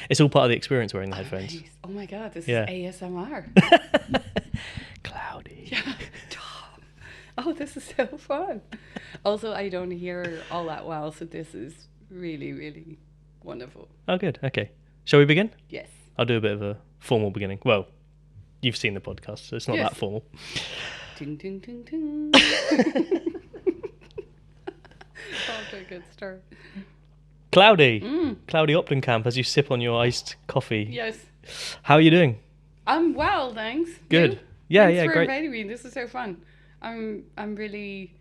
It's all part of the experience wearing the headphones. Nice. Oh my God, this Yeah. is ASMR. Cloudy. Yeah. Oh, this is so fun. Also, I don't hear all that well, so this is really, really wonderful. Oh, good. Okay. Shall we begin? Yes. I'll do a bit of a formal beginning. Well, you've seen the podcast, so it's not Yes. that formal. Ting, ting, ting, ting. Off to a good start. Cloudy. Cloudy Upton Kamp as you sip on your iced coffee. Yes. How are you doing? I'm well, thanks. Good. You? Yeah, Thanks yeah, for great. inviting me. This is so fun. I'm really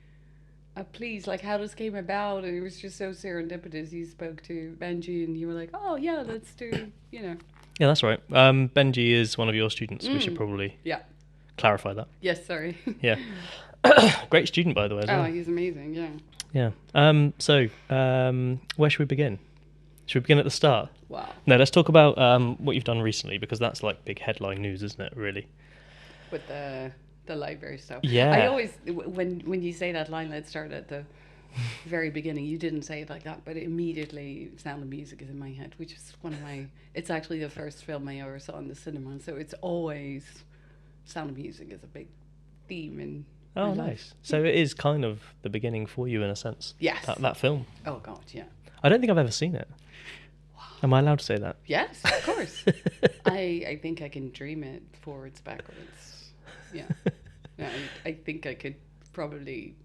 pleased, like how this came about, and it was just so serendipitous. You spoke to Benji, and you were like, "Oh yeah, let's do," Yeah, that's right. Benji is one of your students. We should probably Yeah. clarify that. Yes. Sorry. Yeah. Great student, by the way, as Oh, well. he's amazing. Yeah. Yeah. So, where should we begin? Should we begin at the start? Wow. No, let's talk about what you've done recently, because that's like big headline news, isn't it, really? With the library stuff. Yeah. I always when you say that line, let's start at the very beginning. You didn't say it like that, but immediately Sound of Music is in my head, which is one of my. It's actually the first film I ever saw in the cinema, so it's always Sound of Music is a big theme in. Oh, my nice. life. So it is kind of the beginning for you in a sense. Yes. That film. Oh God, yeah. I don't think I've ever seen it. Am I allowed to say that? Yes, of course. I think I can dream it forwards, backwards. Yeah. No, I think I could probably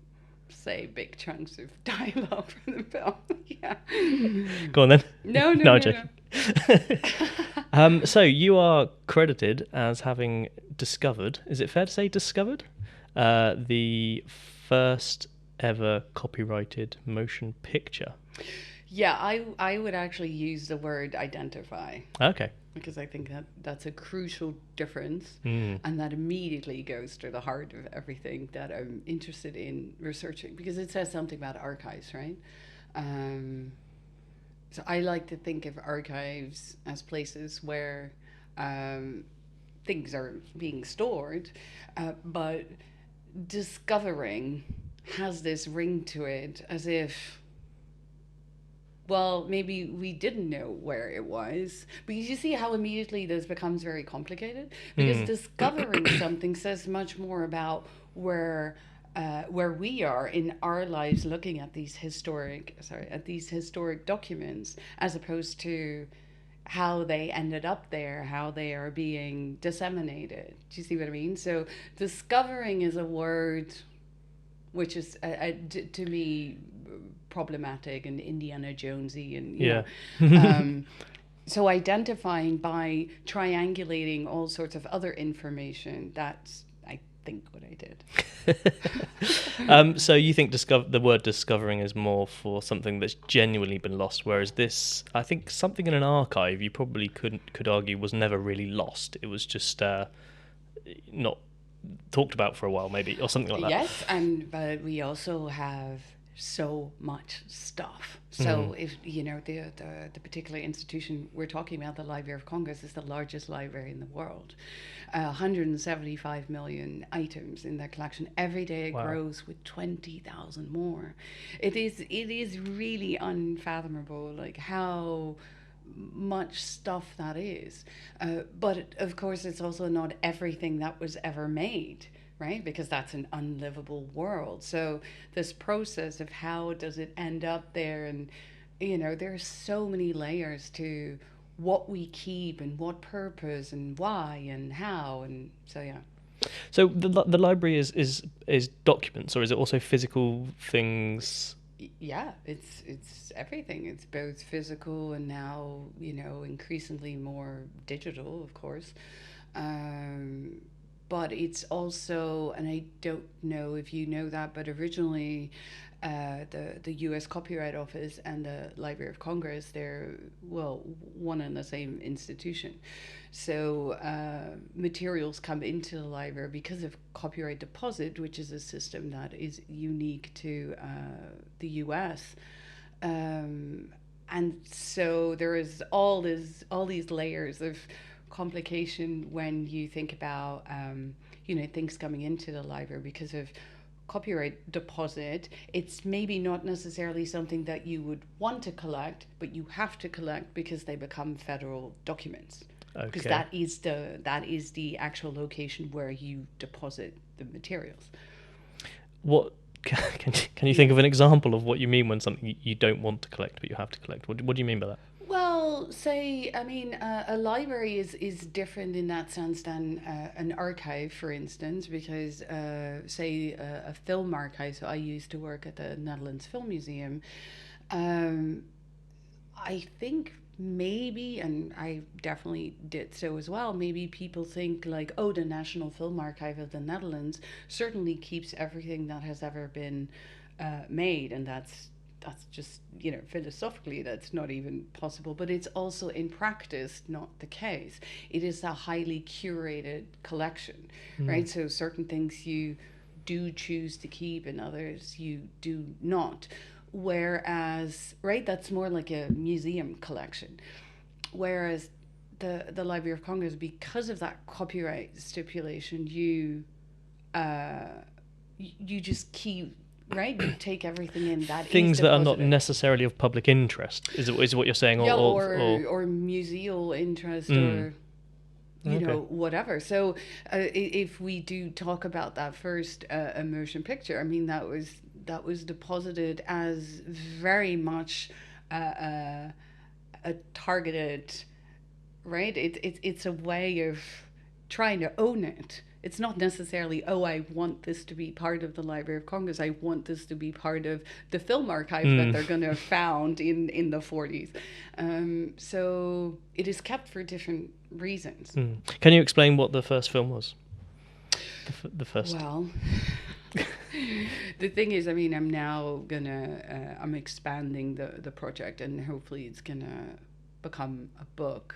say big chunks of dialogue from the film. Yeah. Go on then. No, I'm joking. So you are credited as having discovered, is it fair to say discovered, the first ever copyrighted motion picture? Yeah, I would actually use the word identify, Okay. because I think that's a crucial difference, Mm. and that immediately goes to the heart of everything that I'm interested in researching, because it says something about archives, right? So I like to think of archives as places where things are being stored, but discovering has this ring to it, as if, well, maybe we didn't know where it was. But you see how immediately this becomes very complicated? Because discovering something says much more about where we are in our lives, looking at these historic documents, as opposed to how they ended up there, how they are being disseminated. Do you see what I mean? So discovering is a word which is to me problematic and Indiana Jonesy, and you know. So identifying by triangulating all sorts of other information, that's I think what I did. So you think the word discovering is more for something that's genuinely been lost, whereas this, I think, something in an archive you probably could argue was never really lost. It was just not talked about for a while, maybe, or something like that. Yes, but we also have so much stuff. So if you know the particular institution we're talking about, the Library of Congress, is the largest library in the world. 175 million items in their collection. Every day it grows with 20,000 more. It is really unfathomable, like how much stuff that is. But of course, it's also not everything that was ever made, right? Because that's an unlivable world. So this process of how does it end up there, and you know, there's so many layers to what we keep and what purpose and why and how, and so yeah. So the library is documents, or is it also physical things? Yeah, it's everything. It's both physical and now, you know, increasingly more digital, of course. But it's also, and I don't know if you know that, but originally the U.S. Copyright Office and the Library of Congress, they're, well, one and the same institution. So materials come into the library because of copyright deposit, which is a system that is unique to the U.S. And so there is all these layers of complication when you think about you know, things coming into the library because of copyright deposit, it's maybe not necessarily something that you would want to collect, but you have to collect because they become federal documents. Because Okay. that is the actual location where you deposit the materials. What can you think of an example of what you mean when something you don't want to collect but you have to collect? What do you mean by that? Well, say, I mean, a library is different in that sense than an archive, for instance, because, say, a film archive. So I used to work at the Netherlands Film Museum. Um, I think maybe, and I definitely did so as well, maybe people think like, oh, the National Film Archive of the Netherlands certainly keeps everything that has ever been made, and that's just, you know, philosophically that's not even possible, but it's also in practice not the case. It is a highly curated collection, right? So certain things you do choose to keep and others you do not. Whereas, right, that's more like a museum collection. Whereas the Library of Congress, because of that copyright stipulation, you just keep, right? You take everything in that Things is that are not deposited. necessarily of public interest is what you're saying, Yeah, or or museal interest, mm, or you okay. know, whatever. So if we do talk about that first motion picture, I mean, that was deposited as very much a targeted, right? It's a way of trying to own it. It's not necessarily, oh, I want this to be part of the Library of Congress. I want this to be part of the film archive that they're going to have found in the 40s. So it is kept for different reasons. Can you explain what the first film was? The first. Well, the thing is, I mean, I'm now gonna, I'm expanding the project, and hopefully it's gonna become a book.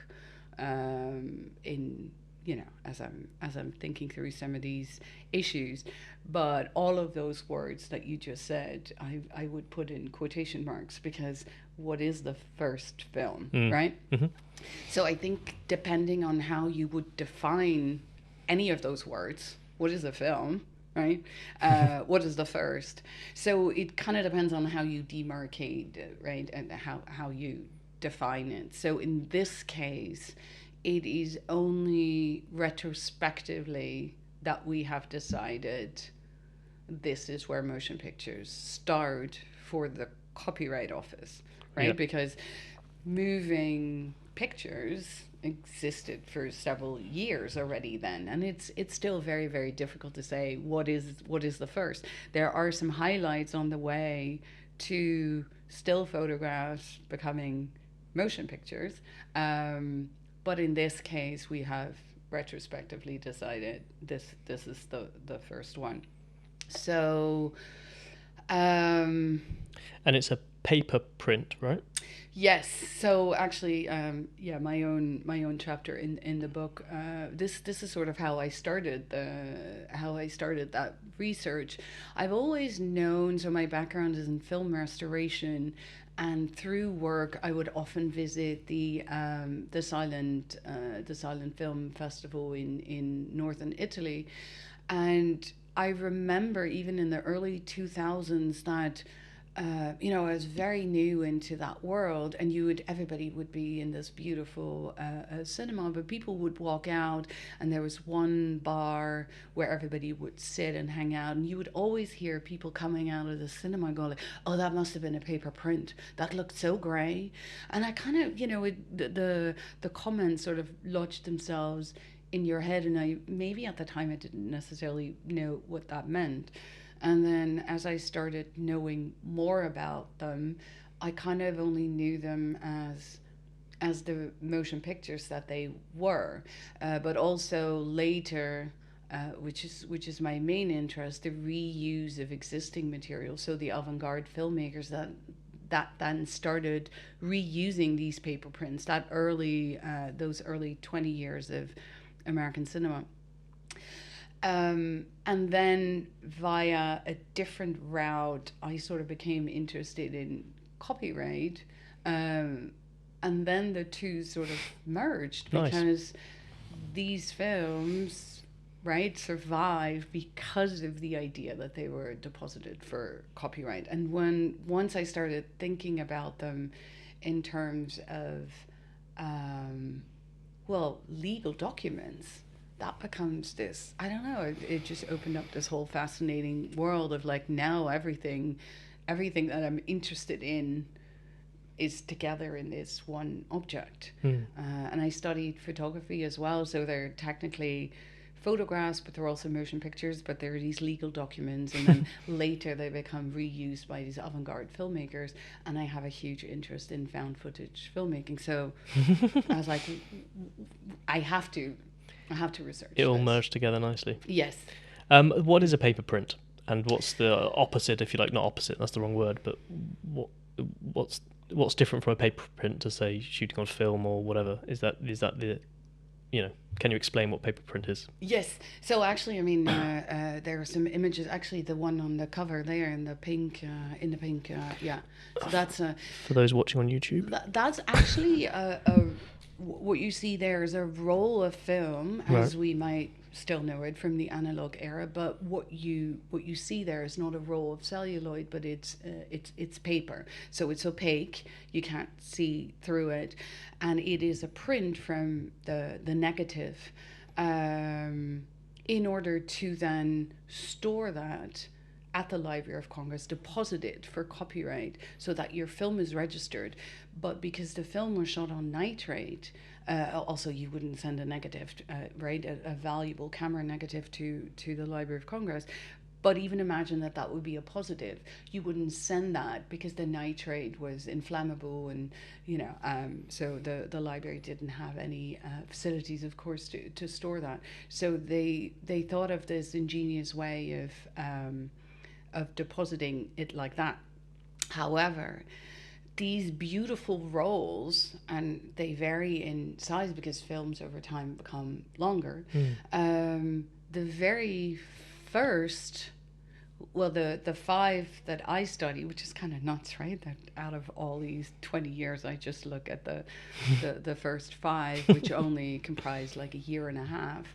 In, you know, as I'm thinking through some of these issues, but all of those words that you just said, I would put in quotation marks, because what is the first film, right? So I think depending on how you would define any of those words, what is a film, right? What is the first? So it kind of depends on how you demarcate, right, and how you define it. So in this case, it is only retrospectively that we have decided this is where motion pictures start for the Copyright Office, right? Yeah. Because moving pictures existed for several years already then, and it's still very, very difficult to say what is the first. There are some highlights on the way to still photographs becoming motion pictures, but in this case we have retrospectively decided this is the first one. So And it's a paper print, right? yes. So actually, yeah, my own chapter in the book. This is sort of how I started that research. I've always known. So my background is in film restoration, and through work, I would often visit the silent film festival in northern Italy, and I remember even in the early 2000s that you know, I was very new into that world, and everybody would be in this beautiful cinema, but people would walk out, and there was one bar where everybody would sit and hang out, and you would always hear people coming out of the cinema going like, "Oh, that must have been a paper print. That looked so grey," and I kind of, you know, the comments sort of lodged themselves in your head, and I maybe at the time I didn't necessarily know what that meant. And then as I started knowing more about them, I kind of only knew them as the motion pictures that they were, but also later, which is my main interest, the reuse of existing material. So the avant-garde filmmakers that then started reusing these paper prints, that early those early 20 years of American cinema. And then via a different route, I sort of became interested in copyright. And then the two sort of merged Nice. because these films right, survive because of the idea that they were deposited for copyright. And once I started thinking about them in terms of, well, legal documents, that becomes this, I don't know, it just opened up this whole fascinating world of like, now everything that I'm interested in is together in this one object. And I studied photography as well, so they're technically photographs, but they're also motion pictures, but they're these legal documents, and then later they become reused by these avant-garde filmmakers. And I have a huge interest in found footage filmmaking, so I was like, I have to research It all this. merged together nicely. Yes. What is a paper print, and what's the opposite, if you like? Not opposite, that's the wrong word, but what's different from a paper print to, say, shooting on film or whatever? Is that the, can you explain what paper print is? Yes. So actually, I mean, there are some images. Actually, the one on the cover there in the pink, yeah. So that's for those watching on YouTube. That's actually what you see there is a roll of film, as we might still know it from the analog era. But what you see there is not a roll of celluloid, but it's paper. So it's opaque. You can't see through it, and it is a print from the negative, in order to then store that at the Library of Congress, deposit it for copyright so that your film is registered. But because the film was shot on nitrate, also you wouldn't send a negative, right, a valuable camera negative to the Library of Congress. But even imagine that would be a positive. You wouldn't send that because the nitrate was inflammable, and so the library didn't have any facilities, of course, to store that. So they thought of this ingenious way of depositing it like that. However, these beautiful rolls, and they vary in size because films over time become longer. The very first, well, the 5 that I study, which is kind of nuts, right? That out of all these 20 years, I just look at the first 5, which only comprised like a year and a half.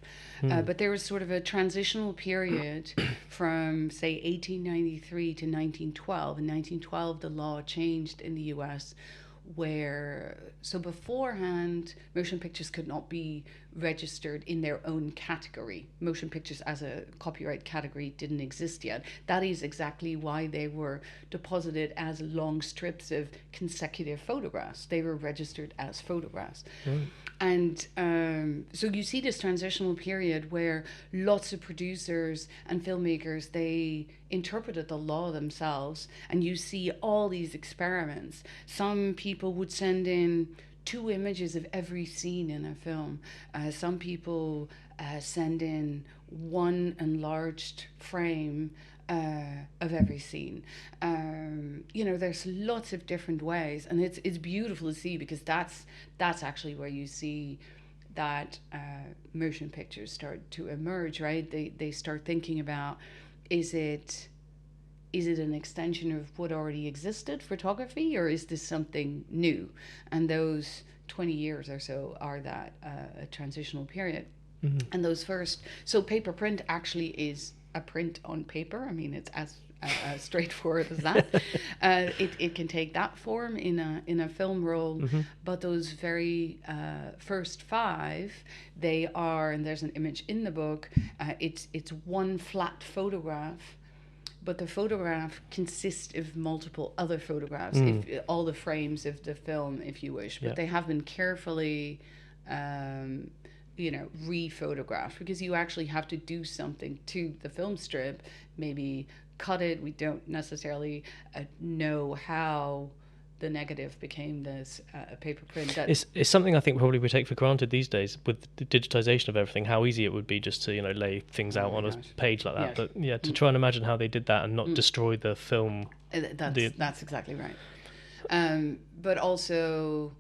But there was sort of a transitional period from, say, 1893 to 1912. In 1912, the law changed in the US, so beforehand, motion pictures could not be registered in their own category. Motion pictures as a copyright category didn't exist yet. That is exactly why they were deposited as long strips of consecutive photographs. They were registered as photographs. And so you see this transitional period where lots of producers and filmmakers, they interpreted the law themselves, and you see all these experiments. Some people would send in 2 images of every scene in a film. Some people send in 1 enlarged frame of every scene. There's lots of different ways, and it's beautiful to see, because that's actually where you see that motion pictures start to emerge, right? They start thinking about, is it an extension of what already existed, photography, or is this something new? And those 20 years or so are that a transitional period. And those first, so paper print actually is a print on paper. I mean, it's as straightforward as that. It can take that form in a film roll, but those very first 5, they are, and there's an image in the book. It's one flat photograph, but the photograph consists of multiple other photographs, all the frames of the film, if you wish. But they have been carefully re-photographed, because you actually have to do something to the film strip, maybe cut it. We don't necessarily know how the negative became this paper print. It's something I think probably we take for granted these days with the digitization of everything, how easy it would be just to lay things out on a page like that. Yes. But to try and imagine how they did that and not destroy the film. That's exactly right. But also,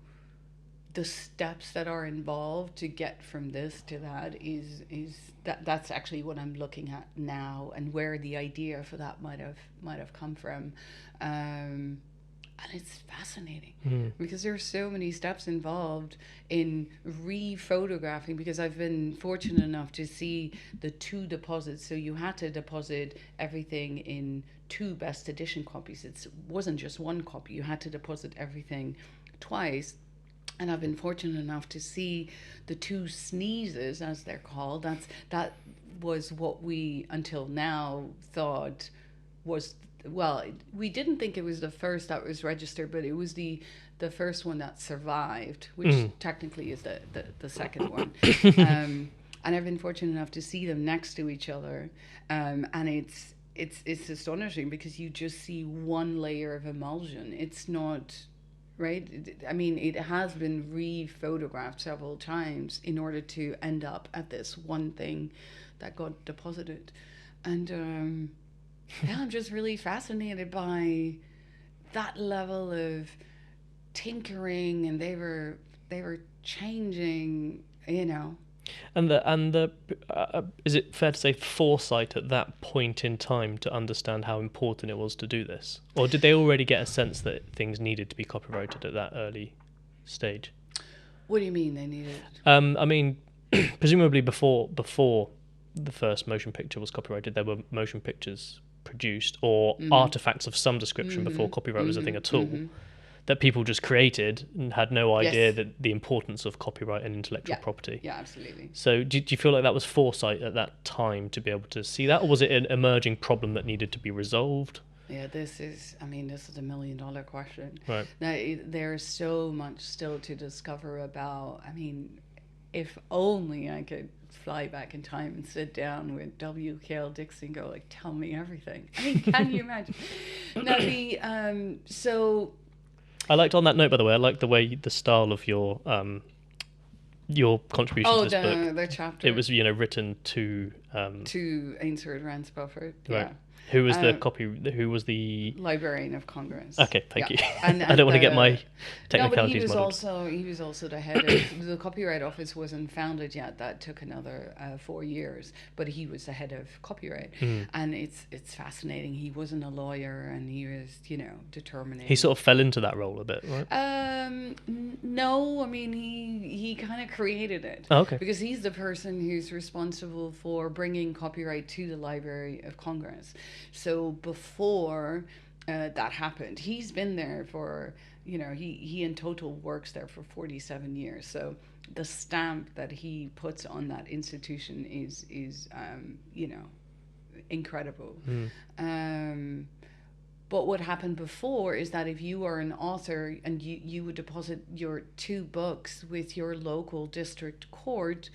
the steps that are involved to get from this to that that's actually what I'm looking at now, and where the idea for that might have come from. And it's fascinating because there are so many steps involved in re-photographing, because I've been fortunate enough to see the two deposits. So you had to deposit everything in two best edition copies. It wasn't just one copy. You had to deposit everything twice. And I've been fortunate enough to see the two sneezes, as they're called. That was what we, until now, thought was, well, we didn't think it was the first that was registered, but it was the first one that survived, which technically is the second one. And I've been fortunate enough to see them next to each other, and it's astonishing because you just see one layer of emulsion. It's not, right? I mean, it has been re-photographed several times in order to end up at this one thing that got deposited. And yeah, I'm just really fascinated by that level of tinkering, and they were changing, you know. And the is it fair to say foresight at that point in time to understand how important it was to do this, or did they already get a sense that things needed to be copyrighted at that early stage? What do you mean they needed? I mean, presumably before the first motion picture was copyrighted, there were motion pictures produced or artifacts of some description before copyright was a thing at all, that people just created and had no idea that the importance of copyright and intellectual property. Yeah, absolutely. So do you feel like that was foresight at that time to be able to see that, or was it an emerging problem that needed to be resolved? Yeah, this is $1 million question. Right. Now, there's so much still to discover about. I mean, if only I could fly back in time and sit down with W.K.L. Dixon and go, like, tell me everything. I mean, can you imagine? Now, so... I liked, on that note, by the way, I liked the style of your contribution to this book. The chapter. It was, written to... to Ainsworth Rance Bufford, right. yeah. Who was who was the... Librarian of Congress. Okay, thank you. And I don't want to get my technicalities he muddled. was also the head of... The Copyright Office wasn't founded yet. That took another 4 years. But he was the head of copyright. And it's fascinating. He wasn't a lawyer, and he was, determined. He sort of fell into that role a bit, right? No, I mean, he kind of created it. Oh, okay. Because he's the person who's responsible for bringing copyright to the Library of Congress. So before that happened, he's been there for, he in total works there for 47 years. So the stamp that he puts on that institution is incredible. But what happened before is that if you are an author and you would deposit your 2 books with your local district court,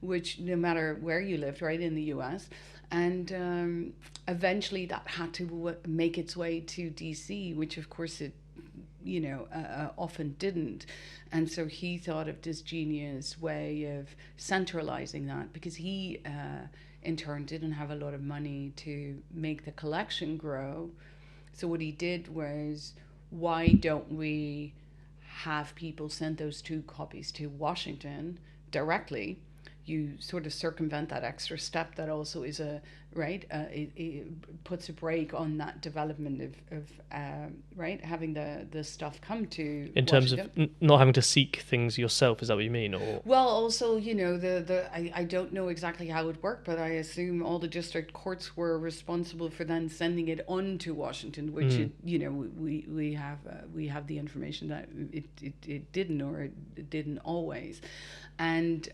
which no matter where you lived, right, in the US, and eventually that had to make its way to DC, which of course it often didn't. And so he thought of this genius way of centralizing that, because he in turn didn't have a lot of money to make the collection grow. So what he did was, why don't we have people send those 2 copies to Washington directly? You sort of circumvent that extra step that also is it puts a brake on that development of having the stuff come to in terms of not having to seek things yourself. Is that what you mean? Or well, also I don't know exactly how it worked, but I assume all the district courts were responsible for then sending it on to Washington, which we have the information that it didn't, or it didn't always. And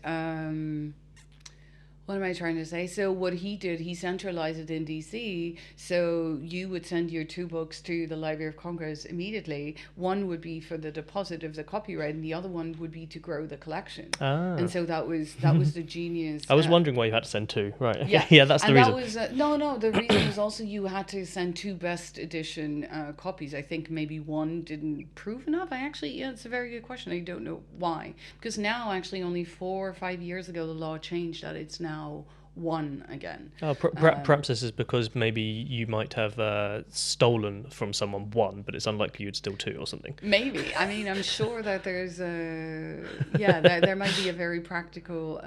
what am I trying to say? So what he did, he centralized it in DC. So you would send your 2 books to the Library of Congress immediately. One would be for the deposit of the copyright, and the other one would be to grow the collection. And so that was the genius. I was wondering why you had to send 2. Right. Yeah, yeah, that's the reason. The reason was also you had to send 2 best edition copies. I think maybe one didn't prove enough. It's a very good question. I don't know why. Because now, actually, only 4 or 5 years ago, the law changed that it's now 1 again. Perhaps this is because maybe you might have stolen from someone 1, but it's unlikely you'd steal 2 or something. Maybe. I mean, I'm sure that there's there might be a very practical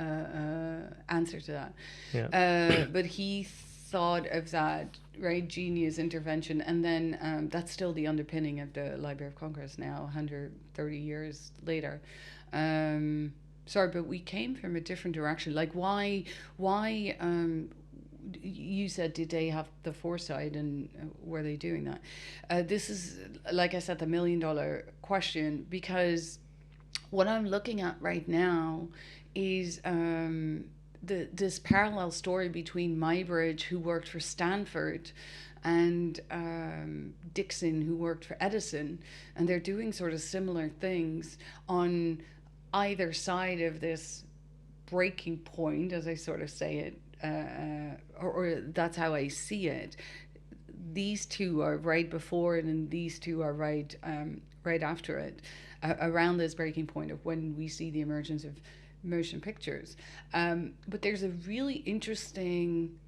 answer to that. Yeah. But he thought of that right, genius intervention. And then that's still the underpinning of the Library of Congress now, 130 years later. Sorry, but we came from a different direction. Like, why, you said, did they have the foresight, and were they doing that? This is, like I said, the $1 million question, because what I'm looking at right now is this parallel story between Muybridge, who worked for Stanford, and Dixon, who worked for Edison, and they're doing sort of similar things on either side of this breaking point, as I sort of say it, or that's how I see it. These two are right before it, and these two are right after it, around this breaking point of when we see the emergence of motion pictures. But there's a really interesting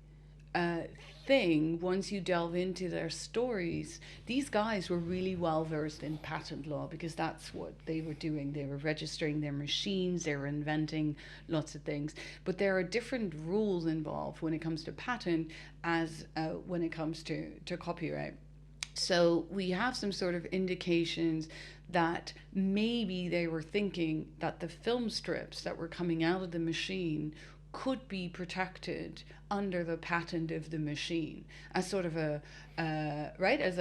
thing once you delve into their stories. These guys were really well versed in patent law, because that's what they were doing. They were registering their machines, they were inventing lots of things. But there are different rules involved when it comes to patent as when it comes to copyright. So we have some sort of indications that maybe they were thinking that the film strips that were coming out of the machine could be protected under the patent of the machine, as sort of a right, as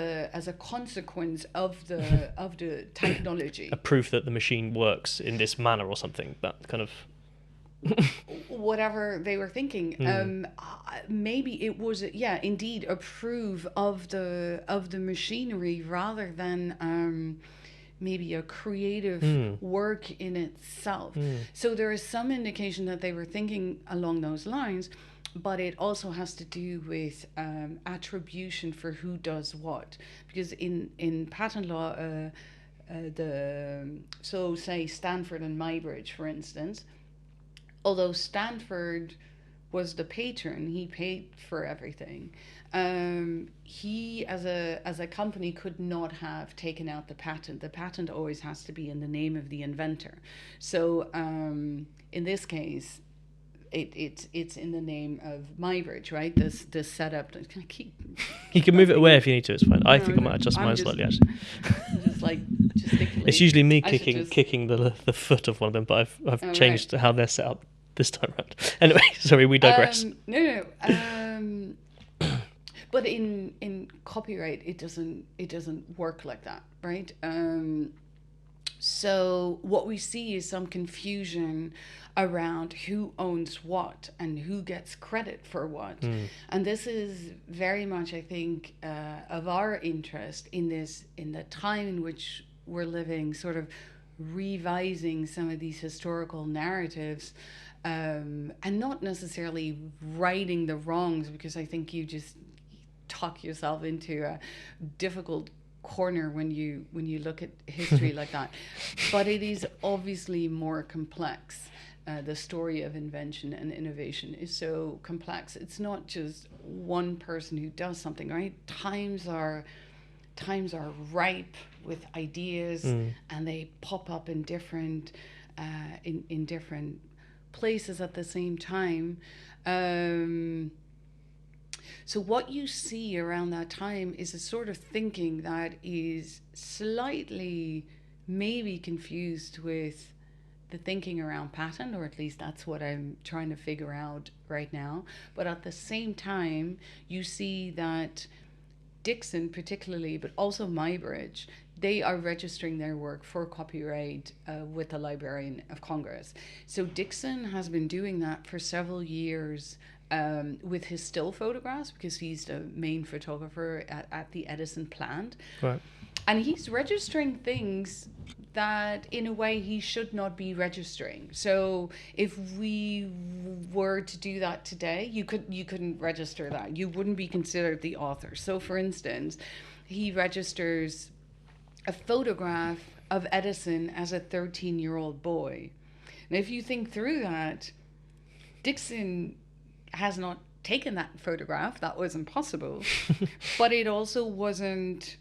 a consequence of the technology. A proof that the machine works in this manner or something. That kind of whatever they were thinking. Maybe it was, yeah, indeed, a proof of the machinery, rather than maybe a creative work in itself. So there is some indication that they were thinking along those lines, but it also has to do with attribution for who does what. Because in patent law, so say Stanford and Muybridge, for instance, although Stanford was the patron, he paid for everything. He, as a company, could not have taken out the patent. The patent always has to be in the name of the inventor. So in this case, it's in the name of Muybridge, right? This setup. Can I keep? You can move it away if you need to. It's fine. I think I might adjust mine slightly. Actually, just like gesticulate. It's usually me kicking the foot of one of them, but I've changed how they're set up this time around. Anyway, sorry, we digress. No. But in copyright, it doesn't work like that, right? So what we see is some confusion around who owns what and who gets credit for what. And this is very much, I think, of our interest in the time in which we're living, sort of revising some of these historical narratives, and not necessarily righting the wrongs, because I think you just talk yourself into a difficult corner when you look at history like that. But it is obviously more complex. The story of invention and innovation is so complex. It's not just one person who does something, right? Times are ripe with ideas, and they pop up in different in different places at the same time. So what you see around that time is a sort of thinking that is slightly maybe confused with the thinking around patent, or at least that's what I'm trying to figure out right now. But at the same time, you see that Dixon particularly, but also Muybridge, they are registering their work for copyright with the Library of Congress. So Dixon has been doing that for several years with his still photographs, because he's the main photographer at the Edison plant. Right. And he's registering things that in a way he should not be registering. So if we were to do that today, you couldn't register that. You wouldn't be considered the author. So for instance, he registers a photograph of Edison as a 13-year-old boy. Now if you think through that, Dixon has not taken that photograph. That was impossible. But it also wasn't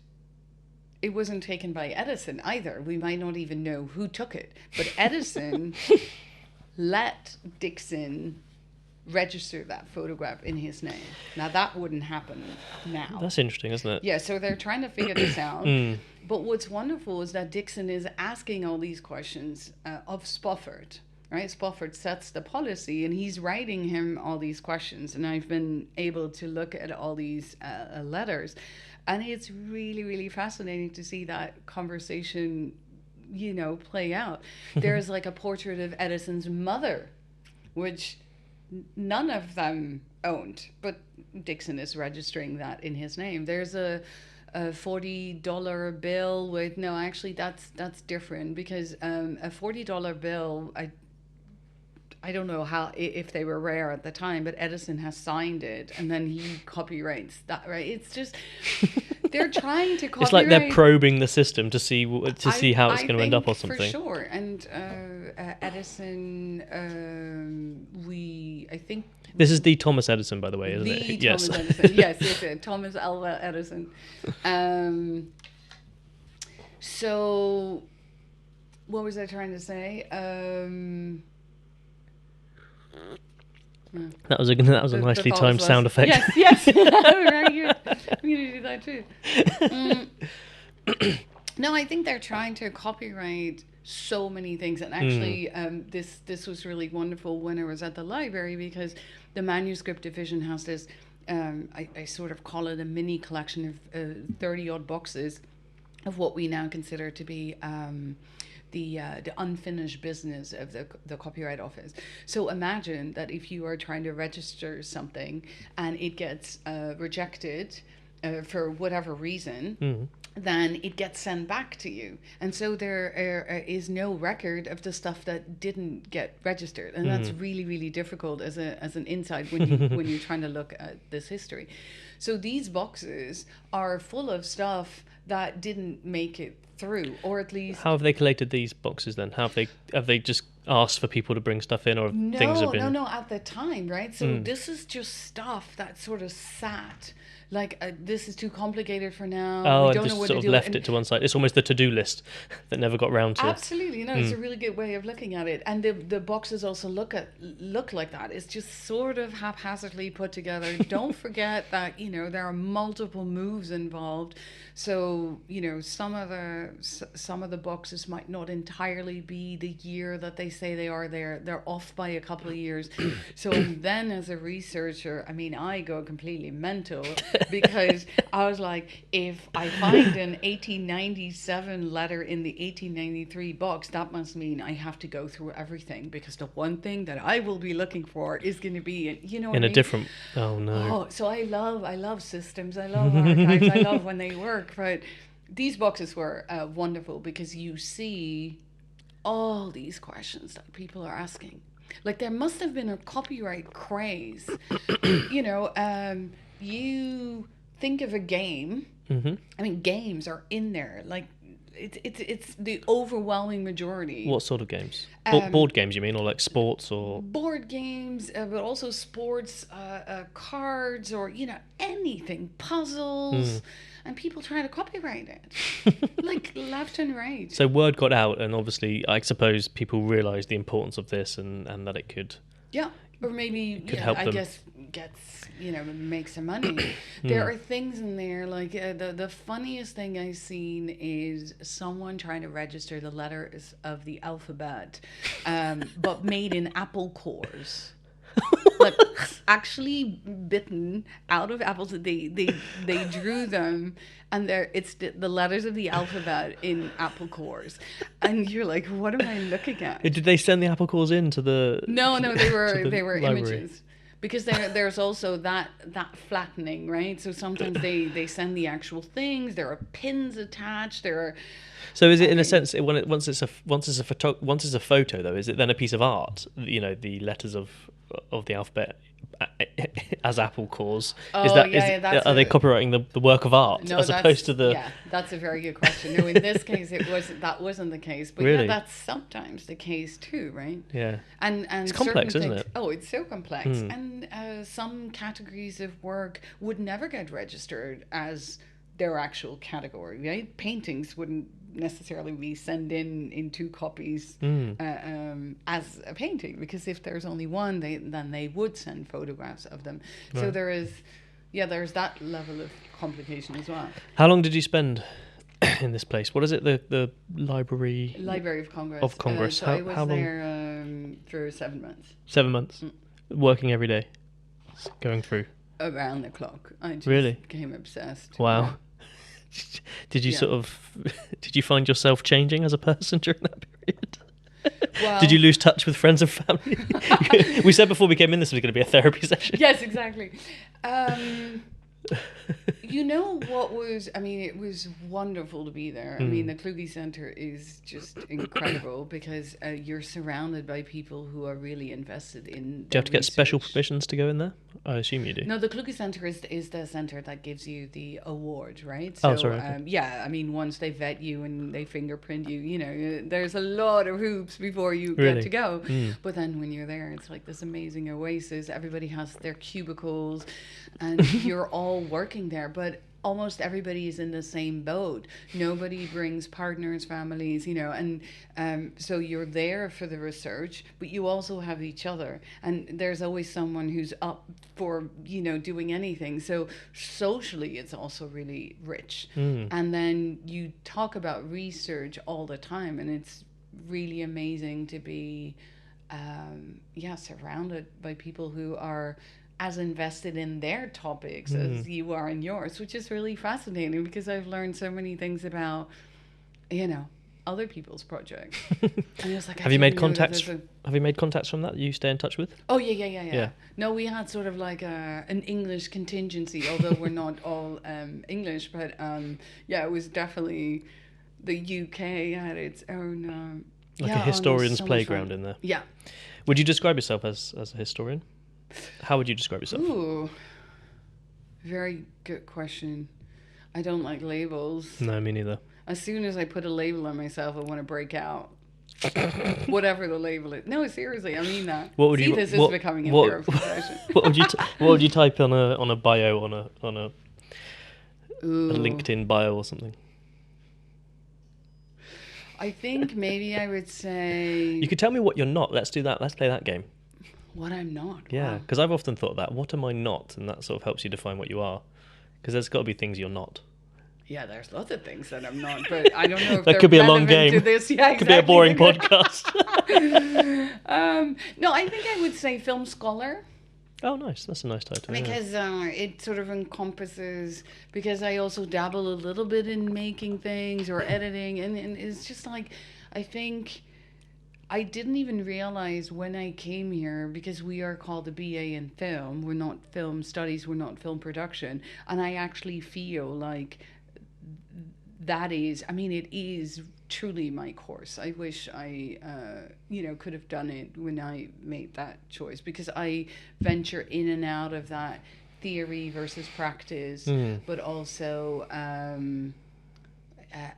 taken by Edison either. We might not even know who took it. But Edison let Dixon register that photograph in his name. Now that wouldn't happen now. That's interesting, isn't it? Yeah, so they're trying to figure this out. But what's wonderful is that Dixon is asking all these questions of Spofford, right? Spofford sets the policy and he's writing him all these questions. And I've been able to look at all these letters. And it's really, really fascinating to see that conversation, play out. There's like a portrait of Edison's mother, which none of them owned, but Dixon is registering that in his name. There's a $40 bill with, no, actually that's different, because a $40 bill, I don't know how, if they were rare at the time, but Edison has signed it and then he copyrights that, right? It's just, they're trying to copyright. It's like they're probing the system to see how it's going to end up or something. For sure. And Edison, I think... This is the Thomas Edison, by the way, isn't it? Yes. Thomas Edison. Yes, Thomas Alva Edison. So, what was I trying to say? That was a nicely timed sound effect. Yes. I'm going to do that too. No, I think they're trying to copyright so many things, and actually, this was really wonderful when I was at the library, because the manuscript division has this. I sort of call it a mini collection of 30-odd boxes of what we now consider to be the unfinished business of the Copyright Office. So imagine that if you are trying to register something and it gets rejected for whatever reason, then it gets sent back to you. And so there is no record of the stuff that didn't get registered. And that's really, really difficult as an insight when you're trying to look at this history. So these boxes are full of stuff that didn't make it through, or at least... How have they collated these boxes then? Have they just asked for people to bring stuff in, or things have been... No, at the time, right? So this is just stuff that sort of sat... Like, this is too complicated for now. Oh, we don't and know what just sort to of do. left it to one side. It's almost the to-do list that never got round to. Absolutely, it's a really good way of looking at it. And the boxes also look like that. It's just sort of haphazardly put together. Don't forget that there are multiple moves involved. So some of the boxes might not entirely be the year that they say they are. They're off by a couple of years. So then, as a researcher, I go completely mental. Because I was like, if I find an 1897 letter in the 1893 box, that must mean I have to go through everything, because the one thing that I will be looking for is going to be, in a different. Oh no! So I love systems. I love archives. I love when they work. But these boxes were wonderful, because you see all these questions that people are asking. Like, there must have been a copyright craze. You think of a game. Games are in there. Like, it's the overwhelming majority. What sort of games? Board games, you mean, or like sports, or board games, but also sports, cards, or anything, puzzles, and people trying to copyright it, like left and right. So word got out, and obviously, I suppose people realised the importance of this, and that it could. Yeah. Or maybe, help them. I guess, make some money. There are things in there, like the funniest thing I've seen is someone trying to register the letters of the alphabet, but made in apple cores. Like, actually bitten out of apples. They drew them, and it's the letters of the alphabet in apple cores, and you're like, what am I looking at? Did they send the apple cores into the? No, they were library? images. Because there's also that flattening, right? So sometimes they send the actual things. There are pins attached. There are. So is it, in a sense, once it's a photo though, is it then a piece of art? The letters of the alphabet as apple cores. Oh, are they copyrighting the work of art as opposed to the? Yeah, that's a very good question. No, in this case, that wasn't the case, but really? that's sometimes the case too, right? Yeah. And it's complex, isn't it? Oh, it's so complex, and some categories of work would never get registered as their actual category, right? Paintings wouldn't necessarily be sent in two copies as a painting, because if there's only one, then they would send photographs of them. So Right. there's that level of complication as well. How long did you spend in this place? What is it? The Library Library of Congress. of Congress. So how I was how long? there for 7 months. 7 months. Working every day, going through. Around the clock. I just Really? became obsessed. Wow. Did you Yeah. sort of? Did you find yourself changing as a person during that period? Well, Did you lose touch with friends and family? We said before we came in this was going to be a therapy session. Yes, exactly. You know what was, I mean, it was wonderful to be there. I mean, the Kluge Center is just incredible because you're surrounded by people who are really invested in. Do you have to get special research. permissions to go in there? I assume you do. No, the Kluge Center is the center that gives you the award, right? Oh, So, sorry, okay. yeah, I mean, once they vet you and they fingerprint you, you know, there's a lot of hoops before you Really? get to go. But then when you're there, it's like this amazing oasis. Everybody has their cubicles and you're all working there, but almost everybody is in the same boat. Nobody brings partners, families, you know, and so you're there for the research, but you also have each other, and there's always someone who's up for, you know, doing anything. So socially, it's also really rich. And then you talk about research all the time, and it's really amazing to be, surrounded by people who are as invested in their topics as you are in yours, which is really fascinating because I've learned so many things about, you know, other people's projects. And it's like, Have you made contacts? Have you made contacts from that you stay in touch with? Oh yeah. Yeah. No, we had sort of like an English contingency, although we're not all English, but it was definitely the UK had its own Like a historian's playground in there. Yeah. Would you describe yourself as a historian? How would you describe yourself? Ooh, very good question. I don't like labels. No, me neither. As soon as I put a label on myself, I want to break out. Whatever the label is. No, seriously, I mean that. What would See, you? this what, is becoming a what, therapy session. what would you? What would you type on a bio on a Ooh. LinkedIn bio or something? I think maybe I would say You could tell me what you're not. Let's do that. Let's play that game. what I'm not. Yeah, Wow. because I've often thought that. What am I not? And that sort of helps you define what you are. Because there's got to be things you're not. Yeah, there's lots of things that I'm not, but I don't know if That they're could be a long relevant game. to this. Yeah, exactly. Could be a boring podcast. No, I think I would say film scholar. Oh, nice. That's a nice title. Yeah. Because it sort of encompasses, because I also dabble a little bit in making things or editing, and it's just like, I think I didn't even realize when I came here, because we are called a BA in film, we're not film studies, we're not film production, and I actually feel like that is, I mean, it is truly my course. I wish I, could have done it when I made that choice, because I venture in and out of that theory versus practice, but also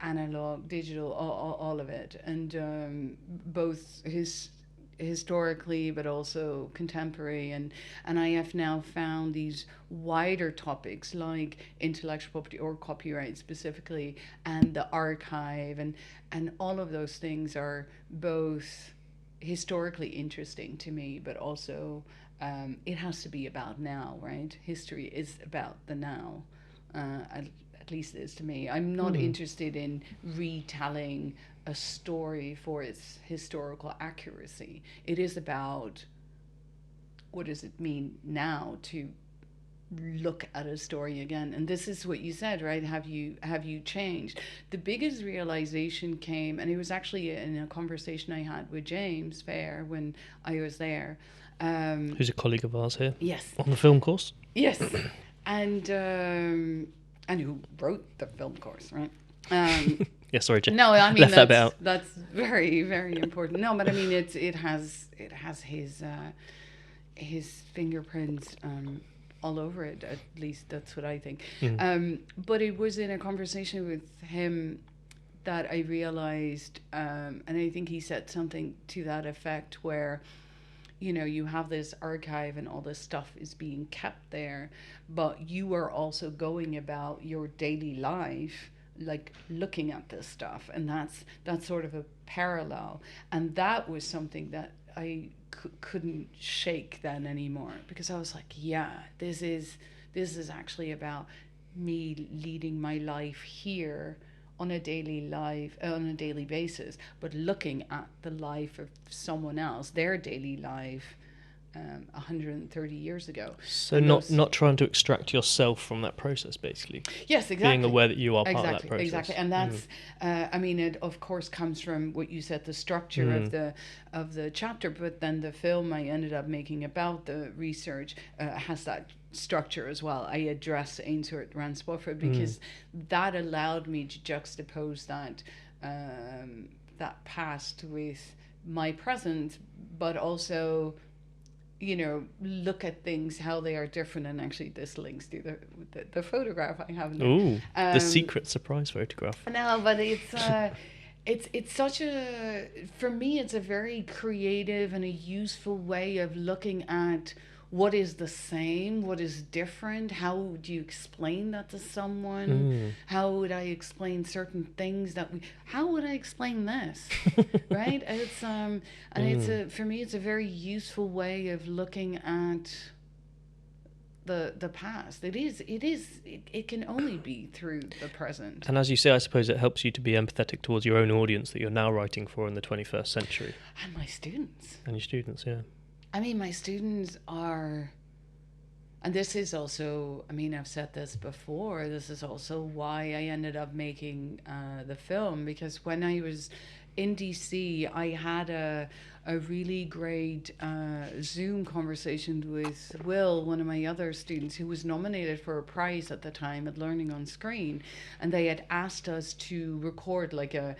analog, digital, all of it, and both historically but also contemporary, and I have now found these wider topics like intellectual property or copyright specifically, and the archive, and all of those things are both historically interesting to me, but also it has to be about now, right? History is about the now, at least it is to me. I'm not interested in retelling a story for its historical accuracy. It is about what does it mean now to look at a story again. And this is what you said, right? Have you changed? The biggest realization came, and it was actually in a conversation I had with James Fair when I was there. Who's a colleague of ours here? Yes. On the film course? Yes. And who wrote the film course, right? Yeah, sorry, Jim. No, I mean Left that bit out. that's very, very important. No, but I mean it has his fingerprints all over it. At least that's what I think. But it was in a conversation with him that I realized, and I think he said something to that effect, where you have this archive and all this stuff is being kept there, but you are also going about your daily life like looking at this stuff, and that's sort of a parallel, and that was something that I couldn't shake then anymore, because I was like, yeah, this is actually about me leading my life here on a daily basis, but looking at the life of someone else, their daily life, 130 years ago. So And not trying to extract yourself from that process, basically. Yes, exactly. Being aware that you are part of that process. Exactly, and that's, I mean, it of course comes from what you said, the structure of the chapter, but then the film I ended up making about the research has that structure as well. I address Ainsworth Rand Spofford because that allowed me to juxtapose that that past with my present, but also, you know, look at things how they are different. And actually this links to the photograph I have there. Ooh, the secret surprise photograph. No, but it's such a, for me it's a very creative and a useful way of looking at what is the same, what is different, how would you explain that to someone, how would I explain certain things how would I explain this? Right? It's and it's for me it's a very useful way of looking at the past. It can only be through the present. And as you say, I suppose it helps you to be empathetic towards your own audience that you're now writing for in the 21st century. And my students. And your students, yeah. I mean, my students are, and this is also, I mean, I've said this before, this is also why I ended up making the film, because when I was in DC, I had a really great Zoom conversation with Will, one of my other students, who was nominated for a prize at the time at Learning on Screen, and they had asked us to record like a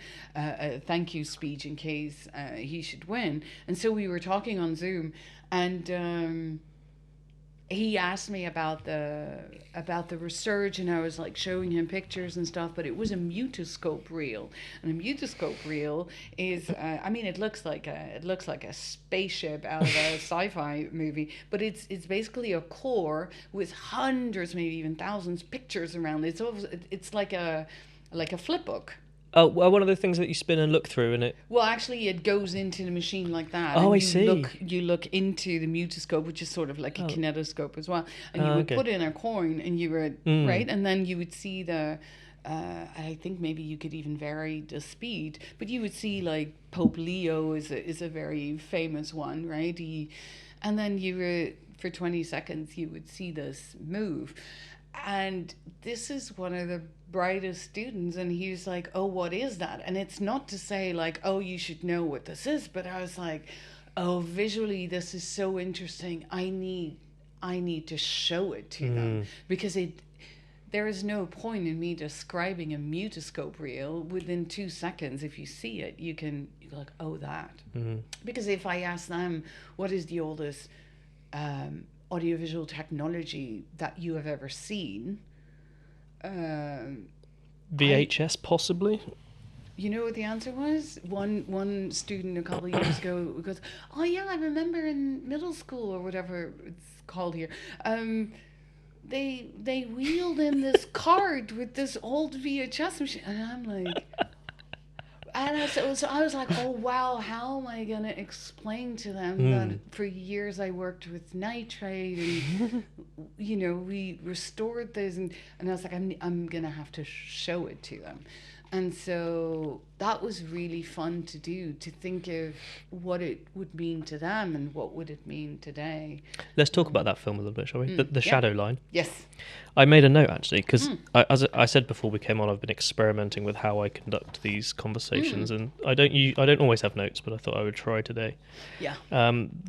thank you speech in case he should win. And so we were talking on Zoom, and he asked me about the research, and I was like showing him pictures and stuff, but it was a mutoscope reel, and a mutoscope reel is I mean, it looks like a spaceship out of a sci-fi movie, but it's basically a core with hundreds, maybe even thousands pictures around it. It's like a flip book. Oh, well, one of the things that you spin and look through, and it. Well, actually, it goes into the machine like that. Oh, and I see. You look into the mutoscope, which is sort of like a kinetoscope as well, and you would put in a coin, and you would right, and then you would see the. I think maybe you could even vary the speed, but you would see like Pope Leo is a very famous one, right? And then you were for 20 seconds you would see this move. And this is one of the brightest students, and he was like, oh, what is that? And it's not to say like, oh, you should know what this is, but I was like, oh, visually this is so interesting. I need to show it to them, because there is no point in me describing a mutoscope reel. Within 2 seconds, if you see it, you're like, oh, that. Because if I ask them, what is the oldest audiovisual technology that you have ever seen? VHS, possibly? You know what the answer was? One student a couple of years ago goes, oh yeah, I remember in middle school or whatever it's called here, they wheeled in this cart with this old VHS machine, and I'm like, and so I was like, oh wow, how am I gonna explain to them that for years I worked with nitrate, and you know, we restored this, and I was like, I'm gonna have to show it to them. And so that was really fun to do, to think of what it would mean to them and what would it mean today. Let's talk about that film a little bit, shall we? The Shadow Line. Yes. I made a note, actually, because as I said before we came on, I've been experimenting with how I conduct these conversations, and I don't always have notes, but I thought I would try today. Yeah.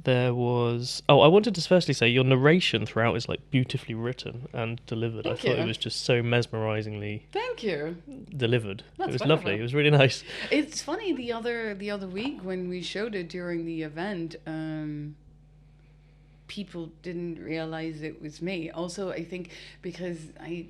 There was... Oh, I wanted to firstly say your narration throughout is like beautifully written and delivered. Thank I thought you. it was just so mesmerisingly Thank you. delivered. That's It was wonderful. lovely. It was really nice. It's funny, the other week when we showed it during the event, people didn't realize it was me. Also, I think because I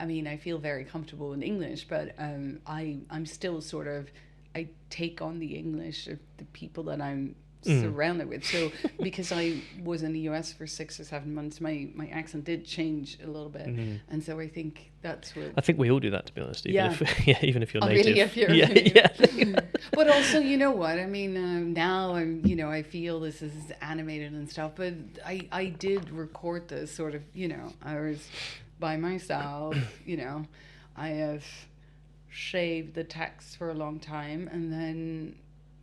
mean, I feel very comfortable in English, but I'm still sort of, I take on the English of the people that I'm surrounded with. So because I was in the US for 6 or 7 months, my accent did change a little bit. And so I think that's what... I think we all do that, to be honest, even Yeah. if yeah, even if you're Oh, native. really? If you're, Yeah. But also, you know what? I mean, now I'm, you know, I feel this is animated and stuff, but I did record this sort of, you know, I was by myself, you know, I have shaved the text for a long time, and then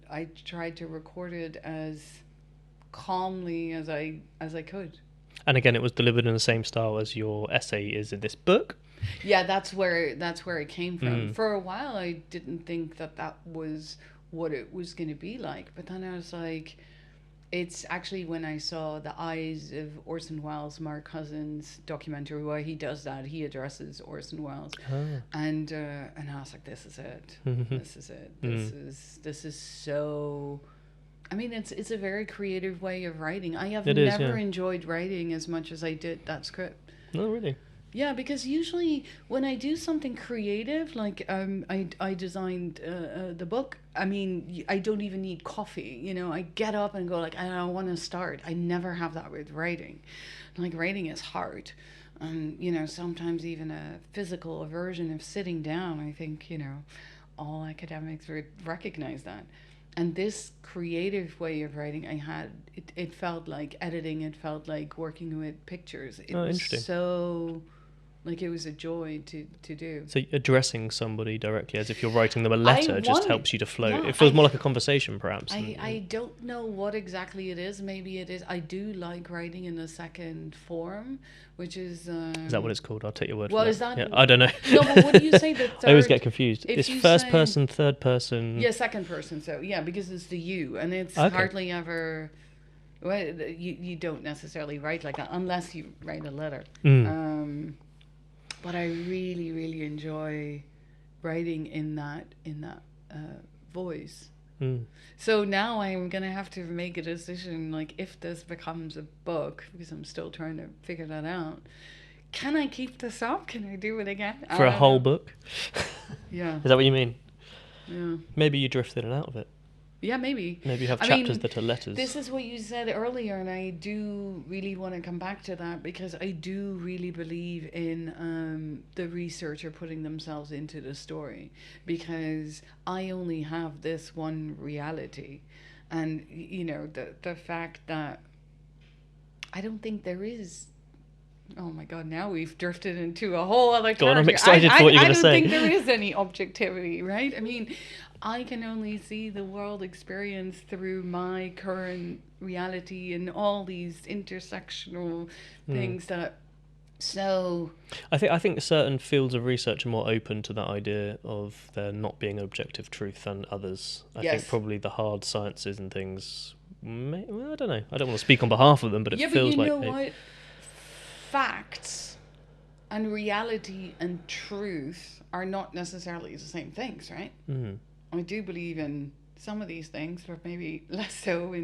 I tried to record it as calmly as I could. And again, it was delivered in the same style as your essay is in this book. Yeah, that's where it came from. For a while, I didn't think that was what it was going to be like, but then I was like, it's actually when I saw The Eyes of Orson Welles, Mark Cousins documentary, where he does that. He addresses Orson Welles, and I was like, this is it. This is it. This is so. I mean, it's a very creative way of writing. I have never enjoyed writing as much as I did that script. No, really. Yeah, because usually when I do something creative, like I designed the book. I mean, I don't even need coffee. You know, I get up and go like, I want to start. I never have that with writing. Like, writing is hard, and you know, sometimes even a physical aversion of sitting down. I think, you know, all academics would recognize that. And this creative way of writing, it felt like editing. It felt like working with pictures. It was so. Like, it was a joy to do. So addressing somebody directly as if you're writing them a letter just helps you to flow. Yeah, it feels more like a conversation, perhaps. I don't know what exactly it is. Maybe it is. I do like writing in the second form, which is... is that what it's called? I'll take your word for well, that. is that... Yeah, I don't know. No, but what do you say the third... I always get confused. It's first say, person, third person... Yeah, second person. So, yeah, because it's the you. And it's hardly ever... Well, you don't necessarily write like that unless you write a letter. But I really, really enjoy writing in that voice. So now I'm going to have to make a decision, like, if this becomes a book, because I'm still trying to figure that out. Can I keep this up? Can I do it again? For a whole book? Yeah. Is that what you mean? Yeah. Maybe you drifted in and out of it. Yeah, maybe. Maybe you have chapters that are letters. This is what you said earlier, and I do really want to come back to that, because I do really believe in the researcher putting themselves into the story, because I only have this one reality. And, you know, the fact that I don't think there is... Oh my God, now we've drifted into a whole other Go on, I'm excited for what you're going to say. I don't think there is any objectivity, right? I mean, I can only see the world experience through my current reality and all these intersectional things that... So... I think certain fields of research are more open to that idea of there not being an objective truth than others. I think probably the hard sciences and things... Well, I don't know. I don't want to speak on behalf of them, but it feels like... Yeah, but you know what? Facts and reality and truth are not necessarily the same things, right? I do believe in some of these things, but maybe less so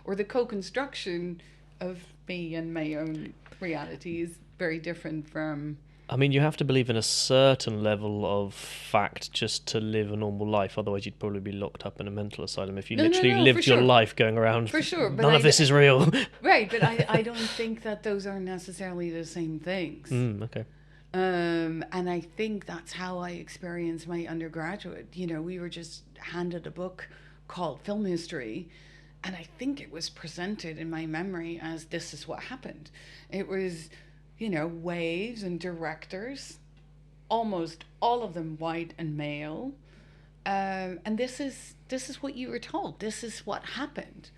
or the co-construction of me and my own reality is very different from... I mean, you have to believe in a certain level of fact just to live a normal life. Otherwise, you'd probably be locked up in a mental asylum if you lived your life going around. For sure, but none of this is real. Right, but I don't think that those are necessarily the same things. Okay. And I think that's how I experienced my undergraduate. You know, we were just handed a book called Film History, and I think it was presented in my memory as this is what happened. It was... you know, waves and directors, almost all of them white and male. And this is what you were told. This is what happened.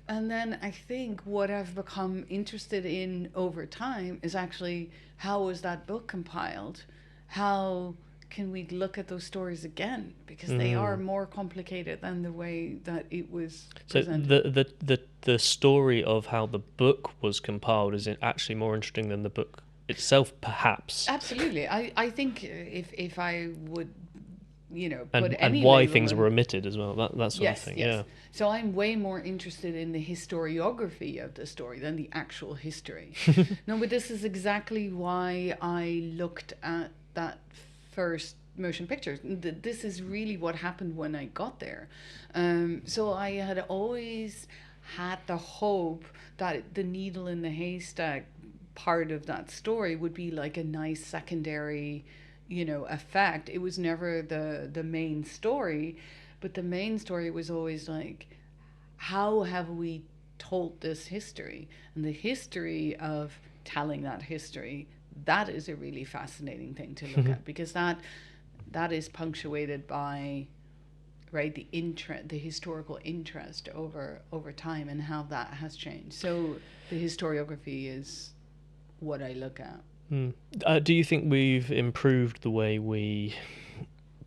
And then I think what I've become interested in over time is actually, how was that book compiled? How can we look at those stories again? Because they are more complicated than the way that it was presented. So the story of how the book was compiled is actually more interesting than the book itself, perhaps. Absolutely. I think if I would, you know, put and why things were omitted as well, that sort of thing. Yes. Yeah. So I'm way more interested in the historiography of the story than the actual history. No, but this is exactly why I looked at that first motion pictures. This is really what happened when I got there. So I had always had the hope that the needle in the haystack part of that story would be like a nice secondary, effect. It was never the main story, but the main story was always like, how have we told this history? And the history of telling that history, that is a really fascinating thing to look at, because that is punctuated by, right, the historical interest over time, and how that has changed. So the historiography is what I look at. Do you think we've improved the way we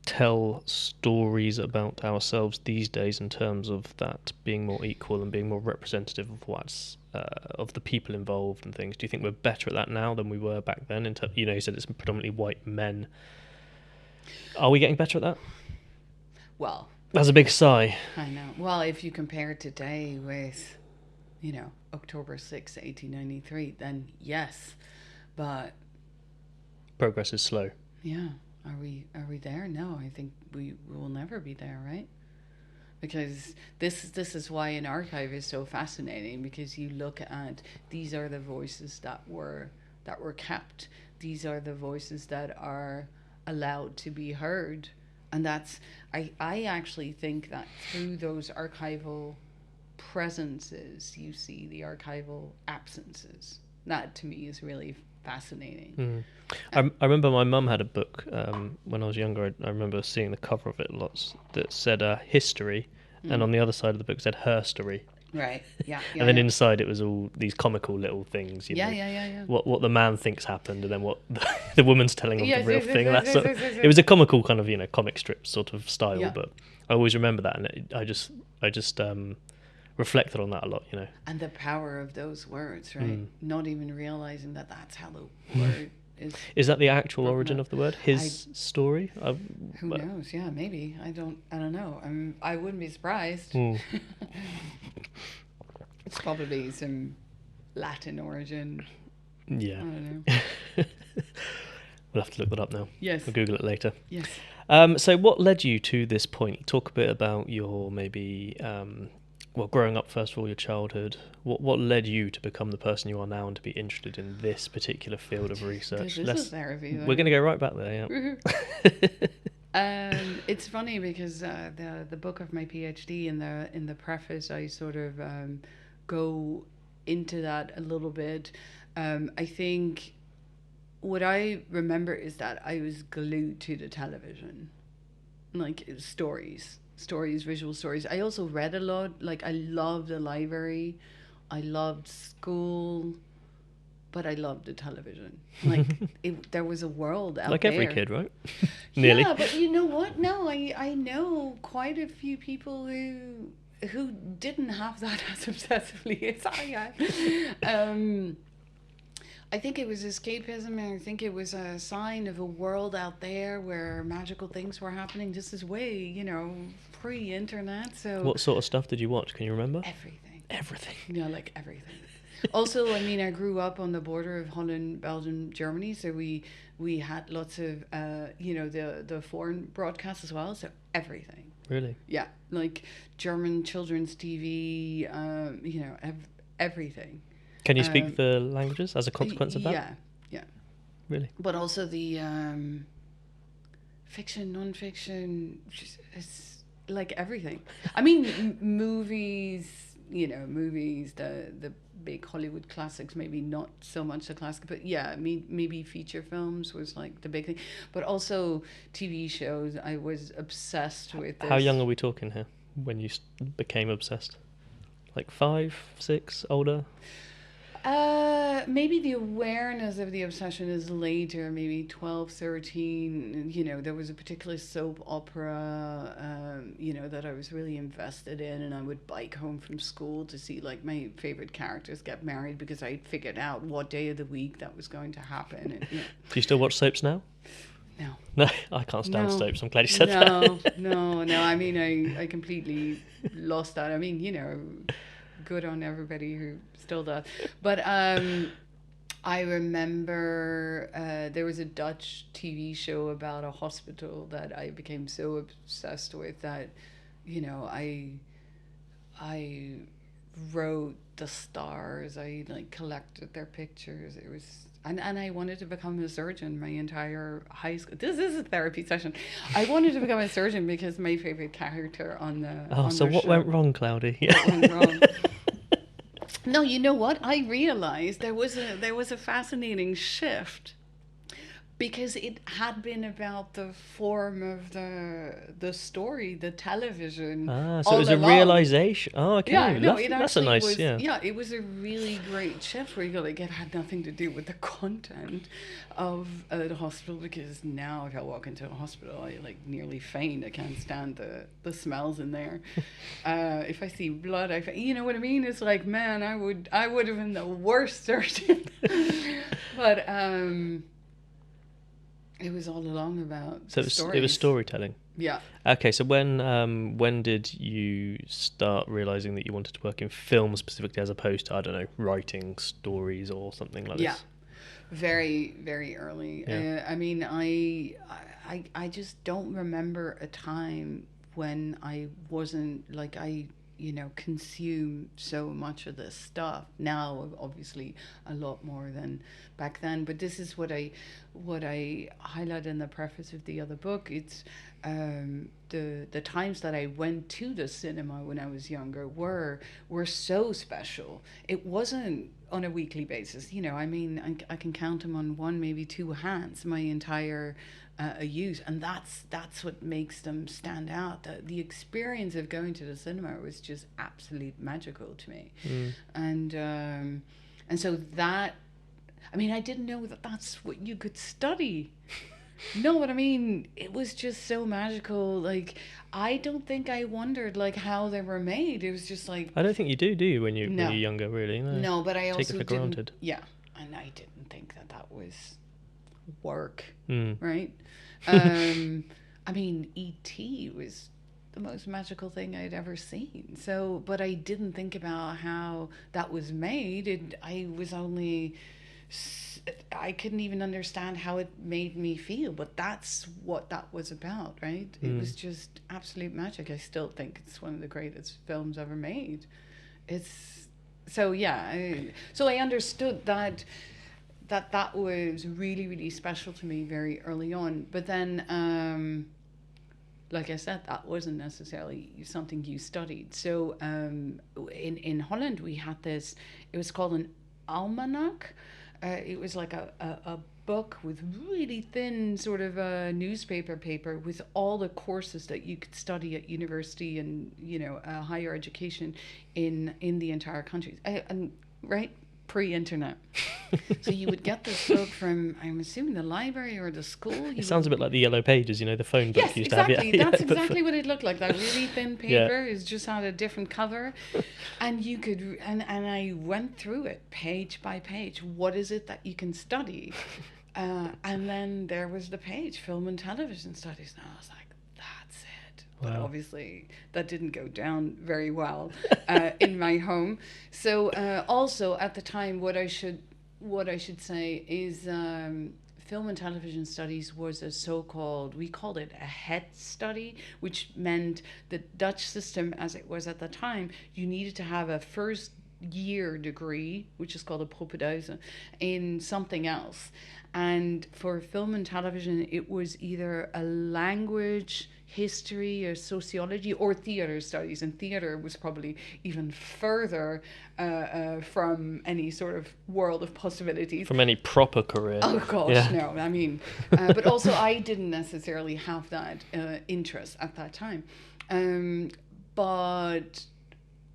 tell stories about ourselves these days, in terms of that being more equal and being more representative of what's of the people involved and things? Do you think we're better at that now than we were back then? You said it's predominantly white men. Are we getting better at that? Well, that's a big sigh. I know. Well, if you compare today with, October 6th, 1893, then yes, but progress is slow. Yeah. Are we there? No, I think we will never be there, right? Because this is why an archive is so fascinating, because you look at, these are the voices that were kept. These are the voices that are allowed to be heard. And that's, I actually think that through those archival presences, you see the archival absences. That to me is really fascinating. I remember my mum had a book when I was younger. I remember seeing the cover of it lots, that said history, and on the other side of the book said her story. Right. Yeah. And then inside it was all these comical little things. Yeah. What the man thinks happened, and then what the woman's telling of the real thing. It was a comical kind of comic strip sort of style. Yeah. But I always remember that, and I just reflected on that a lot. And the power of those words, right? Not even realizing that that's how the word is. Is that the actual origin of the word? His story? Who knows? Yeah, maybe. I don't know. I wouldn't be surprised. It's probably some Latin origin. Yeah. I don't know. We'll have to look that up now. Yes. We'll Google it later. Yes. So what led you to this point? Talk a bit about your maybe, growing up, first of all, your childhood. What led you to become the person you are now and to be interested in this particular field of research? This is therapy. We're going to go right back there, yeah. It's funny because the book of my PhD, in the preface, I sort of go into that a little bit. I think what I remember is that I was glued to the television, like stories, visual stories. I also read a lot. Like, I loved the library, I loved school, but I loved the television. Like, there was a world out there. Like every kid, right? Nearly. Yeah, but you know what? No, I know quite a few people who didn't have that as obsessively as I had. I think it was escapism, and I think it was a sign of a world out there where magical things were happening. This is way, pre-internet. So what sort of stuff did you watch? Can you remember? Everything. Like everything. Also, I grew up on the border of Holland, Belgium, Germany, so we had lots of, the foreign broadcasts as well, so everything. Really? Yeah, like German children's TV, everything. Can you speak the languages as a consequence of that? Yeah. Really? But also the fiction, non-fiction, it's like everything. Movies, the big Hollywood classics, maybe not so much the classic, but yeah, maybe feature films was like the big thing. But also TV shows, I was obsessed with this. How young are we talking here when you became obsessed? Like 5, 6, older? Maybe the awareness of the obsession is later, maybe 12, 13. There was a particular soap opera, that I was really invested in, and I would bike home from school to see like my favorite characters get married, because I'd figured out what day of the week that was going to happen. And, Do you still watch soaps now? No, I can't stand soaps. I'm glad you said that. No. I completely lost that. Good on everybody who still does. But I remember there was a Dutch TV show about a hospital that I became so obsessed with that, I wrote the stars. I like collected their pictures. It was, and I wanted to become a surgeon my entire high school. This is a therapy session. I wanted to become a surgeon because my favorite character on the so the what show, went wrong, Claudy? what went wrong. No, you know what? I realized there was a fascinating shift, because it had been about the form of the story, the television, So it was a along. realization. Oh, okay. Yeah, no, that's it a actually nice, was. yeah. Yeah, it was a really great shift where you go like, it had nothing to do with the content of the hospital, because now if I walk into a hospital, I like nearly faint. I can't stand the smells in there. If I see blood, you know what I mean. It's like, man, I would have been the worst surgeon. But it was all along about So it was storytelling. Yeah. Okay, so when did you start realizing that you wanted to work in film specifically, as opposed to, I don't know, writing stories or something like Yeah. this? Very, very early. Yeah. I mean, I just don't remember a time when I wasn't like, consume so much of this stuff. Now, obviously, a lot more than back then. But this is what I highlight in the preface of the other book. It's the times that I went to the cinema when I was younger were so special. It wasn't on a weekly basis. I mean, I can count them on one, maybe two hands, my entire use, and that's what makes them stand out. The experience of going to the cinema was just absolute magical to me. And so that, I mean, I didn't know that that's what you could study. No, but I mean, it was just so magical. Like, I don't think I wondered like how they were made. It was just like, I don't think you do you, when No. you're younger, really? No, but I take also it for didn't. granted. Yeah, and I didn't think that was work, Mm. right? I mean, E.T. was the most magical thing I'd ever seen. So, but I didn't think about how that was made. I couldn't even understand how it made me feel, but that's what that was about, right? It was just absolute magic. I still think it's one of the greatest films ever made. It's so, yeah. So I understood that was really, really special to me very early on. But then, like I said, that wasn't necessarily something you studied. So in Holland, we had this, it was called an almanac. It was like a book with really thin sort of a newspaper paper with all the courses that you could study at university and, higher education in the entire country. And right? Pre-internet. So you would get this book from, I'm assuming, the library or the school. It sounds a bit like the Yellow Pages, the phone book Yes, used exactly. to have. Yeah, That's exactly what it looked like. That really thin paper is just had a different cover, and you could and I went through it page by page. What is it that you can study? And then there was the page, film and television studies, and I was like, that's it. But obviously that didn't go down very well in my home. So also at the time, what I should say is film and television studies was a so-called, we called it a het study, which meant the Dutch system as it was at the time, you needed to have a first year degree, which is called a propeduise, in something else. And for film and television, it was either a language, history, or sociology, or theater studies. And theater was probably even further from any sort of world of possibilities. From any proper career. Oh gosh, no. I mean, but also I didn't necessarily have that interest at that time. But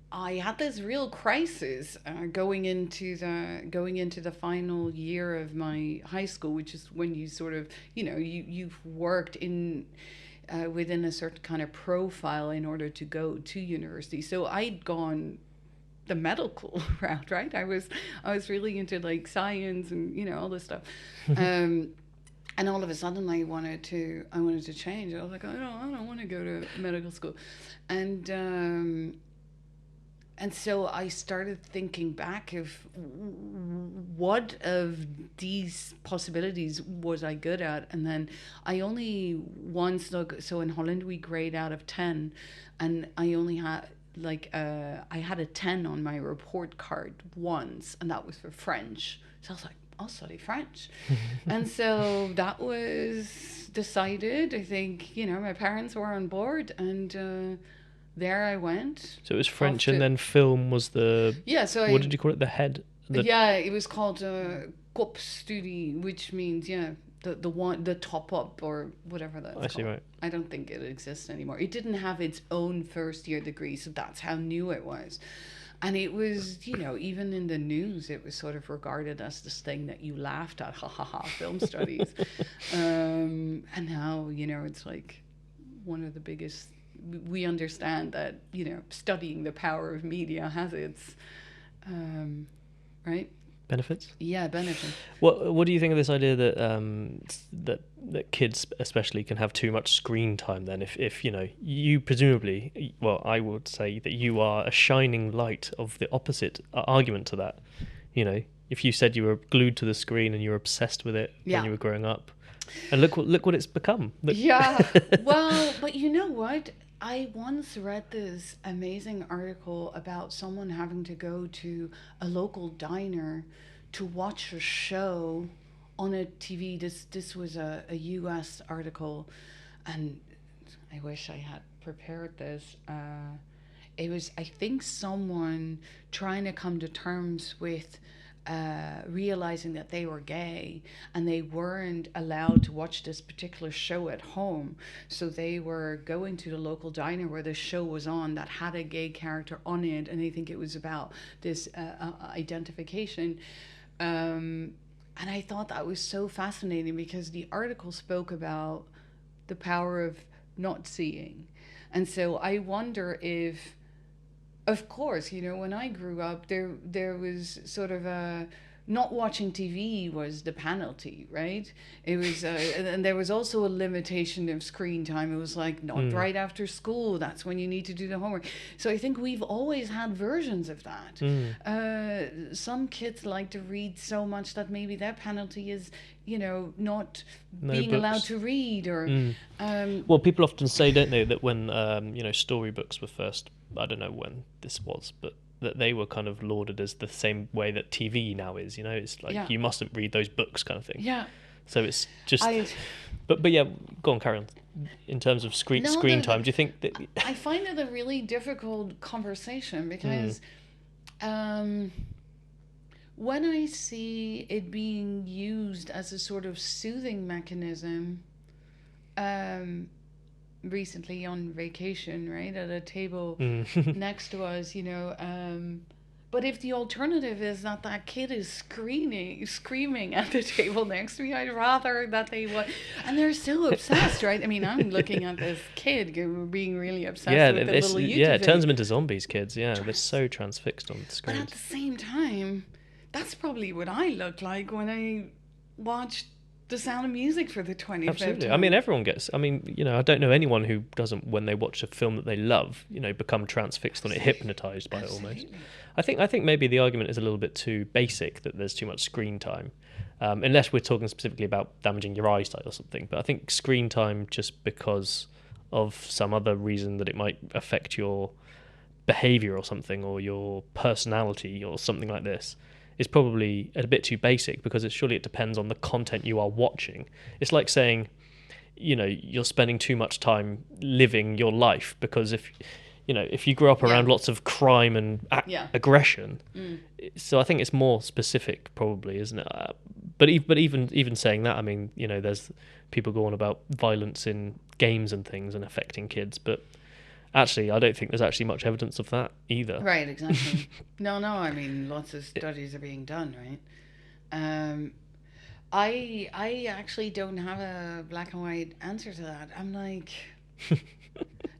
I had this real crisis going into the final year of my high school, which is when you sort of, you've worked in within a certain kind of profile in order to go to university. So I'd gone the medical route, right? I was really into like science and all this stuff. And all of a sudden I wanted to change. I was like, I don't want to go to medical school. And so I started thinking back of what of these possibilities was I good at. And then I only once look, so in Holland we grade out of 10, and I only had like I had a 10 on my report card once, and that was for French. So I was like, I'll study French. And so that was decided. I think, my parents were on board, and there I went. So it was French, and then film was the... Yeah, so what did you call it? The head? Yeah, it was called Kop Studie, which means, the top up or whatever that's called. I see, right. I don't think it exists anymore. It didn't have its own first year degree, so that's how new it was. And it was, even in the news, it was sort of regarded as this thing that you laughed at, ha ha ha, film studies. And now, it's like one of the biggest... We understand that, studying the power of media has its, right? Benefits? Yeah, benefits. What do you think of this idea that kids especially can have too much screen time then? If you presumably, well, I would say that you are a shining light of the opposite argument to that. If you said you were glued to the screen and you were obsessed with it when you were growing up, and look what it's become. Yeah, well, but you know what? I once read this amazing article about someone having to go to a local diner to watch a show on a TV. This was a US article, and I wish I had prepared this. It was, I think, someone trying to come to terms with realizing that they were gay and they weren't allowed to watch this particular show at home. So they were going to the local diner where the show was on that had a gay character on it. And I think it was about this identification. And I thought that was so fascinating because the article spoke about the power of not seeing. And so I wonder if, of course, when I grew up, there was sort of a not watching TV was the penalty, right? It was, and there was also a limitation of screen time. It was like not right after school. That's when you need to do the homework. So I think we've always had versions of that. Some kids like to read so much that maybe their penalty is, not being allowed to read or. Well, people often say, don't they, that when storybooks were first, I don't know when this was, but that they were kind of lauded as the same way that TV now is. It's like you mustn't read those books, kind of thing. Yeah. So it's just, but yeah, go on, carry on. In terms of screen time, do you think that? I find it a really difficult conversation because, when I see it being used as a sort of soothing mechanism, recently on vacation, right, at a table next to us, but if the alternative is that kid is screaming at the table next to me, I'd rather that they would. And they're so obsessed, right? I mean, I'm looking at this kid being really obsessed with the little YouTube video. It turns them into zombies, kids. Yeah, they're so transfixed on the screen. But at the same time, that's probably what I looked like when I watched The Sound of Music for the 25th Absolutely. time. I mean, everyone gets... I mean, I don't know anyone who doesn't, when they watch a film that they love, become transfixed on it, hypnotised by it almost. I think maybe the argument is a little bit too basic, that there's too much screen time, unless we're talking specifically about damaging your eyesight or something. But I think screen time, just because of some other reason that it might affect your behaviour or something, or your personality or something like this, is probably a bit too basic, because surely it depends on the content you are watching. It's like saying, you're spending too much time living your life, because if you grow up around lots of crime and aggression, so I think it's more specific, probably, isn't it? But even saying that, I mean, there's people go on about violence in games and things and affecting kids, but actually, I don't think there's actually much evidence of that either. Right, exactly. No, I mean, lots of studies are being done, right? I actually don't have a black and white answer to that. I'm like,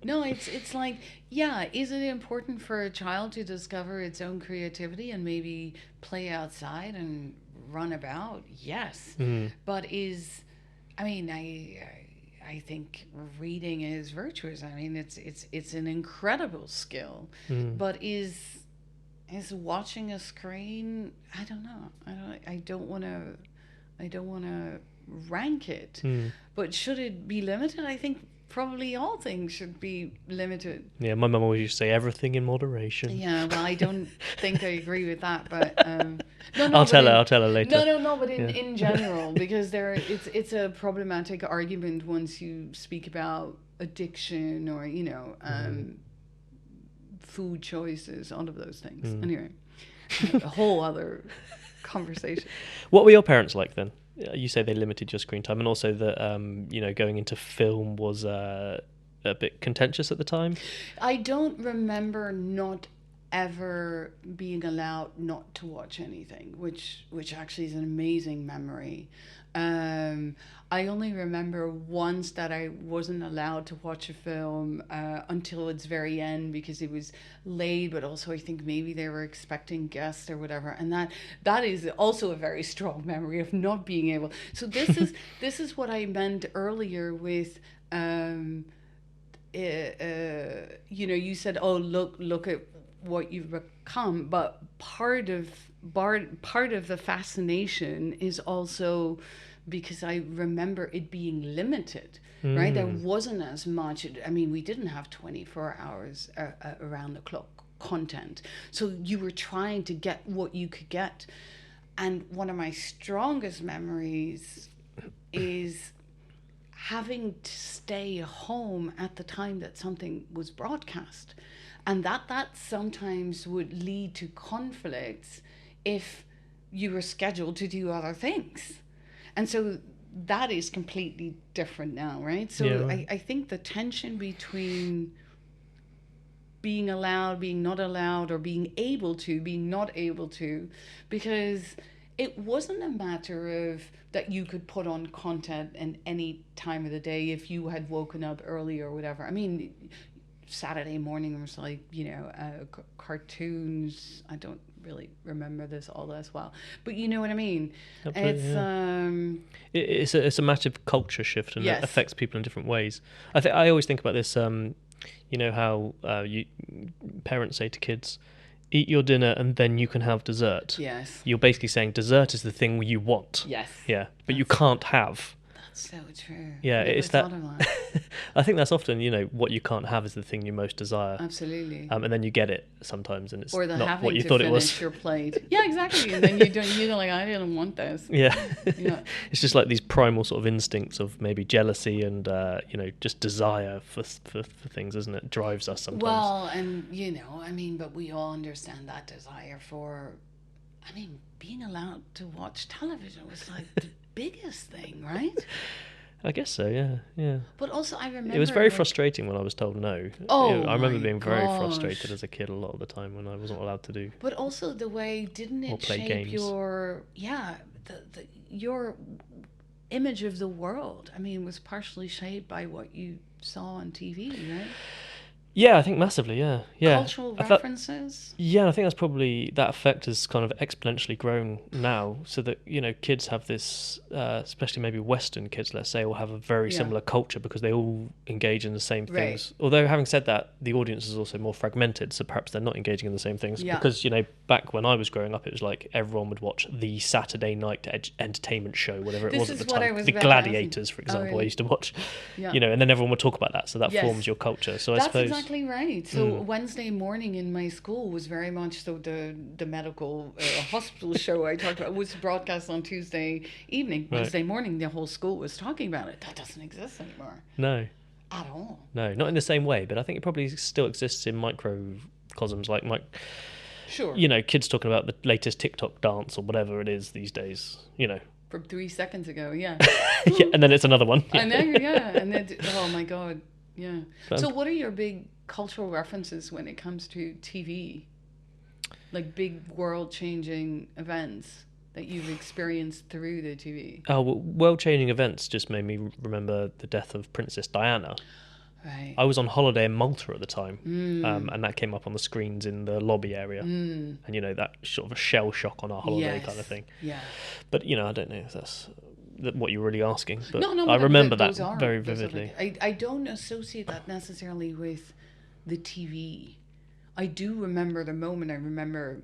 no, it's like, is it important for a child to discover its own creativity and maybe play outside and run about? Yes. But I think reading is virtuous. I mean, it's an incredible skill, but is watching a screen? I don't know. I don't want to rank it. But should it be limited? I think probably all things should be limited. Yeah, my mum always used to say everything in moderation. Yeah, well, I don't think I agree with that, but no, I'll but tell her. I'll tell her later. no, but Yeah. in general, because it's a problematic argument once you speak about addiction or food choices, all of those things. Anyway, a whole other conversation. What were your parents like then? You say they limited your screen time, and also that going into film was a bit contentious at the time. I don't remember not ever being allowed not to watch anything, which actually is an amazing memory. I only remember once that I wasn't allowed to watch a film until its very end because it was late, but also I think maybe they were expecting guests or whatever, and that is also a very strong memory of not being able. So this is what I meant earlier with. You said, "Oh, look at what you've become," but part of the fascination is also because I remember it being limited, right? There wasn't as much. I mean, we didn't have 24 hours around the clock content, so you were trying to get what you could get. And one of my strongest memories is having to stay home at the time that something was broadcast, and that sometimes would lead to conflicts if you were scheduled to do other things. And so that is completely different now, right? So Yeah. I think the tension between being allowed, being not allowed, or being able to, being not able to, because it wasn't a matter of that you could put on content in any time of the day if you had woken up early or whatever. I mean, Saturday morning was like, cartoons. I don't really remember this all as well, but you know what I mean. Absolutely, It's it's a massive culture shift, and Yes. it affects people in different ways. I always think about this. How parents say to kids, "Eat your dinner and then you can have dessert." Yes. You're basically saying dessert is the thing you want. Yes. Yeah, but you can't have. That's so true. Yeah, Never it's that. thought of that. I think that's often, what you can't have is the thing you most desire. Absolutely. And then you get it sometimes, and it's Or the not having what you to thought it finish was. your plate. Yeah, exactly. And then you're like, I didn't want this. Yeah. Yeah. It's just like these primal sort of instincts of maybe jealousy and just desire for things, isn't it? Drives us sometimes. Well, and but we all understand that desire for, being allowed to watch television was like the biggest thing, right? I guess so, yeah. But also, I remember It was very frustrating when I was told no. Oh, I remember my being very gosh. frustrated as a kid a lot of the time when I wasn't allowed to do. But also the way, didn't Or it play shape games. your image of the world? I mean, it was partially shaped by what you saw on TV, right? Yeah, I think massively, yeah. Cultural I thought- references. Yeah, I think that's probably, that effect has kind of exponentially grown now, so that, kids have this, especially maybe Western kids, let's say, will have a very Yeah. similar culture because they all engage in the same Right. things. Although, having said that, the audience is also more fragmented, so perhaps they're not engaging in the same things. Yeah. Because, back when I was growing up, it was like everyone would watch the Saturday night entertainment show, whatever it This was is at the what I time. was The about to ask you. Gladiators, for example, I really? used to watch, Yeah. and then everyone would talk about that, so that Yes. forms your culture. So I That's suppose... exactly right. So Wednesday morning in my school was very much so the medical hospital show I talked about was broadcast on Tuesday evening. Right. Wednesday morning, the whole school was talking about it. That doesn't exist anymore No. at all. No, not in the same way, but I think it probably still exists in microcosms, like Sure. kids talking about the latest TikTok dance or whatever it is these days, From 3 seconds ago, yeah. Yeah, and then it's another one. I know, yeah. And then, oh my God, yeah. But- So what are your big cultural references when it comes to TV? Like big world-changing events that you've experienced through the TV? Oh, well, world-changing events just made me remember the death of Princess Diana. Right. I was on holiday in Malta at the time, and that came up on the screens in the lobby area, and that sort of a shell shock on our holiday kind of thing. Yeah. But I don't know if that's what you're really asking, but No, I remember that those are- very those are vividly. I don't associate that necessarily with the TV. I do remember the moment. I remember,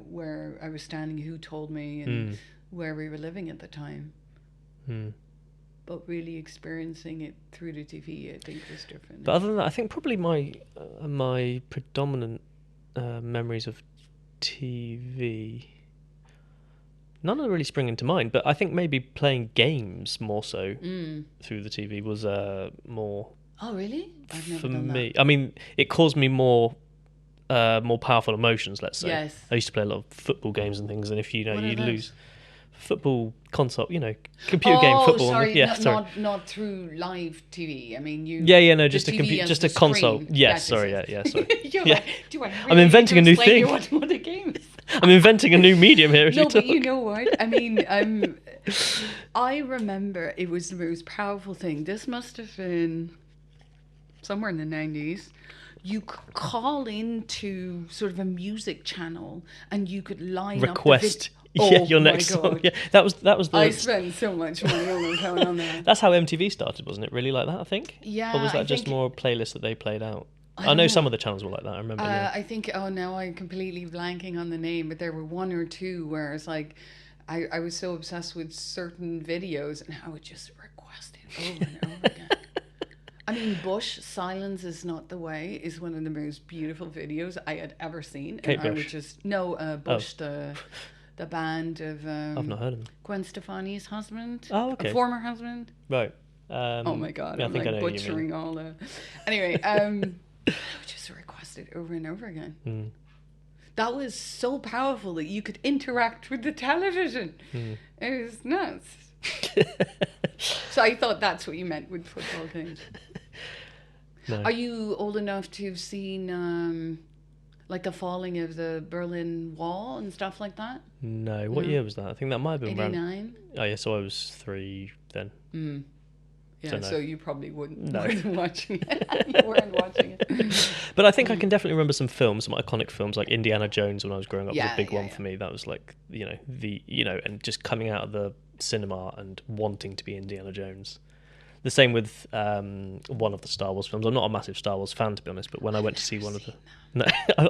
where I was standing, who told me, and where we were living at the time. but really experiencing it through the TV, I think, was different. But other than that, I think probably my predominant memories of TV, none of them really spring into mind. But I think maybe playing games more so through the TV was more. Oh, really? I've never for done me. that. I mean, it caused me more powerful emotions. Let's say. Yes. I used to play a lot of football games and things, and if you What are those? lose. Football console, computer game football. Sorry, Yeah, sorry. not through live TV. I mean, you. Yeah, no, the just a TV computer, as just the a console. screen. Yes, Yes, sorry, yes. yeah, sorry. You're Yeah. like, do I really I'm inventing a need new to explain thing. to you what a game is? I'm inventing a new medium here as No, you but talk. you know what? I mean, I remember it was the most powerful thing. This must have been somewhere in the 90s. You could call into sort of a music channel and you could line Request. up Yeah, your next song. Yeah, that was the. I spent so much money on that. That's how MTV started, wasn't it? Really like that, I think. Yeah, Or was that I just think- more a playlist that they played out? I don't know know. some of the channels were like that. I remember. Yeah. I think, now I'm completely blanking on the name, but there were one or two where it's like, I was so obsessed with certain videos and I would just request it over and over again. I mean, Bush, Silence Is Not the Way is one of the most beautiful videos I had ever seen. Kate and I would Bush? just, no, Bush, the band of I've not heard of them. Gwen Stefani's husband. Oh, okay. A former husband. Right. Oh my God, yeah, I I'm think like I know what you mean. butchering all the... Anyway, I would just request it over and over again. Mm. That was so powerful that you could interact with the television. Mm. It was nuts. So I thought that's what you meant with football games. No. Are you old enough to have seen like the falling of the Berlin Wall and stuff like that? No. What No. year was that? I think that might have been around. 89? Oh yeah, so I was 3 then. Mm. Yeah, So no. so you probably wouldn't No. weren't watching it. You weren't watching it. But I think I can definitely remember some films, some iconic films like Indiana Jones when I was growing up was Yeah, a big yeah, one yeah. for me. That was like, and just coming out of the cinema and wanting to be Indiana Jones. The same with one of the Star Wars films. I'm not a massive Star Wars fan, to be honest, but when I went to see one of the... No,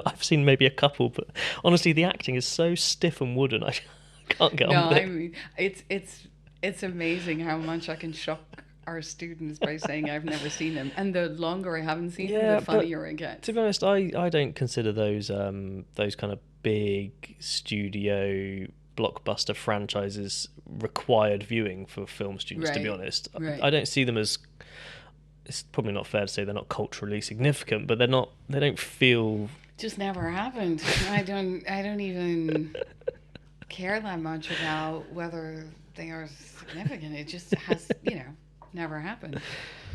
I've seen maybe a couple, but honestly, the acting is so stiff and wooden, I can't get on with it. I mean, it's amazing how much I can shock our students by saying I've never seen them, and the longer I haven't seen them, Yeah, the but funnier it gets. To be honest, I don't consider those kind of big studio blockbuster franchises required viewing for film students. To be Right, honest, right. I don't see them as. It's probably not fair to say they're not culturally significant, but they're not. They don't feel. Just never happened. I don't even care that much about whether they are significant. It just has, never happened.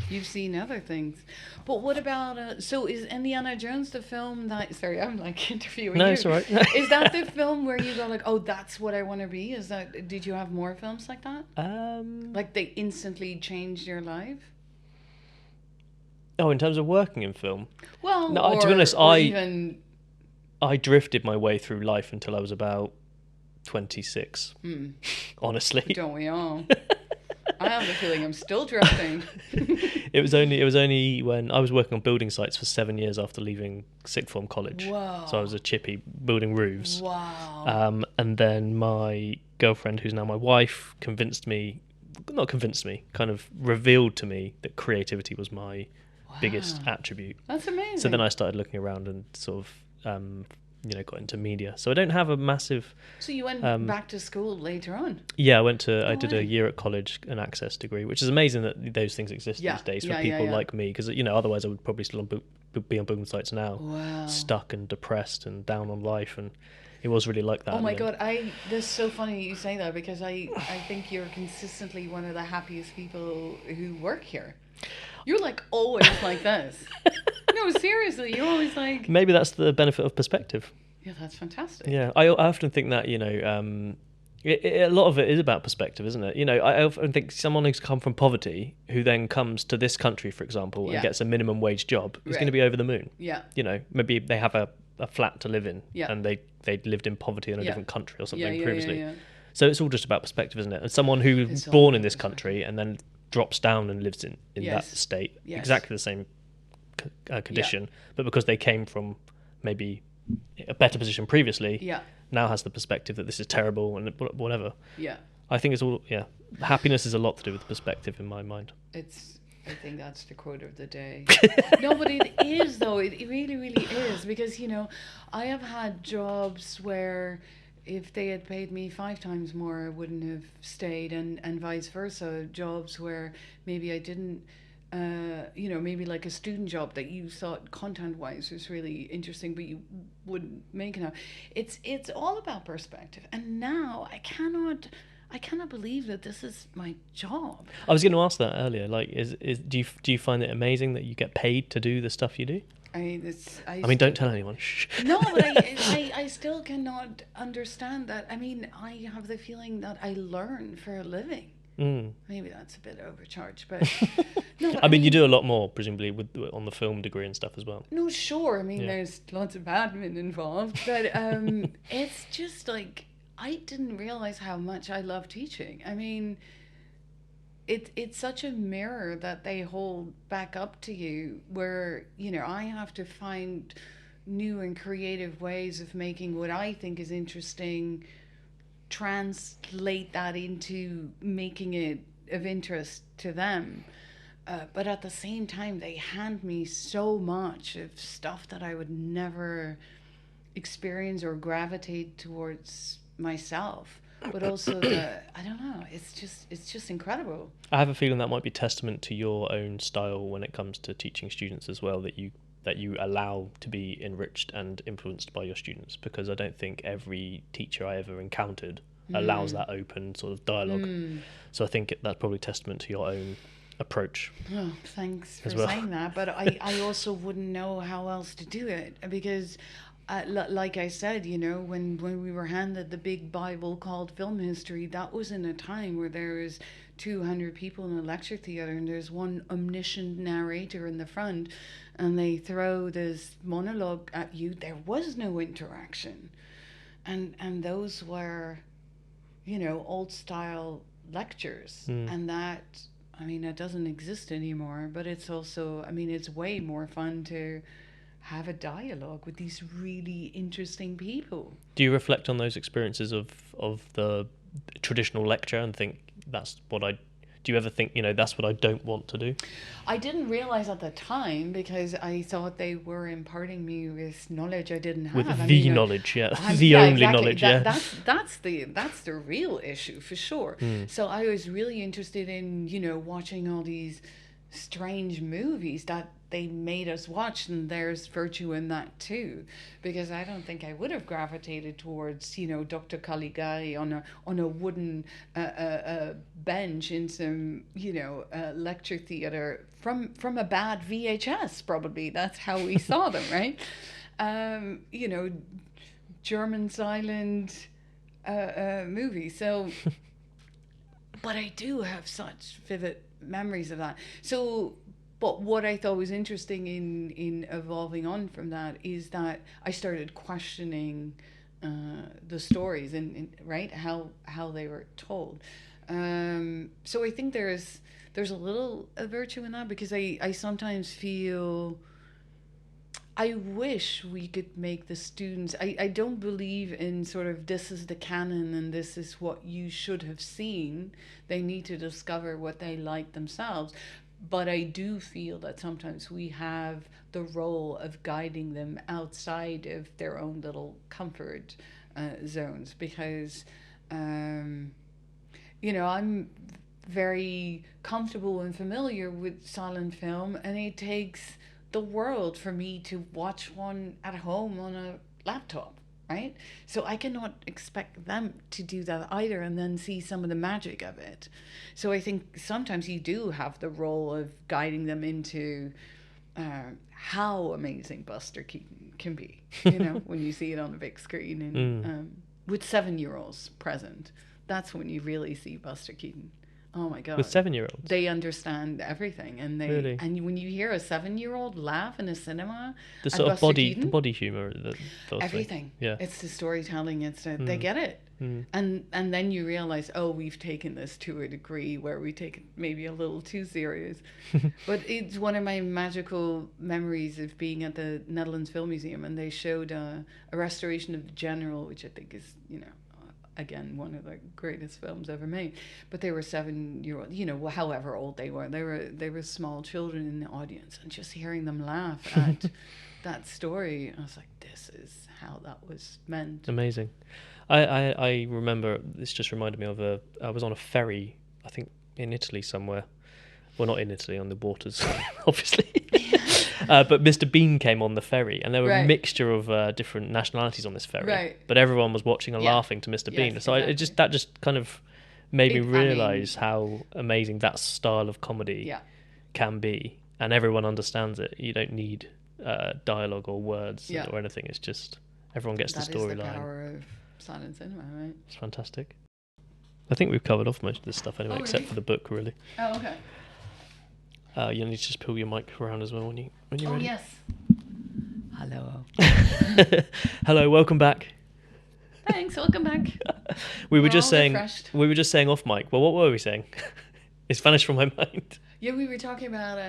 You've seen other things. But what about, so is Indiana Jones the film that, sorry, I'm like interviewing No, you. it's all right. Is that the film where you go like, oh, that's what I want to be? Did you have more films like that? Like they instantly changed your life? Oh, in terms of working in film, Well, no, or, to be honest, or even, I drifted my way through life until I was about 26. Honestly, don't we all? I have the feeling I'm still drifting. It was only when I was working on building sites for 7 years after leaving sixth form college. Wow. So I was a chippy building roofs. Wow. And then my girlfriend, who's now my wife, kind of revealed to me that creativity was my biggest attribute. That's amazing. So then I started looking around and sort of, got into media. So I don't have a massive... So you went back to school later on? Yeah, I did wow. a year at college, an access degree, which is amazing that those things exist these days for people like me, because otherwise I would probably still be on building sites now, Wow. stuck and depressed and down on life, and it was really like that. Oh my God, this is so funny you say that, because I think you're consistently one of the happiest people who work here. You're like always like this. No, seriously, you're always like... Maybe that's the benefit of perspective. Yeah, that's fantastic. Yeah, I often think that, a lot of it is about perspective, isn't it? I often think someone who's come from poverty, who then comes to this country, for example, and gets a minimum wage job, is going to be over the moon. Yeah. Maybe they have a flat to live in, Yeah. and they lived in poverty in a Yeah. different country or something Yeah, previously. yeah. So it's all just about perspective, isn't it? And someone who's It's born all in this about country and then drops down and lives in that Yes. state, Yes. exactly the same condition, but because they came from maybe a better position previously, Yeah. now has the perspective that this is terrible and whatever. Yeah. I think it's all, yeah. Happiness is a lot to do with perspective in my mind. I think that's the quote of the day. No, but it is though. It really, really is, because I have had jobs where if they had paid me 5 times more, I wouldn't have stayed, and vice versa. Jobs where maybe I didn't. Maybe like a student job that you thought content-wise was really interesting, but you wouldn't make enough. It's all about perspective. And now I cannot believe that this is my job. I was going to ask that earlier. Like, do you find it amazing that you get paid to do the stuff you do? I don't tell anyone. Shh. No, but I still cannot understand that. I mean, I have the feeling that I learn for a living. Maybe that's a bit overcharged, but no. But I mean, you do a lot more, presumably, on the film degree and stuff as well. No, sure. I mean, there's lots of admin involved, but it's just like, I didn't realize how much I love teaching. I mean, it's such a mirror that they hold back up to you, where I have to find new and creative ways of making what I think is interesting, translate that into making it of interest to them. But at the same time, they hand me so much of stuff that I would never experience or gravitate towards myself. But also I don't know, it's just incredible. I have a feeling that might be testament to your own style when it comes to teaching students as well, that you allow to be enriched and influenced by your students, because I don't think every teacher I ever encountered allows that open sort of dialogue. So I think that's probably testament to your own approach. Oh, thanks for well. saying that. But I also wouldn't know how else to do it, because like I said, when we were handed the big Bible called film history, that was in a time where there was 200 people in a lecture theatre, and there's one omniscient narrator in the front, and they throw this monologue at you. There was no interaction, and those were, old style lectures, and that, I mean, it doesn't exist anymore. But it's also, I mean, it's way more fun to have a dialogue with these really interesting people. Do you reflect on those experiences of the traditional lecture and think, do you ever think, that's what I don't want to do? I didn't realize at the time, because I thought they were imparting me with knowledge I didn't have. With knowledge, yeah. The only exactly. knowledge, yeah. That's the real issue, for sure. So I was really interested in, watching all these strange movies that they made us watch, and there's virtue in that too, because I don't think I would have gravitated towards Dr. Kluge on a wooden bench in some lecture theater from a bad VHS. Probably that's how we saw them, right? German silent movie. So but I do have such vivid memories of that. So, but what I thought was interesting in evolving on from that is that I started questioning the stories and right, how they were told. So I think there's a little virtue in that, because I sometimes feel, I wish we could make the students, I don't believe in sort of, this is the canon and this is what you should have seen. They need to discover what they like themselves. But I do feel that sometimes we have the role of guiding them outside of their own little comfort zones, because, I'm very comfortable and familiar with silent film, and it takes the world for me to watch one at home on a laptop, right? So I cannot expect them to do that either and then see some of the magic of it. So I think sometimes you do have the role of guiding them into how amazing Buster Keaton can be, when you see it on the big screen, and with 7-year-olds present. That's when you really see Buster Keaton. Oh my God! With 7-year-olds, they understand everything, and they really? And when you hear a 7-year-old laugh in a cinema, the sort of body humor, everything. Yeah, it's the storytelling. It's they get it, and then you realize, oh, we've taken this to a degree where we take it maybe a little too serious. But it's one of my magical memories of being at the Netherlands Film Museum, and they showed a restoration of the General, which I think is again, one of the greatest films ever made. But they were 7-year-old, you know, however old they were. They were small children in the audience, and just hearing them laugh at that story, I was like, this is how that was meant. Amazing. I remember, this just reminded me of I was on a ferry, I think in Italy somewhere. Well, not in Italy, on the waters, obviously. But Mr. Bean came on the ferry, and there were a mixture of different nationalities on this ferry. Right. But everyone was watching and laughing to Mr. Bean. So exactly. That just kind of made me realise how amazing that style of comedy can be. And everyone understands it. You don't need dialogue or words or anything. It's just everyone gets the storyline. That is the power of silent cinema, right? It's fantastic. I think we've covered off most of this stuff anyway, except for the book, really. Oh, okay. You need to just pull your mic around as well when you're ready. Oh, yes. Hello. Hello, welcome back. Thanks, welcome back. We were just saying off mic. Well, what were we saying? It's vanished from my mind. Yeah, we were talking about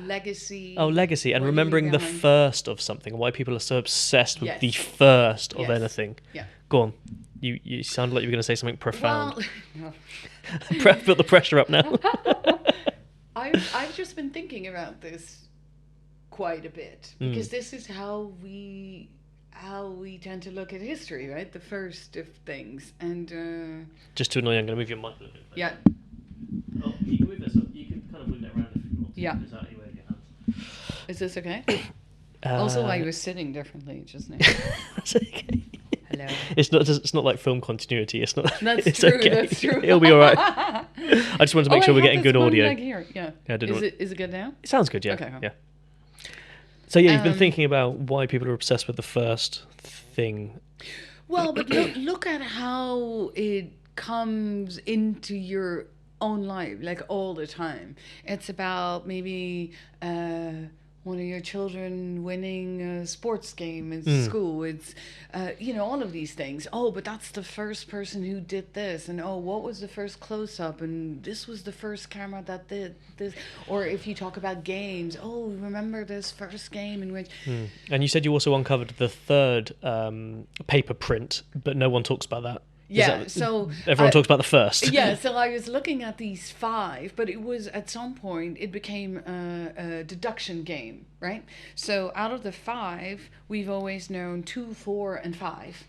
legacy. Oh, legacy, and remembering the first of something. Why people are so obsessed with the first of anything. Yeah. Go on. You sound like you were going to say something profound. Well, no. Put the pressure up now. I've just been thinking about this quite a bit, because this is how we tend to look at history, right? The first of things, and just to annoy you, I'm going to move your mic a little bit. Yeah. Oh, you can move this up. You can kind of move it around if you want. Yeah. Is that anywhere with your hands? Is this okay? Also, I was sitting differently just now. That's okay. Hello. It's not like film continuity. It's not. That's it's true. Okay. That's true. It'll be all right. I just wanted to make sure we're getting good audio. Here. Yeah. Is it good now? It sounds good. Yeah. Okay. Yeah. So you've been thinking about why people are obsessed with the first thing. Well, but look at how it comes into your own life, like all the time. It's about maybe one of your children winning a sports game in school. It's all of these things. Oh, but that's the first person who did this, and oh, what was the first close-up, and this was the first camera that did this. Or if you talk about games, oh, remember this first game in which and you said you also uncovered the third paper print, but no one talks about that. So everyone talks about the first. Yeah, so I was looking at these 5, but it was at some point it became a deduction game, right? So out of the 5, we've always known 2, 4, and 5.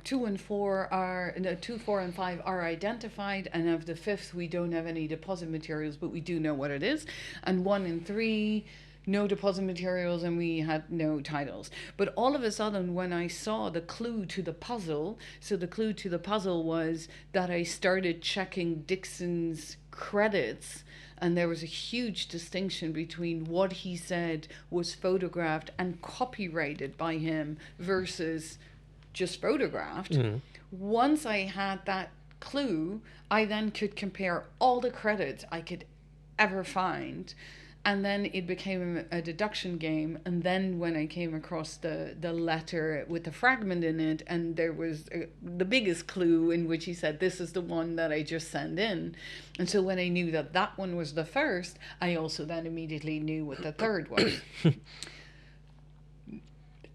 2 and 4 and 5 are identified, and of the 5th we don't have any deposit materials, but we do know what it is. And 1 and 3. No deposit materials, and we had no titles. But all of a sudden, when I saw the clue to the puzzle, so the clue to the puzzle was that I started checking Dixon's credits, and there was a huge distinction between what he said was photographed and copyrighted by him versus just photographed. Once I had that clue, I then could compare all the credits I could ever find. And then it became a deduction game. And then when I came across the letter with the fragment in it, and there was the biggest clue in which he said, this is the one that I just sent in. And so when I knew that one was the first, I also then immediately knew what the third was.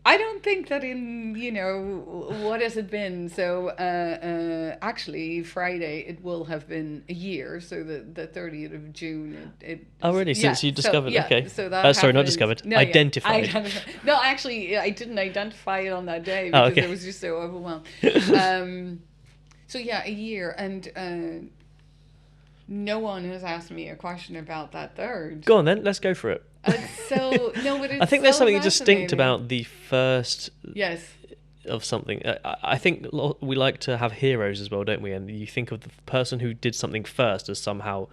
I don't think that what has it been? So actually Friday it will have been a year. So the 30th of June. Oh really? Since you discovered? Okay. So that sorry, not discovered. No, identified. No, actually I didn't identify it on that day because I was just so overwhelmed. So yeah, a year, and no one has asked me a question about that third. Go on then, let's go for it. I think there's something distinct about the first yes of something. I think we like to have heroes as well, don't we? And you think of the person who did something first as somehow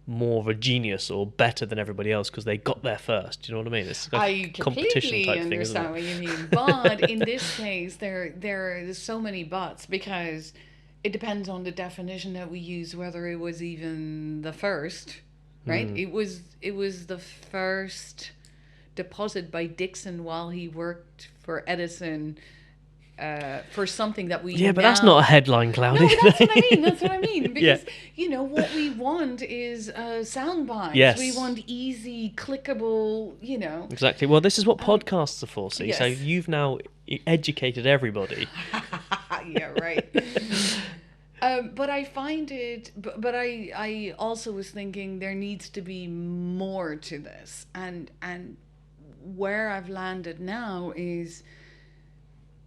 more of a genius or better than everybody else because they got there first. Do you know what I mean? It's a competition type thing, isn't it? I completely understand what you mean. But in this case, there's so many buts because it depends on the definition that we use, whether it was even the first. Right? It was the first deposit by Dixon while he worked for Edison for something that we but that's not a headline, Claudy. No, that's what I mean. Because, what we want is sound bites. Yes. We want easy, clickable, Exactly. Well, this is what podcasts are for, see? Yes. So you've now educated everybody Yeah, right. But I find it, but I also was thinking there needs to be more to this, and where I've landed now is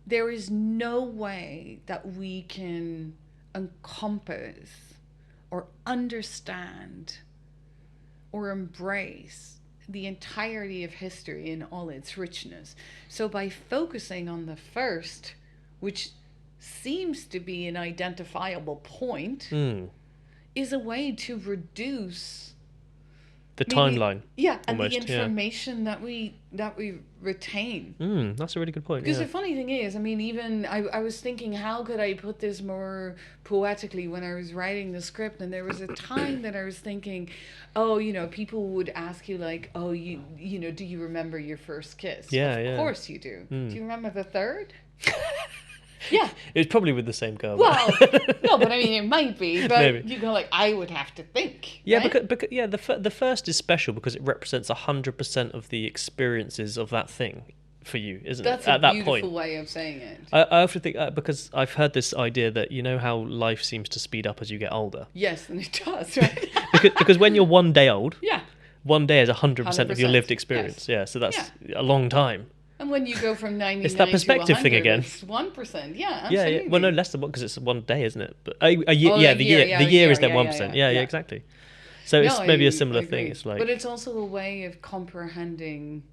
there is no way that we can encompass or understand or embrace the entirety of history in all its richness. So by focusing on the first, which seems to be an identifiable point, is a way to reduce The maybe, timeline. yeah, and the Almost, yeah. information that we retain. That's a really good point. Because Yeah. the funny thing is, I mean, even I was thinking, how could I put this more poetically when I was writing the script? And there was a time that I was thinking, oh, you know, people would ask you like, oh, you know, do you remember your first kiss? Yeah, Of yeah. course you do. Do you remember the third? Yeah. It was probably with the same girl. Well, no, but I mean, it might be. But Maybe. you go like, I would have to think. Yeah, right? because yeah, the first is special because it represents 100% of the experiences of that thing for you, isn't That's it? a At that beautiful point, way of saying it. I often think because I've heard this idea that you know how life seems to speed up as you get older. Yes, and it does, right? because when you're 1 day old, Yeah. 1 day is 100% of your 100%, lived experience. yes. Yeah, so that's a long time. And when you go from 99 It's that perspective to 100, thing again. It's 1%. Yeah, Yeah, absolutely. yeah. Well, no, less than one because it's 1 day, isn't it? But a year, Oh, yeah, a the year, year, yeah, the a year year, is then yeah, 1%. Yeah, yeah. exactly. So it's No, maybe I a similar agree. thing. It's like, but it's also a way of comprehending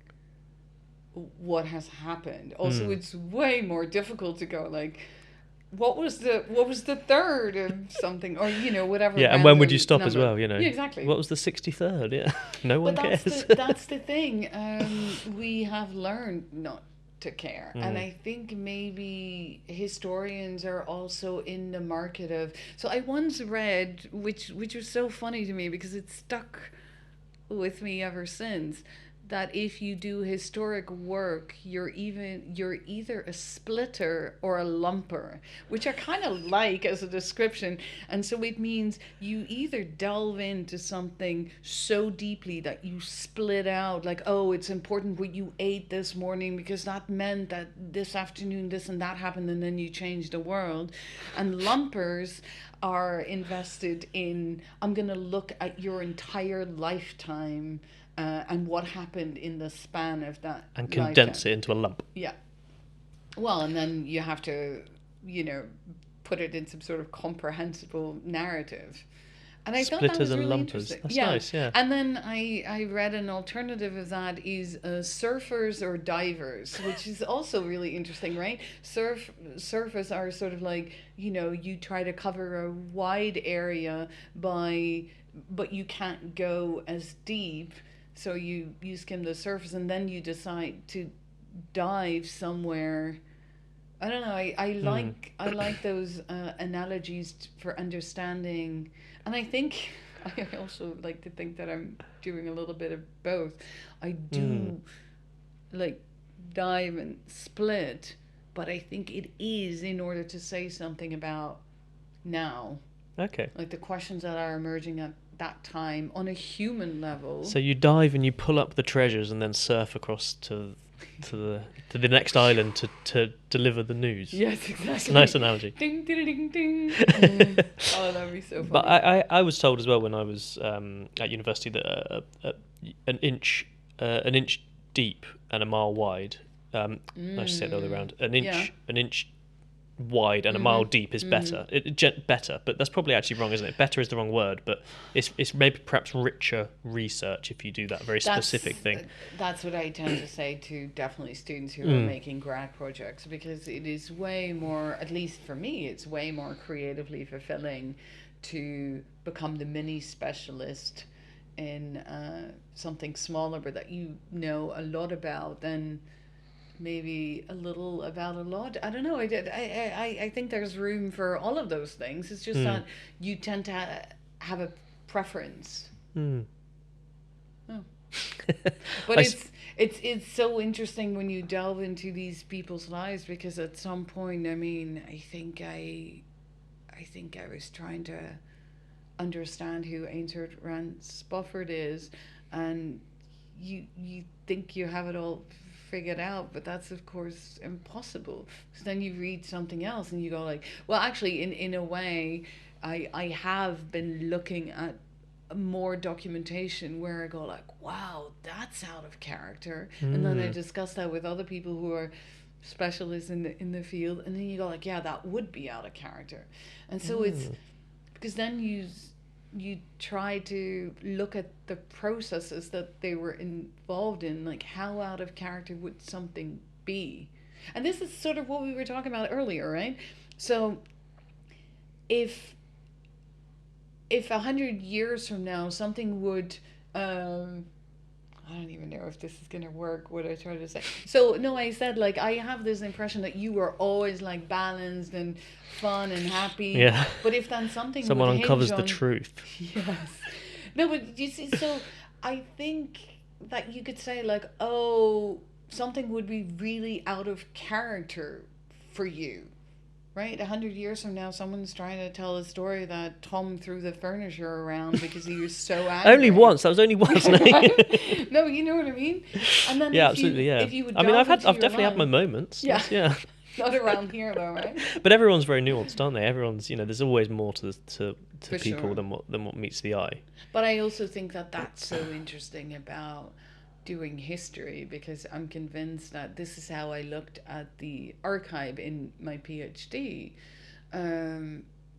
what has happened. Also, it's way more difficult to go like, what was the third of something, or you know, whatever. yeah, and when would random you stop as number. well? You know, Yeah, exactly. What was the 63rd? Yeah, no one But cares. that's the thing. We have learned not to care, and I think maybe historians are also in the market of. So I once read, which was so funny to me because it stuck with me ever since, that if you do historic work, you're either a splitter or a lumper, which I kind of like as a description. And so it means you either delve into something so deeply that you split out, like, oh, it's important what you ate this morning because that meant that this afternoon this and that happened, and then you change the world. And lumpers are invested in, I'm going to look at your entire lifetime and what happened in the span of that And condense lifetime. it into a lump. Yeah. Well, and then you have to, you know, put it in some sort of comprehensible narrative. And I thought that Splitters was and really lumpers. interesting. That's nice, yeah. And then I read an alternative of that is surfers or divers, which is also really interesting, right? Surfers are sort of like, you know, you try to cover a wide area but you can't go as deep. So you skim the surface and then you decide to dive somewhere. I don't know. I like those analogies for understanding, and I think I also like to think that I'm doing a little bit of both. I do like dive and split, but I think it is in order to say something about now. Okay. Like the questions that are emerging at that time on a human level. So you dive and you pull up the treasures and then surf across to the next island to deliver the news. Yes, exactly. It's a nice analogy. Ding, ding, ding, ding. Oh, that would be so funny. But I was told as well when I was at university that an inch deep and a mile wide. I should say it the other way around. An inch wide and a mile deep is better. Better, but that's probably actually wrong, isn't it? Better is the wrong word, but it's maybe perhaps richer research if you do that very specific thing. That's what I tend to say to definitely students who are making grad projects, because it is way more, at least for me, it's way more creatively fulfilling to become the mini specialist in something smaller but that you know a lot about than maybe a little about a lot. I don't know. I think there's room for all of those things. It's just that you tend to have a preference. Oh. But it's so interesting when you delve into these people's lives, because at some point, I mean, I think I was trying to understand who Ainsworth Rand Spofford is, and you think you have it all figured out, but that's of course impossible. So then you read something else and you go like, well, actually, in a way, I have been looking at more documentation where I go like, wow, that's out of character, and then I discuss that with other people who are specialists in the field, and then you go like, yeah, that would be out of character, and so it's because then you try to look at the processes that they were involved in, like how out of character would something be, and this is sort of what we were talking about earlier, right? So if 100 years from now something would I don't even know if this is gonna work, what I try to say. So no, I said like I have this impression that you were always like balanced and fun and happy. Yeah. But if then something Someone would uncovers hinge the on, truth. yes. No, but you see, so I think that you could say like, oh, something would be really out of character for you. Right, 100 years from now, someone's trying to tell a story that Tom threw the furniture around because he was so angry. Only once. That was only once. No, you know what I mean. And then Yeah, if absolutely. you, Yeah. if you would I mean, I've delve into definitely your had my life- moments. Yeah. Yeah. Not around here though, right? But everyone's very nuanced, aren't they? Everyone's, there's always more to For people sure. than what meets the eye. But I also think that that's so interesting about doing history, because I'm convinced that this is how I looked at the archive in my PhD.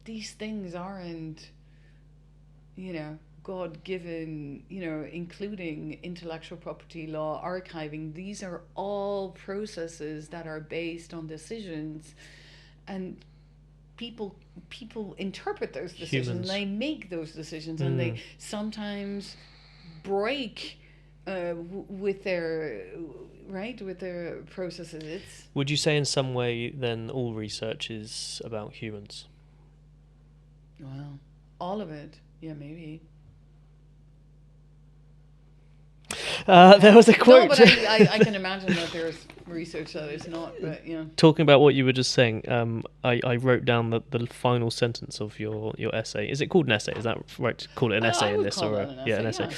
These things aren't, God-given, including intellectual property law, archiving. These are all processes that are based on decisions, and people interpret those decisions. Humans. And they make those decisions, and they sometimes break with their processes. Would you say in some way then all research is about humans? Well, all of it, yeah, maybe. There was a quote. No, but I can imagine that there's research that is not, but yeah. Talking about what you were just saying, I wrote down the final sentence of your essay. Is it called an essay? Is that right to call it an essay in this? An essay.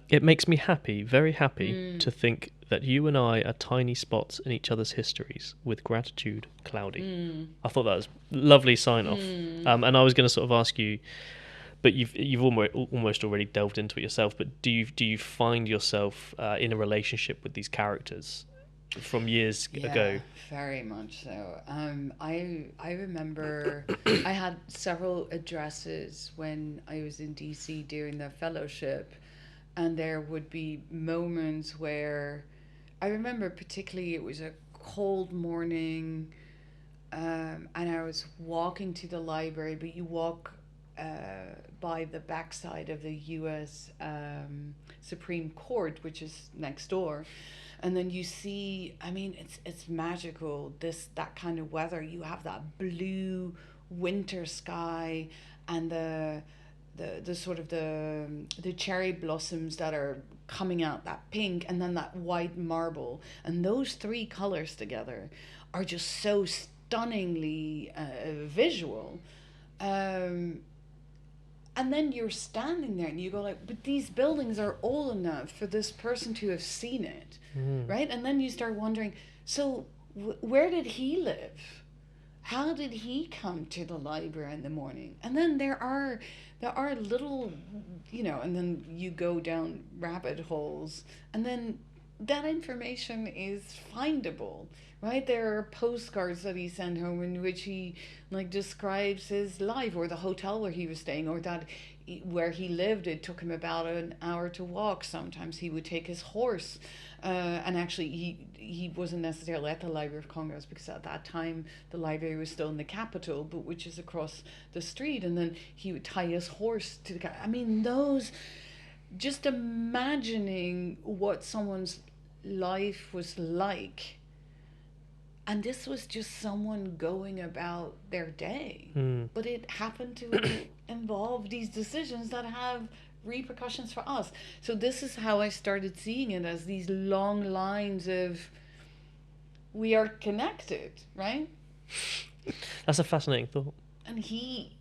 It makes me happy, very happy, to think that you and I are tiny spots in each other's histories. With gratitude, Claudy. I thought that was a lovely sign off. And I was going to sort of ask you, but you've almost already delved into it yourself. But do you find yourself in a relationship with these characters from years ago? Very much so. I remember I had several addresses when I was in DC doing the fellowship, and there would be moments where I remember particularly it was a cold morning, and I was walking to the library, but you walk by the backside of the U.S. Supreme Court, which is next door, and then you see, I mean, it's magical. That kind of weather, you have that blue winter sky, and the sort of the cherry blossoms that are coming out, that pink, and then that white marble, and those three colors together are just so stunningly visual. And then you're standing there and you go like, but these buildings are old enough for this person to have seen it, right? And then you start wondering, so where did he live? How did he come to the library in the morning? And then there are little, and then you go down rabbit holes, and then that information is findable, right? There are postcards that he sent home in which he describes his life, or the hotel where he was staying, or that where he lived, it took him about an hour to walk. Sometimes he would take his horse, and actually he wasn't necessarily at the Library of Congress, because at that time the library was still in the Capitol, but which is across the street, and then he would tie his horse to the. I mean, those. Just imagining what someone's life was like. And this was just someone going about their day. But it happened to involve these decisions that have repercussions for us. So this is how I started seeing it, as these long lines of, we are connected, right? That's a fascinating thought. And he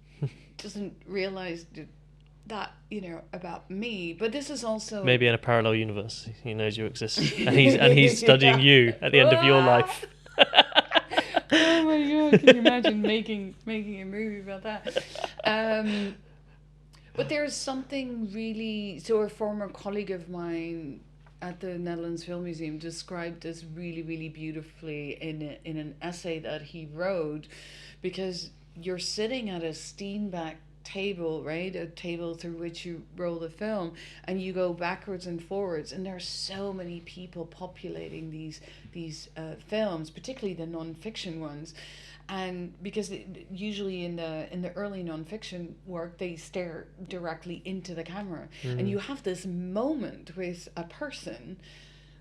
doesn't realize that, about me. But this is also Maybe in a parallel universe, he knows you exist, and he's studying you at the end of your life. Oh my god! Can you imagine making a movie about that? But there's something really. So a former colleague of mine at the Netherlands Film Museum described this really, really beautifully in an essay that he wrote, because you're sitting at a Steenbeck table, right? A table through which you roll the film, and you go backwards and forwards, and there's so many people populating these films, particularly the non-fiction ones. And because usually in the early nonfiction work, they stare directly into the camera, and you have this moment with a person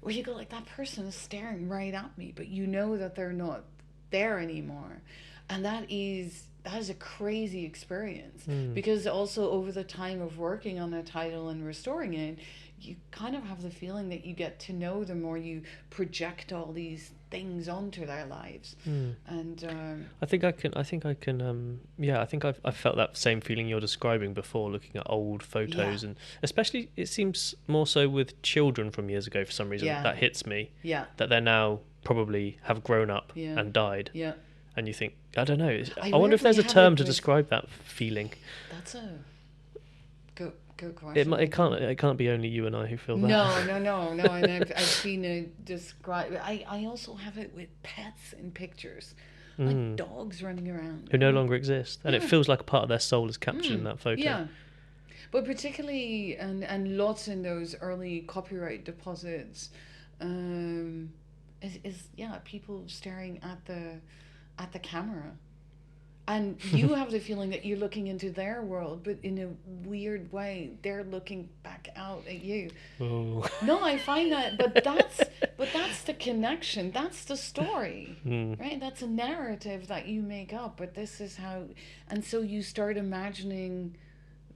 where you go like, that person is staring right at me, but you know that they're not there anymore, and that is a crazy experience. Because also over the time of working on a title and restoring it, you kind of have the feeling that you get to know them, or you project all these things onto their lives. And I think I can. Yeah, I think I've felt that same feeling you're describing before, looking at old photos, and especially it seems more so with children from years ago. For some reason, that hits me. Yeah. That they're now probably have grown up and died. Yeah. And you think, I don't know. I wonder if there's a term to describe that feeling. That's a good question. It can't be only you and I who feel that. No. And I've seen it described. I also have it with pets in pictures, like dogs running around who no longer exist, and it feels like a part of their soul is captured in that photo. Yeah, but particularly and lots in those early copyright deposits, is people staring at the camera. And you have the feeling that you're looking into their world, but in a weird way, they're looking back out at you. Oh. No, I find that, but that's the connection. That's the story, right? That's a narrative that you make up. But this is how, and so you start imagining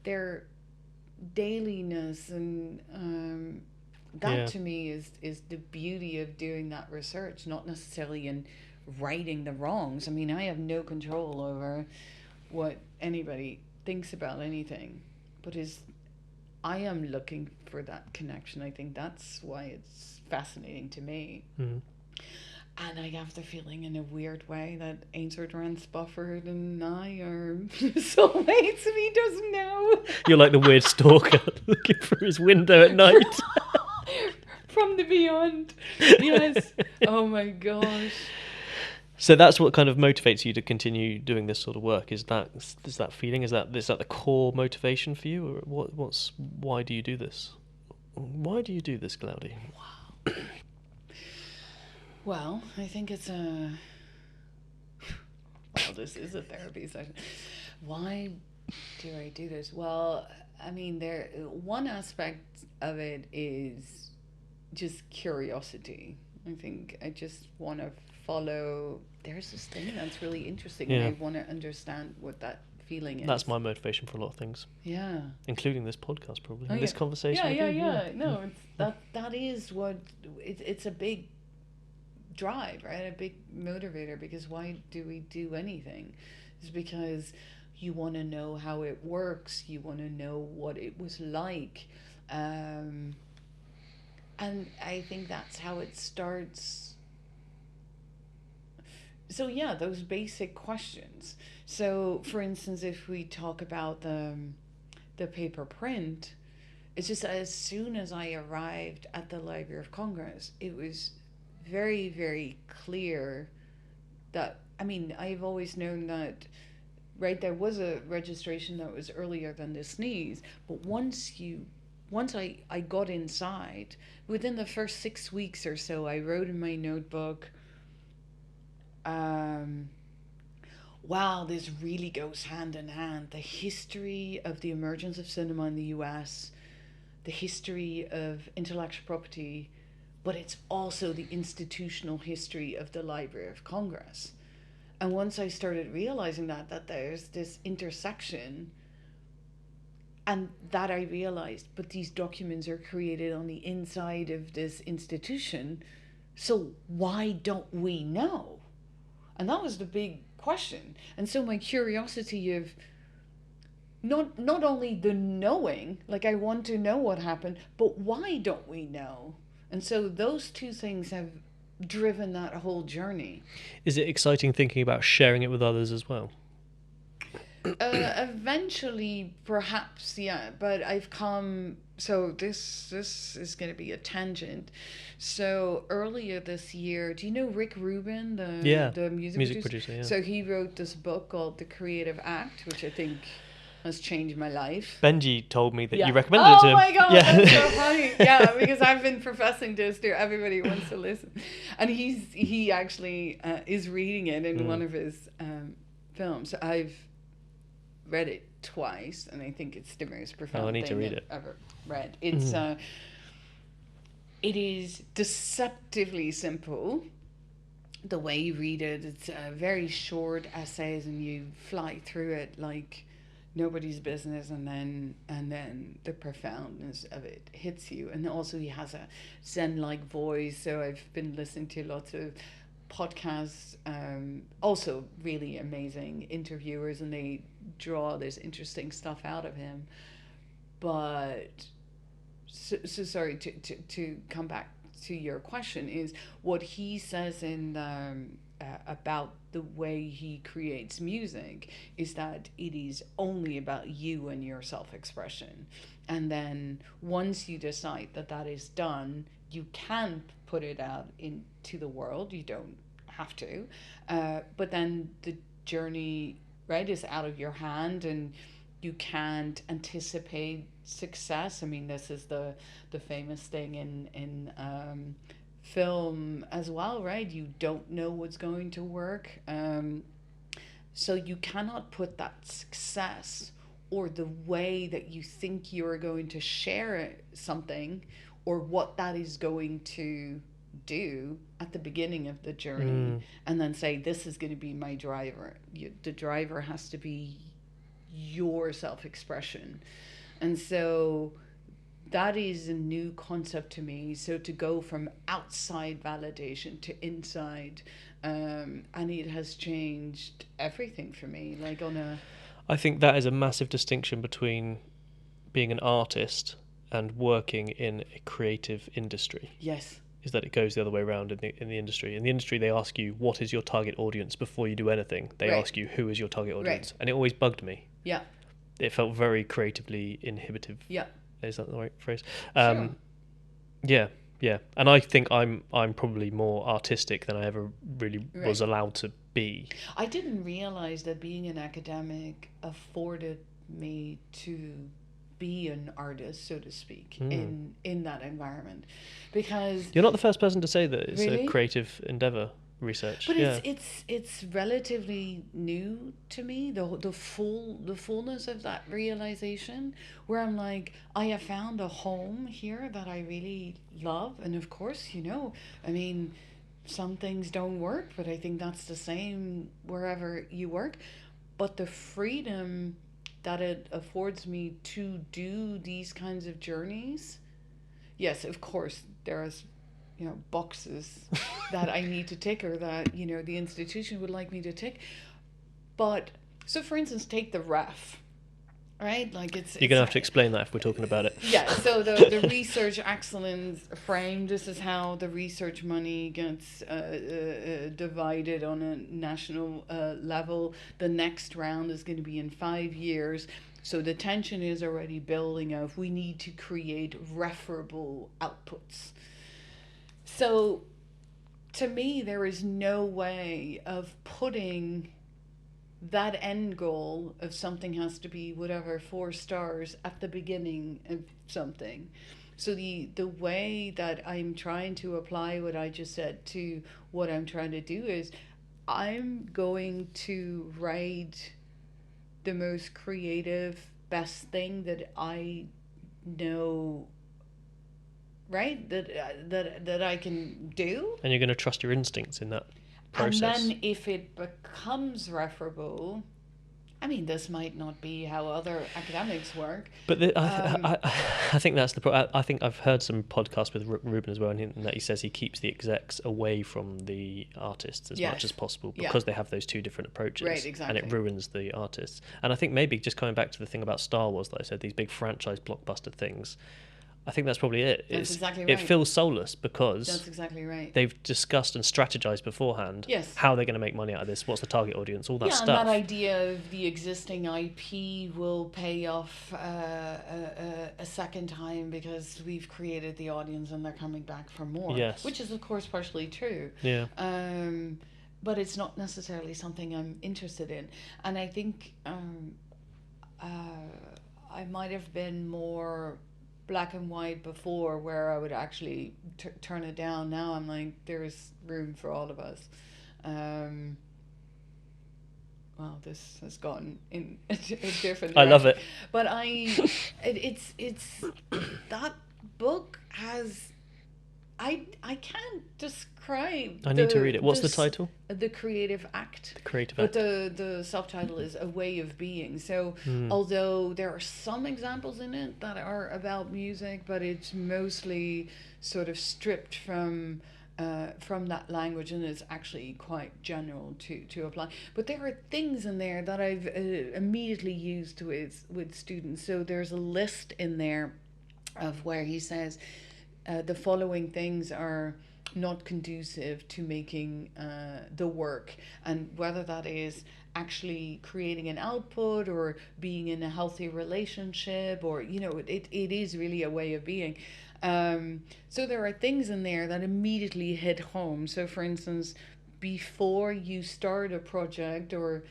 their dailiness, and that to me is the beauty of doing that research, not necessarily in righting the wrongs. I mean, I have no control over what anybody thinks about anything, but I am looking for that connection. I think that's why it's fascinating to me. And I have the feeling in a weird way that Ainsworth Rand Spofford and I are soulmates, and he doesn't know. You're like the weird stalker looking through his window at night. From the beyond. Yes. Oh my gosh. So that's what kind of motivates you to continue doing this sort of work. Is that feeling? Is that the core motivation for you, or why do you do this? Why do you do this, Claudy? Wow. Well, I think it's this is a therapy session. Why do I do this? Well, I mean, one aspect of it is just curiosity. I think I just want to follow. There's this thing that's really interesting, and I want to understand what that feeling is. That's my motivation for a lot of things. Yeah, including this podcast, probably. And this conversation. Yeah. No, that is what it's a big drive, right? A big motivator. Because why do we do anything? It's because you want to know how it works. You want to know what it was like, and I think that's how it starts. So yeah, those basic questions. So for instance, if we talk about the paper print, it's just as soon as I arrived at the Library of Congress, it was very, very clear that, I mean, I've always known that, right, there was a registration that was earlier than the sneeze, but once I got inside, within the first 6 weeks or so, I wrote in my notebook, wow, this really goes hand in hand. The history of the emergence of cinema in the US, the history of intellectual property, but it's also the institutional history of the Library of Congress. And once I started realizing that there's this intersection, and that I realized, but these documents are created on the inside of this institution, so why don't we know? And that was the big question. And so my curiosity of not only the knowing, like I want to know what happened, but why don't we know? And so those two things have driven that whole journey. Is it exciting thinking about sharing it with others as well? Eventually, perhaps, yeah. But I've come. So this is going to be a tangent. So earlier this year, do you know Rick Rubin, the music producer? Yeah. So he wrote this book called The Creative Act, which I think has changed my life. Benji told me that Yeah. you recommended it to him. Oh my god, Yeah. that's so funny. Yeah, because I've been professing this to everybody who wants to listen, and he actually is reading it in one of his films. I've read it twice, and I think it's the most profound need to thing read I've it. ever read. It's it is deceptively simple. The way you read it, it's very short essays, and you fly through it like nobody's business, and then the profoundness of it hits you. And also he has a zen-like voice, so I've been listening to lots of podcasts, also really amazing interviewers, and they draw this interesting stuff out of him. But so sorry to come back to your question, is what he says in about the way he creates music is that it is only about you and your self-expression, and then once you decide that that is done, you can put it out into the world. You don't have to, but then the journey, right, is out of your hand, and you can't anticipate success. I mean, this is the famous thing in film as well, right? You don't know what's going to work, so you cannot put that success or the way that you think you're going to share something or what that is going to do at the beginning of the journey, and then say, this is going to be my driver. The driver has to be your self-expression. And so that is a new concept to me. So to go from outside validation to inside, and it has changed everything for me. Like I think that is a massive distinction between being an artist and working in a creative industry. Yes. Is that it goes the other way around in the industry. In the industry, they ask you, what is your target audience before you do anything? They ask you, who is your target audience? And it always bugged me. Yeah. It felt very creatively inhibitive. Yeah. Is that the right phrase? Sure. Yeah. And I think I'm probably more artistic than I ever really was allowed to be. I didn't realize that being an academic afforded me to be an artist, so to speak, in that environment, because you're not the first person to say that it's really? A creative endeavor, research. But it's relatively new to me, the fullness of that realization, where I'm like, I have found a home here that I really love. And of course, I mean, some things don't work, but I think that's the same wherever you work. But the freedom that it affords me to do these kinds of journeys, yes, of course, there's boxes that I need to tick, or that the institution would like me to tick. But so, for instance, take the ref, right? Like you're gonna have to explain that if we're talking about it. Yeah. So the research excellence frame. This is how the research money gets divided on a national level. The next round is going to be in 5 years. So the tension is already building of, we need to create referable outputs. So to me, there is no way of putting that end goal of something has to be whatever 4 stars at the beginning of something. So the way that I'm trying to apply what I just said to what I'm trying to do is, I'm going to write the most creative, best thing that I know, right, that I can do. And you're going to trust your instincts in that process. And then if it becomes referable, I mean, this might not be how other academics work. But I think that's I think I've heard some podcasts with Ruben as well, and that he says he keeps the execs away from the artists as much as possible because they have those two different approaches. Right, exactly. And it ruins the artists. And I think maybe just coming back to the thing about Star Wars that I said, these big franchise blockbuster things, I think that's probably it. That's exactly right. It feels soulless because that's exactly right. They've discussed and strategized beforehand how they're going to make money out of this, what's the target audience, all that stuff. Yeah, and that idea of the existing IP will pay off a second time because we've created the audience and they're coming back for more. Yes. Which is, of course, partially true. Yeah. But it's not necessarily something I'm interested in. And I think I might have been more black and white before, where I would actually turn it down. Now I'm like, there's room for all of us. Well, this has gone in a different direction. I love it. But it's that book has, I can't describe. I need to read it. What's the title? The Creative Act. The Creative Act. Act. But the subtitle is A Way of Being. So although there are some examples in it that are about music, but it's mostly sort of stripped from that language, and it's actually quite general to apply. But there are things in there that I've immediately used with students. So there's a list in there of where he says the following things are not conducive to making the work, and whether that is actually creating an output or being in a healthy relationship, or it is really a way of being. So there are things in there that immediately hit home. So for instance, before you start a project or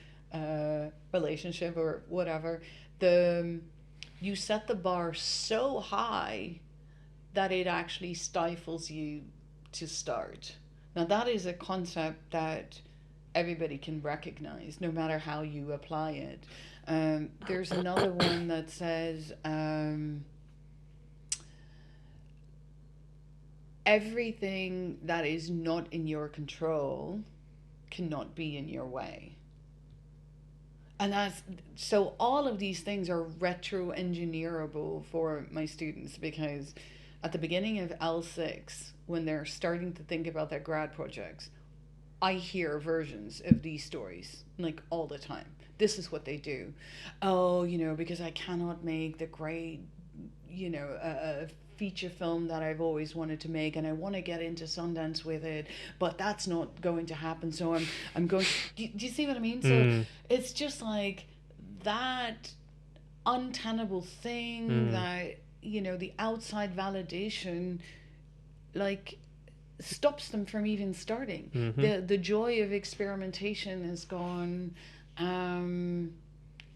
relationship or whatever, you set the bar so high that it actually stifles you to start. Now that is a concept that everybody can recognize, no matter how you apply it. There's another one that says everything that is not in your control cannot be in your way. And so all of these things are retro-engineerable for my students, because at the beginning of L6, when they're starting to think about their grad projects, I hear versions of these stories like all the time. This is what they do. Oh, because I cannot make the great, feature film that I've always wanted to make, and I want to get into Sundance with it, but that's not going to happen. So I'm going. Do you see what I mean? So it's just like that untenable thing that the outside validation like stops them from even starting. The joy of experimentation is gone, and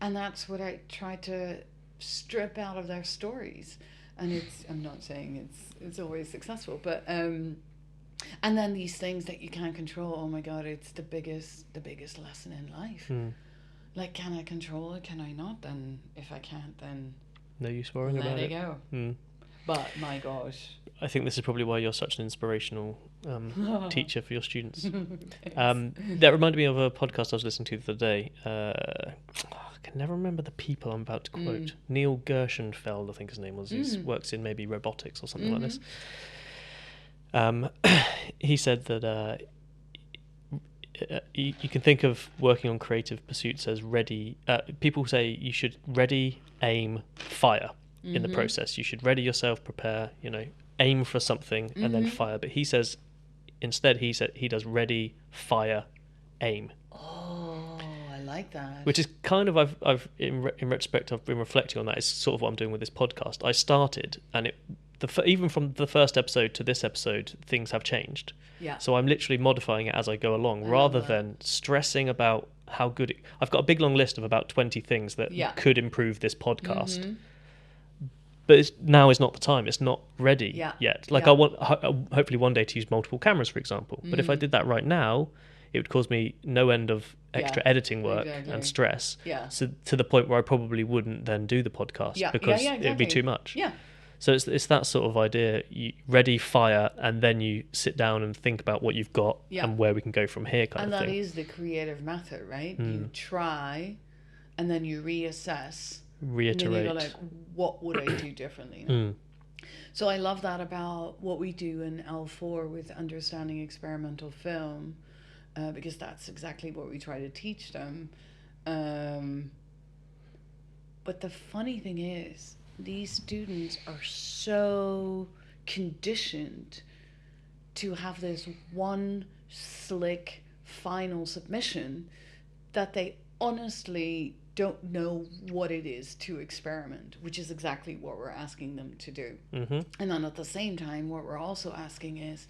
that's what I try to strip out of their stories. And I'm not saying it's always successful, but and then these things that you can't control, oh my God, it's the biggest lesson in life. Like, can I control it? Can I not? Then if I can't, then no use worrying about it. Let it go. But my gosh, I think this is probably why you're such an inspirational teacher for your students. That reminded me of a podcast I was listening to the other day. I can never remember the people I'm about to quote. Neil Gershenfeld, I think his name was. He works in maybe robotics or something like this. He said that you can think of working on creative pursuits as ready. People say you should ready, aim, fire in the process. You should ready yourself, prepare, aim for something and then fire. But he says instead he does ready, fire, aim. Oh, I like that. Which is kind of I've in retrospect I've been reflecting on that. It's sort of what I'm doing with this podcast. I started and even from the first episode to this episode, things have changed. Yeah. So I'm literally modifying it as I go along, rather than stressing about how good I've got a big long list of about 20 things that could improve this podcast. But now is not the time. It's not ready yet. Like I want hopefully one day to use multiple cameras, for example. But if I did that right now, it would cause me no end of extra editing work and stress. Yeah. So to the point where I probably wouldn't then do the podcast because it would be too much. Yeah. So it's that sort of idea. You ready, fire, and then you sit down and think about what you've got and where we can go from here, kind of thing. And that is the creative method, right? You try, and then you reassess. Reiterate. And then you go like, what would I do differently? So I love that about what we do in L4 with understanding experimental film, because that's exactly what we try to teach them. But the funny thing is, these students are so conditioned to have this one slick final submission that they honestly don't know what it is to experiment, which is exactly what we're asking them to do. And then at the same time, what we're also asking is,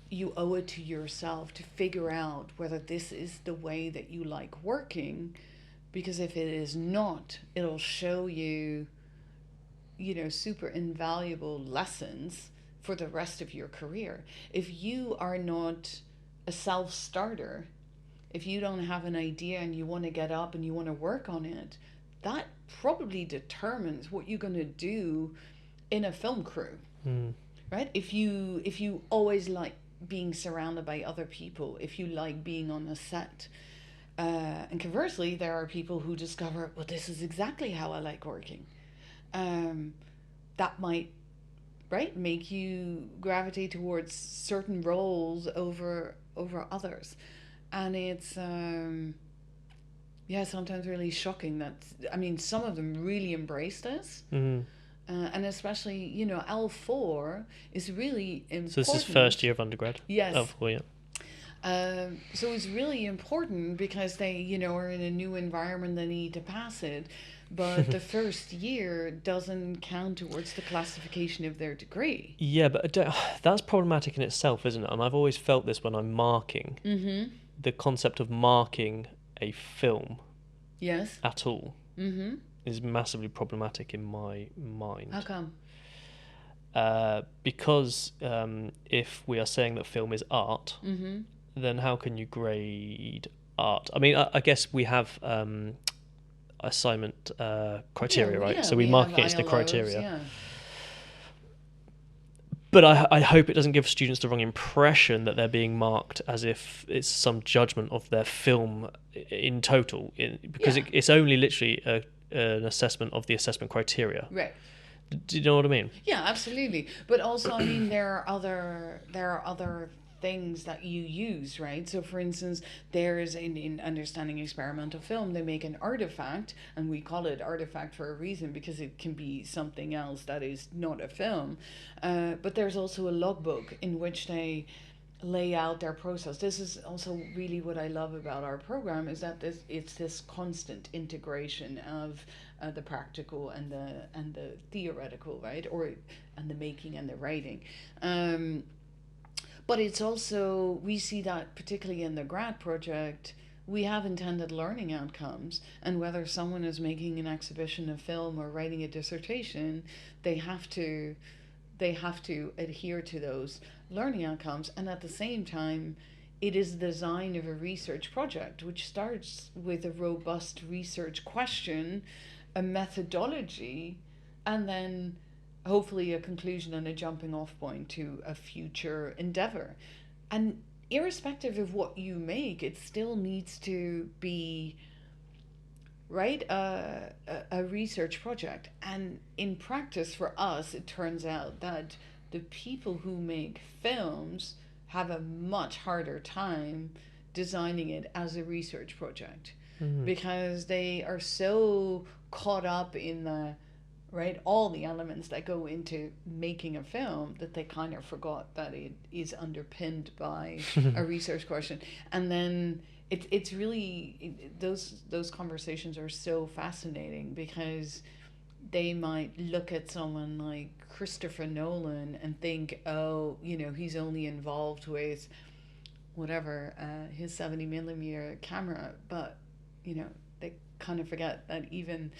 you owe it to yourself to figure out whether this is the way that you like working, because if it is not, it'll show you, super invaluable lessons for the rest of your career. If you are not a self-starter, if you don't have an idea and you want to get up and you want to work on it, that probably determines what you're going to do in a film crew, right? If you always like being surrounded by other people, if you like being on a set, and conversely, there are people who discover, well, this is exactly how I like working. That might, right, make you gravitate towards certain roles over others. And it's, sometimes really shocking that, some of them really embrace this. And especially, L4 is really important. So this is first year of undergrad? Yes. L4, yeah. So it's really important because they, are in a new environment, they need to pass it. But the first year doesn't count towards the classification of their degree. Yeah, but that's problematic in itself, isn't it? And I've always felt this when I'm marking. The concept of marking a film at all is massively problematic in my mind. How come? Because if we are saying that film is art, then how can you grade art? I guess we have assignment criteria, right? So we mark against the criteria. Yeah. But I hope it doesn't give students the wrong impression that they're being marked as if it's some judgment of their film in total, because it's only literally an assessment of the assessment criteria. Right. Do you know what I mean? Yeah, absolutely. But also, there are other things that you use, right? So for instance, there's in understanding experimental film, they make an artifact, and we call it artifact for a reason, because it can be something else that is not a film. But there's also a logbook in which they lay out their process. This is also really what I love about our program, is that it's this constant integration of the practical and the theoretical, right? And the making and the writing. But it's also, we see that particularly in the grad project, we have intended learning outcomes, and whether someone is making an exhibition of film or writing a dissertation, they have to adhere to those learning outcomes. And at the same time, it is the design of a research project, which starts with a robust research question, a methodology, and then hopefully a conclusion and a jumping off point to a future endeavor. And irrespective of what you make, it still needs to be, right, a research project. And in practice for us, it turns out that the people who make films have a much harder time designing it as a research project, because they are so caught up in all the elements that go into making a film, that they kind of forgot that it is underpinned by a research question. And then it's really, those conversations are so fascinating, because they might look at someone like Christopher Nolan and think, oh, he's only involved with whatever, his 70mm camera, but they kind of forget that even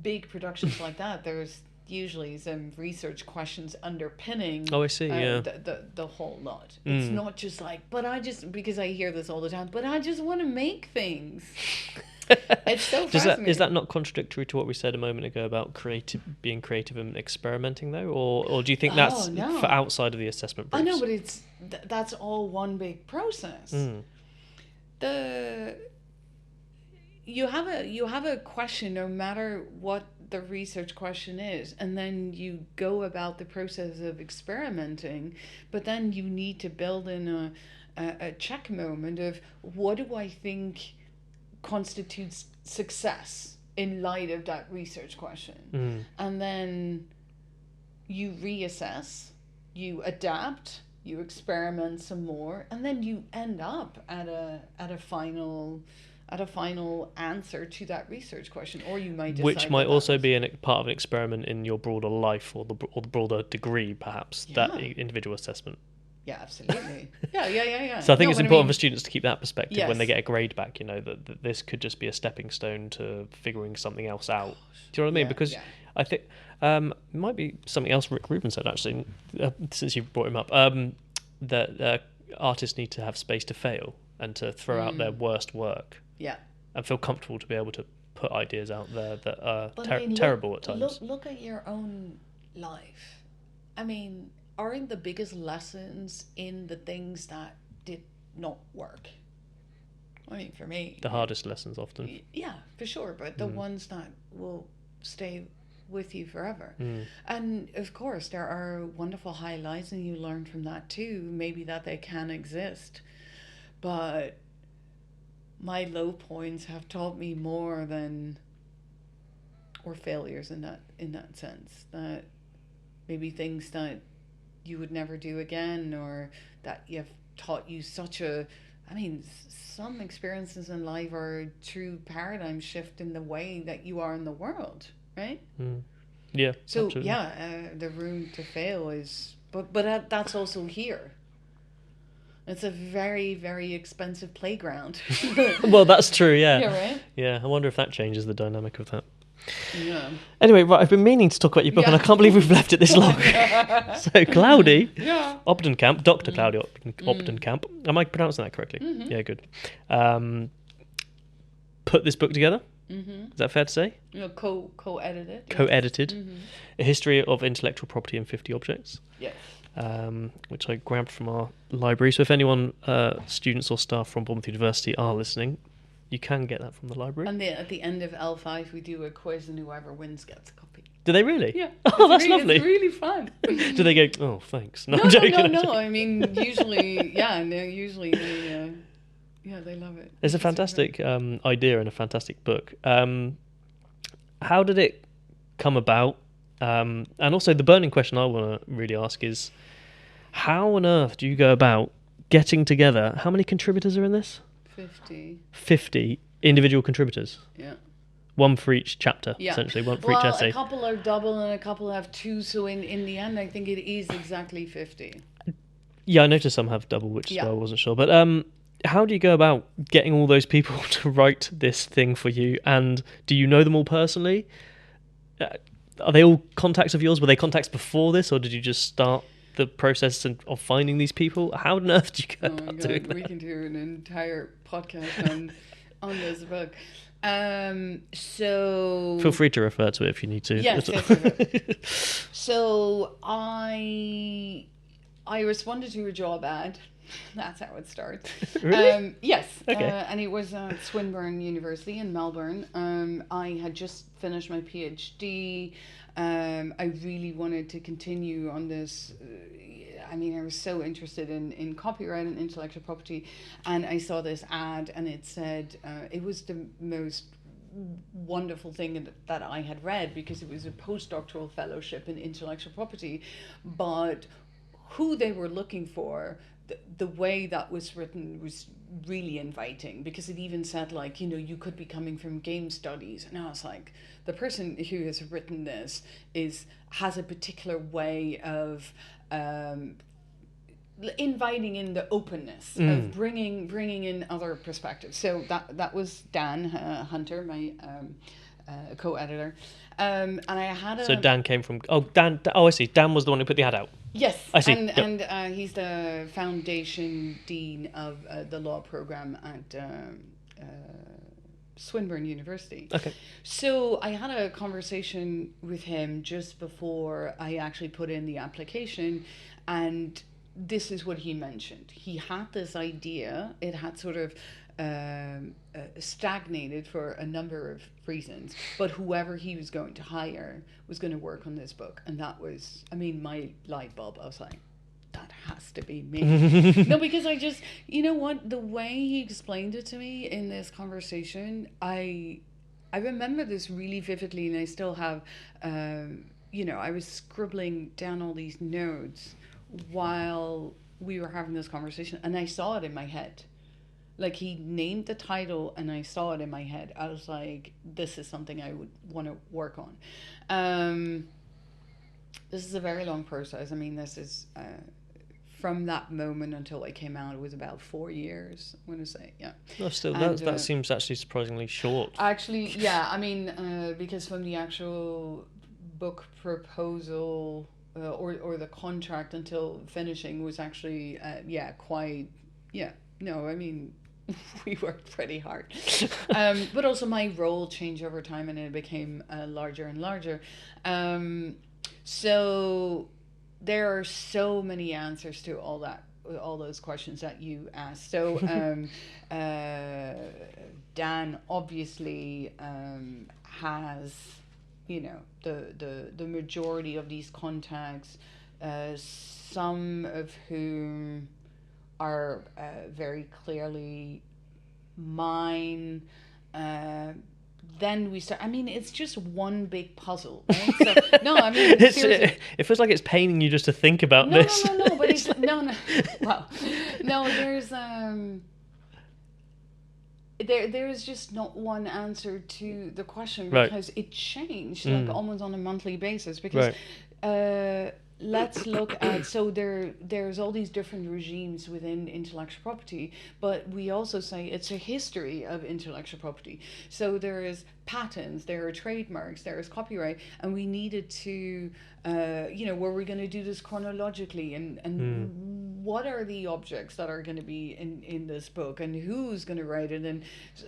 big productions like that, there's usually some research questions underpinning the whole lot. It's not just like, because I hear this all the time, but I just want to make things. It's so fascinating. Is that not contradictory to what we said a moment ago about being creative and experimenting, though? Or do you think that's for outside of the assessment briefs? I know, but that's all one big process. you have a question, no matter what the research question is, and then you go about the process of experimenting, but then you need to build in a check moment of what do I think constitutes success in light of that research question. And then you reassess, you adapt, you experiment some more, and then you end up at a final answer to that research question, or you might decide which might that also was- be part of an experiment in your broader life or the broader degree, perhaps, that Yeah. individual assessment. Yeah, absolutely. Yeah. So I think No, it's but important mean- for students to keep that perspective when they Yes. get a grade back, that this could just be a stepping stone to figuring something else out. Do you know what I mean? Yeah, Because yeah. I think it might be something else Rick Rubin said, actually, since you brought him up, that artists need to have space to fail and to throw out their worst work Yeah. and feel comfortable to be able to put ideas out there that are But I mean, terrible at times. Look at your own life. I mean, aren't the biggest lessons in the things that did not work? I mean, for me, The hardest lessons often. yeah, for sure, but the ones that will stay with you forever. And of course, there are wonderful highlights, and you learn from that too. Maybe that they can exist, but my low points have taught me more than, or failures in that sense, that maybe things that you would never do again, or that you've taught you such a, I mean, some experiences in life are a true paradigm shift in the way that you are in the world, right? Yeah. So absolutely. yeah, the room to fail is, but that's also here. It's a very, very expensive playground. Well, that's true. Yeah. Yeah, right? Yeah. I wonder if that changes the dynamic of that. Yeah. Anyway, right, I've been meaning to talk about your book, and I can't believe we've left it this long. So, Claudy, Yeah. Kamp, Dr. Claudy Kamp. Am I pronouncing that correctly? Yeah, good. Put this book together. Is that fair to say? You know, co-edited. Yes. Co-edited. A History of Intellectual Property in 50 Objects. Yes. Which I grabbed from our library. So if anyone, students or staff from Bournemouth University are listening, you can get that from the library. And at the end of L5, we do a quiz, and whoever wins gets a copy. Do they really? Yeah. Oh, that's lovely. It's really fun. Do they go, oh, thanks? No, No, I'm joking. no, I'm no. joking. I mean, usually, yeah, no, usually they, they love it. It's a fantastic idea and a fantastic book. How did it come about? And also the burning question I want to really ask is, how on earth do you go about getting together? How many contributors are in this? 50. 50 individual contributors. Yeah. One for each chapter, Yeah. essentially. One for each essay. A couple are double and a couple have two. So in the end, I think it is exactly 50. Yeah, I noticed some have double, which is why I wasn't sure. But how do you go about getting all those people to write this thing for you? And do you know them all personally? Are they all contacts of yours? Were they contacts before this, or did you just start the process of finding these people? How on earth do you go about doing that? We can do an entire podcast on this book. So Feel free to refer to it if you need to. Yes. So I responded to a job ad. That's how it starts. Really? Yes. Okay. And it was at Swinburne University in Melbourne. I had just finished my PhD. I really wanted to continue on this. I mean, I was so interested in copyright and intellectual property, and I saw this ad, and it said it was the most wonderful thing that I had read, because it was a postdoctoral fellowship in intellectual property, but who they were looking for, the way that was written was really inviting, because it even said, like, you could be coming from game studies, and I was like, the person who has written this has a particular way of inviting in the openness of bringing in other perspectives. So that was Dan Hunter, my co-editor, and I had So Dan came from... Dan. Oh, I see. Dan was the one who put the ad out. Yes, I see. And he's the foundation dean of the law program at Swinburne University. Okay. So I had a conversation with him just before I actually put in the application, and this is what he mentioned. He had this idea. It had sort of stagnated for a number of reasons, but whoever he was going to hire was going to work on this book. And that was, I mean, my light bulb. I was like, that has to be me. No, because I just, you know what, the way he explained it to me in this conversation, I remember this really vividly, and I still have, you know, I was scribbling down all these notes while we were having this conversation, and I saw it in my head. Like, he named the title, and I saw it in my head. I was like, this is something I would want to work on. This is a very long process. I mean, this is from that moment until I came out, it was about 4 years, I'm going to say, yeah. No, still, And, that seems actually surprisingly short. Actually, yeah, I mean, because from the actual book proposal or the contract until finishing was actually, no, I mean, we worked pretty hard. But also my role changed over time, and it became larger and larger. So there are so many answers to all those questions that you asked. So Dan obviously has, you know, the majority of these contacts, some of whom are very clearly mine. Then we start, I mean, it's just one big puzzle, right? So, no, I mean, it feels like it's paining you just to think about this. No, but it's no. Well, no, there's just not one answer to the question, because it changed like almost on a monthly basis, because let's look at, so there's all these different regimes within intellectual property, but we also say it's a history of intellectual property. So there is patents, there are trademarks, there is copyright, and we needed to were we going to do this chronologically, and what are the objects that are going to be in this book, and who's going to write it, and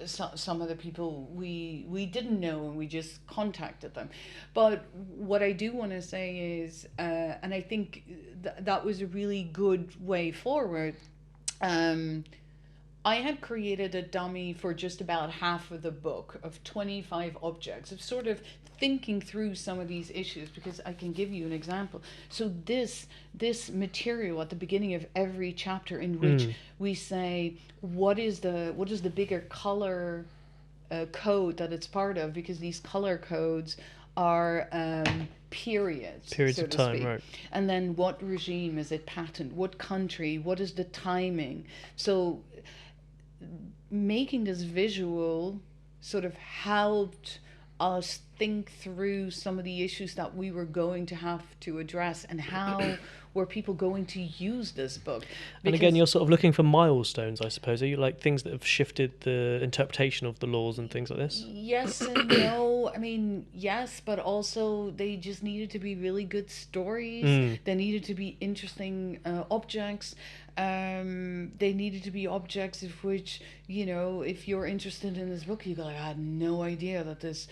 some of the people we didn't know, and we just contacted them. But what I do want to say is, and I think that was a really good way forward, I had created a dummy for just about half of the book of 25 objects, of sort of thinking through some of these issues, because I can give you an example. So this material at the beginning of every chapter, in which we say what is the bigger color code that it's part of, because these color codes are periods so of time, speak. right? And then what regime is it patent? What country? What is the timing? So making this visual sort of helped us think through some of the issues that we were going to have to address, and how were people going to use this book. And again, you're sort of looking for milestones, I suppose. Are you, like, things that have shifted the interpretation of the laws and things like this? Yes and no. I mean, yes, but also they just needed to be really good stories. They needed to be interesting objects. They needed to be objects of which, you know, if you're interested in this book, you go like, I had no idea that this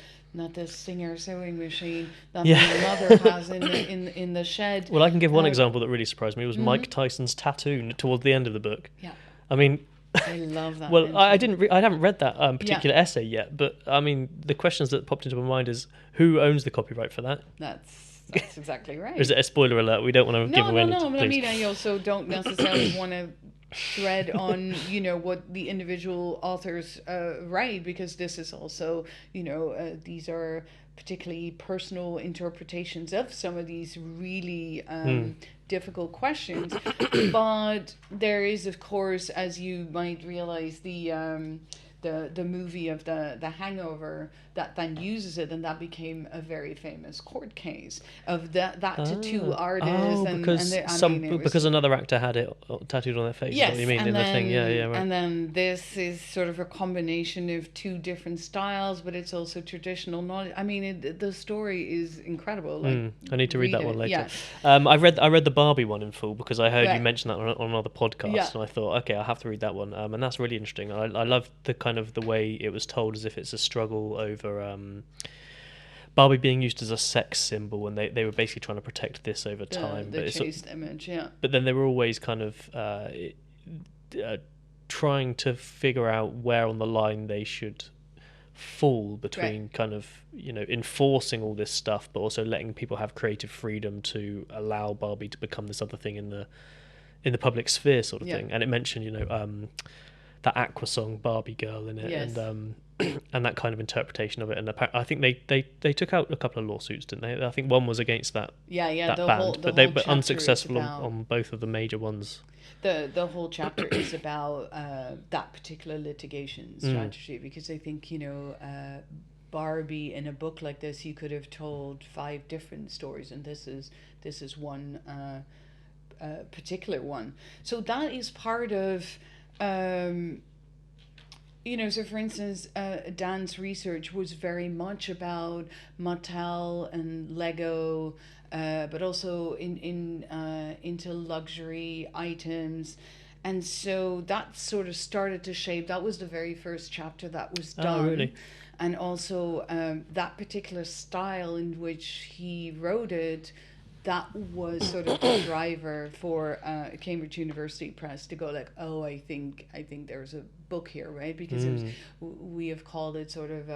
Singer sewing machine that my mother has in the shed. Well, I can give one example that really surprised me. It was Mike Tyson's tattoo towards the end of the book. Yeah. I mean, I love that. Well, I haven't read that particular essay yet, but I mean, the questions that popped into my mind is, who owns the copyright for that? That's exactly right. Is it a spoiler alert? We don't want to give away anything. No. I mean, I also don't necessarily want to thread on, you know, what the individual authors write, because this is also, you know, these are particularly personal interpretations of some of these really difficult questions. But there is, of course, as you might realize, the movie of the Hangover that then uses it, and that became a very famous court case of that to two artists. Because another actor had it tattooed on their face. Yes, is what you mean, in the thing. Yeah, right. And then this is sort of a combination of two different styles, but it's also traditional knowledge. I mean, the story is incredible. Like, I need to read that one later. Yes. I read the Barbie one in full, because I heard you mention that on another podcast, and I thought, okay, I'll have to read that one. And that's really interesting. I love the kind of the way it was told, as if it's a struggle over Barbie being used as a sex symbol, and they were basically trying to protect this over time. The chaste image, yeah. But then they were always kind of trying to figure out where on the line they should fall between Right. kind of, you know, enforcing all this stuff, but also letting people have creative freedom to allow Barbie to become this other thing in the public sphere, sort of Yeah. thing. And it mentioned, you know, that Aqua song Barbie Girl in it, Yes. and and that kind of interpretation of it. And I think they took out a couple of lawsuits, didn't they? I think one was against that Yeah. that The band, whole but they whole were chapter is unsuccessful about on both of the major ones. the whole chapter is about that particular litigation strategy, because I think, you know, Barbie, in a book like this, you could have told 5 different stories, and this is one particular one. So that is part of, you know, so for instance, Dan's research was very much about Mattel and Lego, but also into luxury items. And so that sort of started to shape. That was the very first chapter that was done. Oh, really? And also that particular style in which he wrote it, that was sort of the driver for Cambridge University Press to go like, oh, I think there's a book here, right? Because it was, we have called it sort of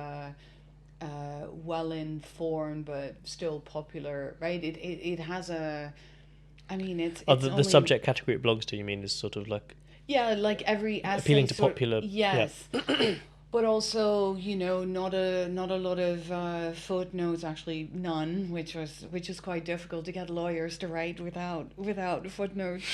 well-informed but still popular, right? It has a, I mean, it's Oh, it's the only, subject category it belongs to, you mean, is sort of like yeah, like every essay appealing to popular. yes. But also, you know, not a lot of footnotes, actually none, which is quite difficult to get lawyers to write without footnotes.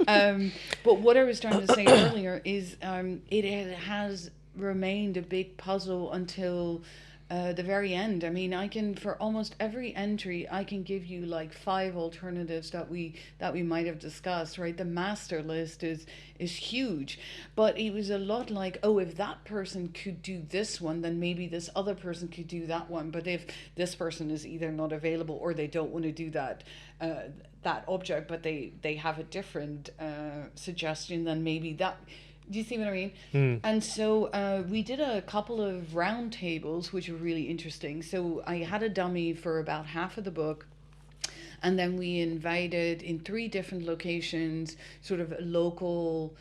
But what I was trying to say earlier is it has remained a big puzzle until the very end. I mean, I can, for almost every entry, I can give you like 5 alternatives that we might have discussed, right? The master list is huge, but it was a lot like, oh, if that person could do this one, then maybe this other person could do that one. But if this person is either not available or they don't want to do that object, but they have a different suggestion, then maybe that. Do you see what I mean? And so we did a couple of round tables, which were really interesting. So I had a dummy for about half of the book. And then we invited in 3 different locations, sort of local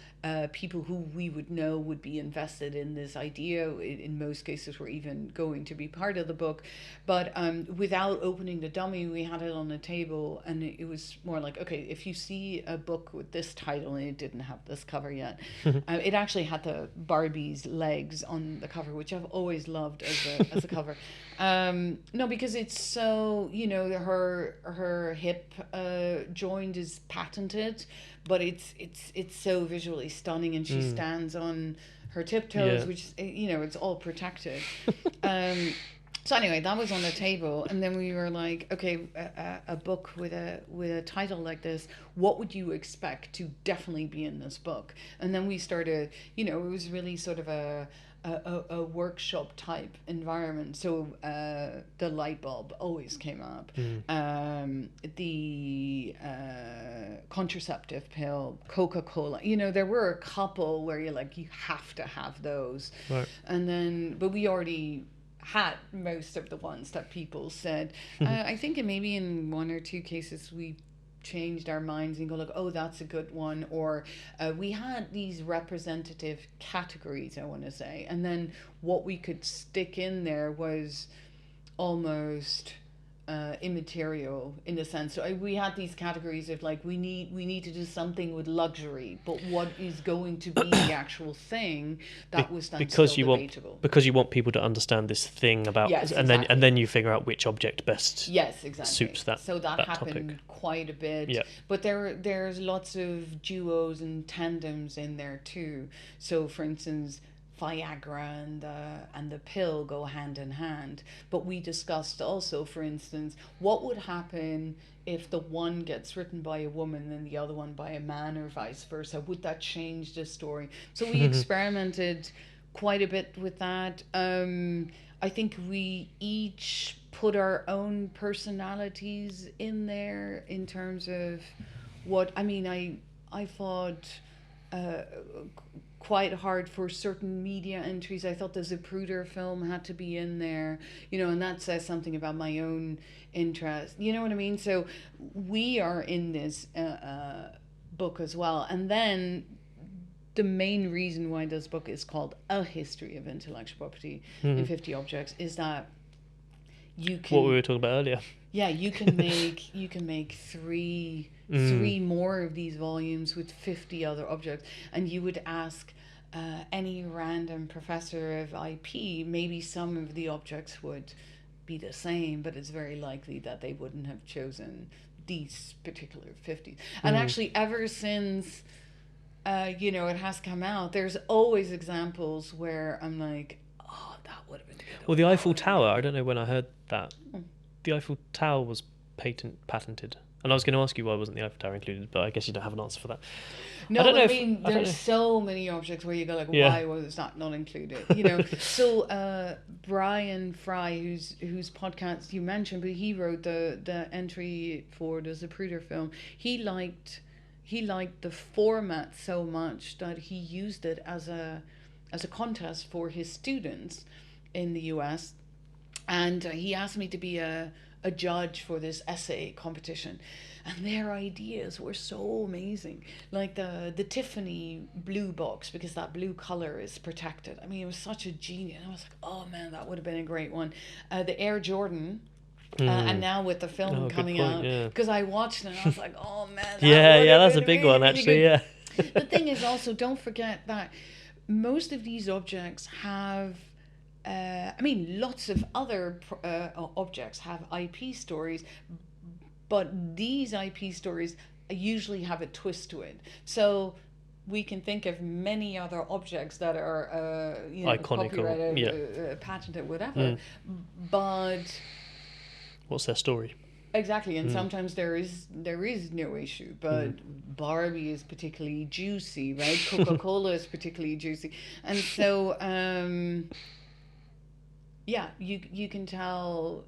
people who we would know would be invested in this idea. In most cases, were even going to be part of the book. But without opening the dummy, we had it on the table. And it was more like, okay, if you see a book with this title, and it didn't have this cover yet, it actually had the Barbie's legs on the cover, which I've always loved as a cover. No, because it's so, you know, her hip joint is patented, but it's so visually stunning, and she stands on her tiptoes, Yeah. which, you know, it's all protected. So anyway, that was on the table, and then we were like, okay, a book with a title like this, what would you expect to definitely be in this book? And then we started, you know, it was really sort of a workshop type environment. So the light bulb always came up. The contraceptive pill, Coca-Cola. You know, there were a couple where you're like, you have to have those. Right. And then, but we already had most of the ones that people said. I think maybe in 1 or 2 cases we changed our minds and go like, oh, that's a good one. Or we had these representative categories, I want to say, and then what we could stick in there was almost immaterial in the sense. So we had these categories of like, we need to do something with luxury, but what is going to be the actual thing, that was then because still you debatable. because you want people to understand this thing about, Yes, and exactly. then you figure out which object best Yes, exactly. suits that. So that happened topic. quite a bit. Yeah. But there's lots of duos and tandems in there too. So for instance, Viagra and the pill go hand in hand. But we discussed also, for instance, what would happen if the one gets written by a woman and the other one by a man, or vice versa? Would that change the story? So we experimented quite a bit with that. I think we each put our own personalities in there in terms of what, I mean, I thought quite hard for certain media entries. I thought the Zapruder film had to be in there, you know, and that says something about my own interest. You know what I mean? So we are in this book as well. And then the main reason why this book is called A History of Intellectual Property in 50 Objects is that you can... What we were talking about earlier. Yeah, you can make three more of these volumes with 50 other objects, and you would ask any random professor of IP, maybe some of the objects would be the same, but it's very likely that they wouldn't have chosen these particular 50. And actually, ever since it has come out, there's always examples where I'm like, oh, that would have been good. Well, the Eiffel Tower, I don't know when I heard that. The Eiffel Tower was patented. And I was going to ask you why wasn't the Eiffel Tower included, but I guess you don't have an answer for that. No, I mean, there's so many objects where you go like, why was that not included? So Brian Fry, whose podcast you mentioned, but he wrote the entry for the Zapruder film. He liked the format so much that he used it as a contest for his students in the US, and he asked me to be a judge for this essay competition, and their ideas were so amazing, like the Tiffany blue box, because that blue color is protected. I mean, it was such a genius. I was like, oh man, that would have been a great one. The Air Jordan. And now with the film coming out, because I watched it and I was like, oh man, that's a big one actually. Yeah. The thing is also, don't forget that most of these objects have lots of other objects have IP stories, but these IP stories usually have a twist to it. So we can think of many other objects that are iconic, copyrighted, patented, whatever, but what's their story? Exactly, and sometimes there is no issue, but Barbie is particularly juicy, right? Coca-Cola is particularly juicy, and so you can tell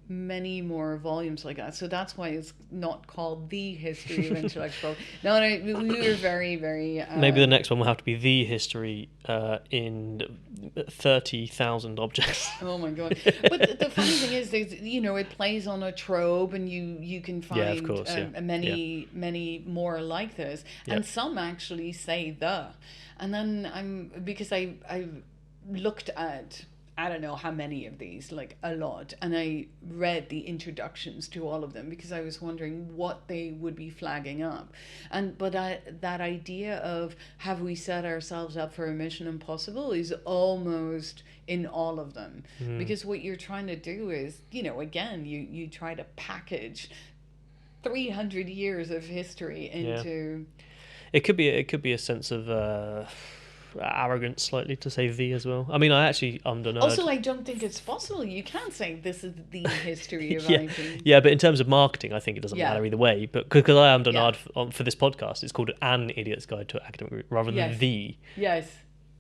many more volumes like that. So that's why it's not called The History of Intellectual. No, we were very, very. Maybe the next one will have to be The History in 30,000 objects. Oh my god! But the funny thing is, it plays on a trope, and you can find many more like this, and some actually say the, and then because I looked at, I don't know how many of these, like a lot, and I read the introductions to all of them because I was wondering what they would be flagging up, but that idea of have we set ourselves up for a mission impossible is almost in all of them, because what you're trying to do is, again, you try to package 300 years of history into. It could be a sense of arrogant slightly to say the as well. I mean, I'm the nerd. Also, I don't think it's possible. You can't say this is the history of IP. Yeah, but in terms of marketing, I think it doesn't matter either way. But because I am the nerd for this podcast, it's called An Idiot's Guide to Academic rather than the. Yes.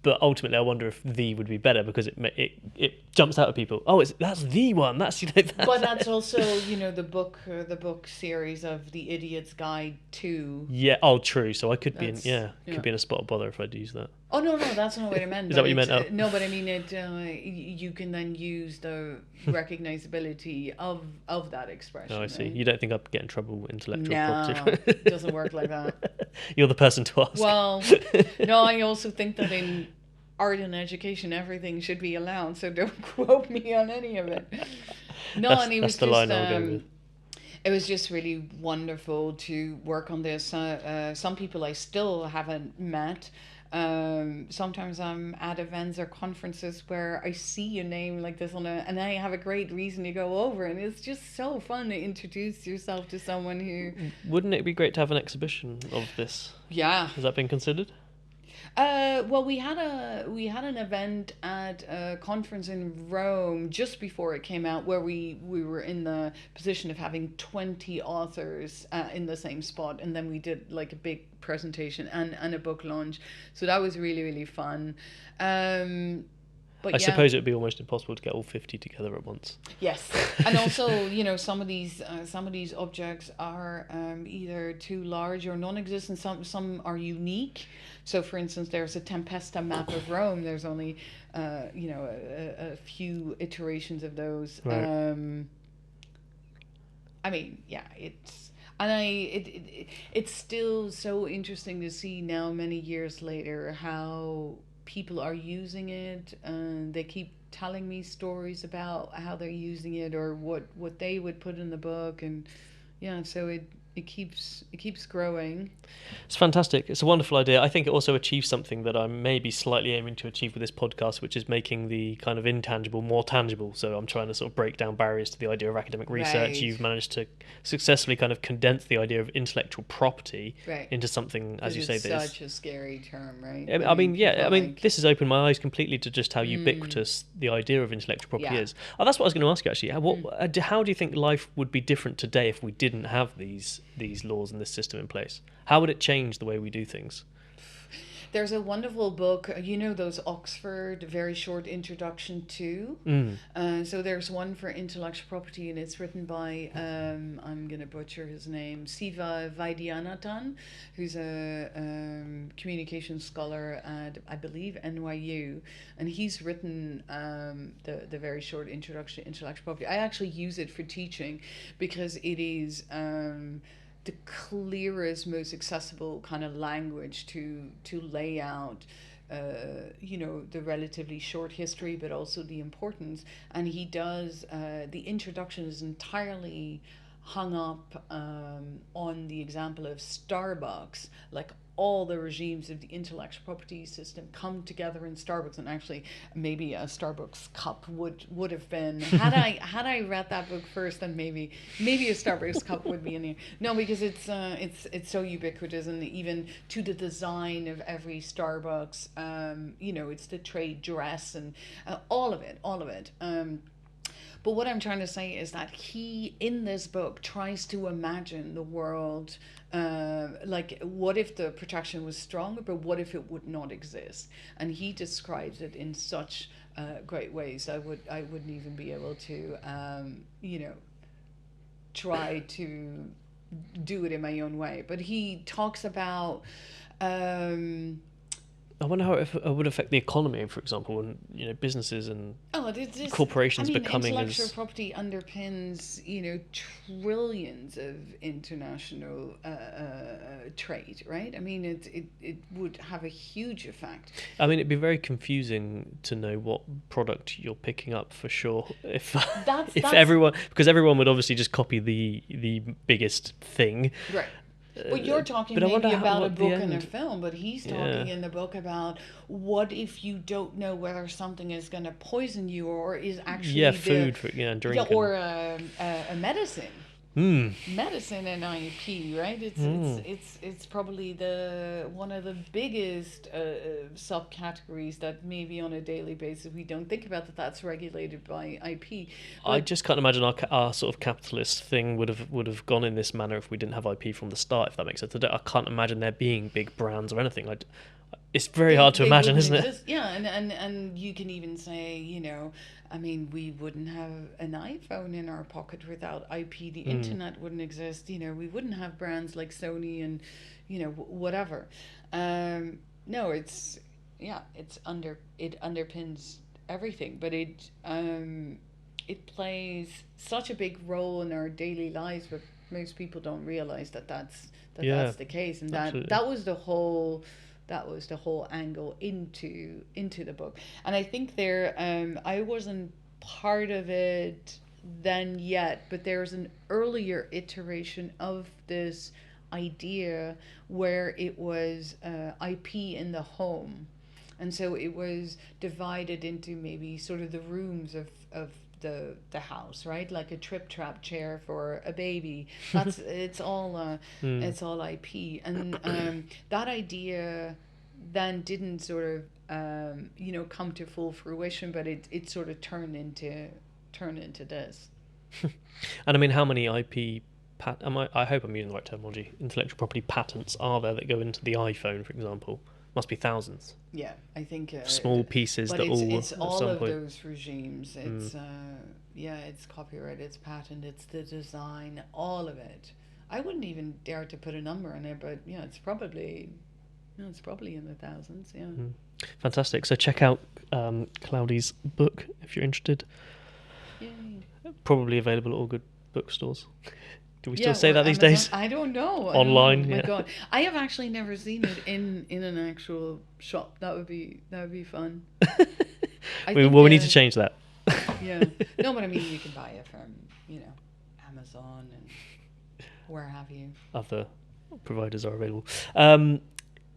But ultimately, I wonder if the would be better because it jumps out at people. Oh, that's the one. That's that. But that's also the book series of the Idiot's Guide to. Yeah. Oh, true. So I could be in a spot of bother if I'd use that. Oh no, that's not what I meant. Is that what you meant? No, but I mean it. You can then use the recognizability of that expression. Oh, I see. Right? You don't think I'd get in trouble with intellectual property? No, it doesn't work like that. You're the person to ask. Well, no, I also think that in art and education, everything should be allowed. So don't quote me on any of it. No, and it was the line I'll go with. It was just really wonderful to work on this. Some people I still haven't met. Sometimes I'm at events or conferences where I see a name like this and I have a great reason to go over, and it's just so fun to introduce yourself to someone who. Wouldn't it be great to have an exhibition of this? Yeah. Has that been considered? Well, we had an event at a conference in Rome just before it came out, where we were in the position of having 20 authors in the same spot, and then we did like a big presentation and a book launch. So that was really, really fun. But I suppose it would be almost impossible to get all 50 together at once. Yes, and also some of these objects are either too large or non-existent. Some are unique. So, for instance, there's a Tempesta map of Rome. There's only a few iterations of those. Right. I mean, yeah, And it's still so interesting to see now, many years later, how people are using it, and they keep telling me stories about how they're using it, or what they would put in the book. And yeah, so it keeps growing. It's fantastic. It's a wonderful idea. I think it also achieves something that I'm maybe slightly aiming to achieve with this podcast, which is making the kind of intangible more tangible. So I'm trying to sort of break down barriers to the idea of academic research. Right. You've managed to successfully kind of condense the idea of intellectual property Right. into something, as you say, It's that is. such a scary term, right? I mean, yeah. people I mean, like, this has opened my eyes completely to just how ubiquitous the idea of intellectual property Yeah. is. Oh, that's what I was going to ask you actually. How do you think life would be different today if we didn't have these laws and this system in place? How would it change the way we do things? There's a wonderful book, those Oxford very short introduction to. So there's one for intellectual property, and it's written by, I'm going to butcher his name, Siva Vaidyanathan, who's a communication scholar at, I believe, NYU. And he's written the very short introduction to intellectual property. I actually use it for teaching because it is the clearest, most accessible kind of language to lay out the relatively short history, but also the importance. And he does, the introduction is entirely hung up on the example of Starbucks. Like, all the regimes of the intellectual property system come together in Starbucks. And actually, maybe a Starbucks cup would have been, had I read that book first, then maybe a Starbucks cup would be in there. No, because it's so ubiquitous, and even to the design of every Starbucks, it's the trade dress and all of it. But what I'm trying to say is that he, in this book, tries to imagine the world, like, what if the protection was stronger, but what if it would not exist? And he describes it in such great ways. I wouldn't even be able to, try to do it in my own way. But he talks about. I wonder how it would affect the economy, for example, when businesses and corporations becoming intellectual property underpins trillions of international trade, right? I mean, it would have a huge effect. I mean, it'd be very confusing to know what product you're picking up, for sure, if everyone, because everyone would obviously just copy the biggest thing. Right. But you're talking maybe about a book and a film, but he's talking in the book about what if you don't know whether something is going to poison you or is actually food drink, or a medicine. Medicine and IP, right? It's probably one of the biggest subcategories that maybe on a daily basis we don't think about that's regulated by IP. But I just can't imagine our sort of capitalist thing would have gone in this manner if we didn't have IP from the start. If that makes sense, I can't imagine there being big brands or anything. It's very hard to imagine, isn't it? Yeah, and you can even say, I mean, we wouldn't have an iPhone in our pocket without IP. The internet wouldn't exist. We wouldn't have brands like Sony and, whatever. No, it underpins everything, but it plays such a big role in our daily lives, but most people don't realize that's the case, and that was the whole. That was the whole angle into the book. And I think I wasn't part of it then yet, but there's an earlier iteration of this idea where it was IP in the home. And so it was divided into maybe sort of the rooms of the house, right? Like a trip trap chair for a baby. It's all IP, and that idea then didn't sort of come to full fruition, but it sort of turned into this. And I mean, how many IP I hope I'm using the right terminology, intellectual property patents are there that go into the iPhone, for example? Must be thousands. Yeah, I think small pieces but that it's at all some of point. those regimes. It's it's copyright, it's patent, it's the design, all of it. I wouldn't even dare to put a number on it, but it's probably in the thousands. Yeah. Fantastic. So check out Claudy's book if you're interested. Yay. Probably available at all good bookstores. Do we still Yeah, say or that these Amazon. days? I don't know. Online, My yeah. God, I have actually never seen it in an actual shop. That would be fun. I think We need to change that. yeah. No, but I mean, you can buy it from Amazon and where have you. Other providers are available.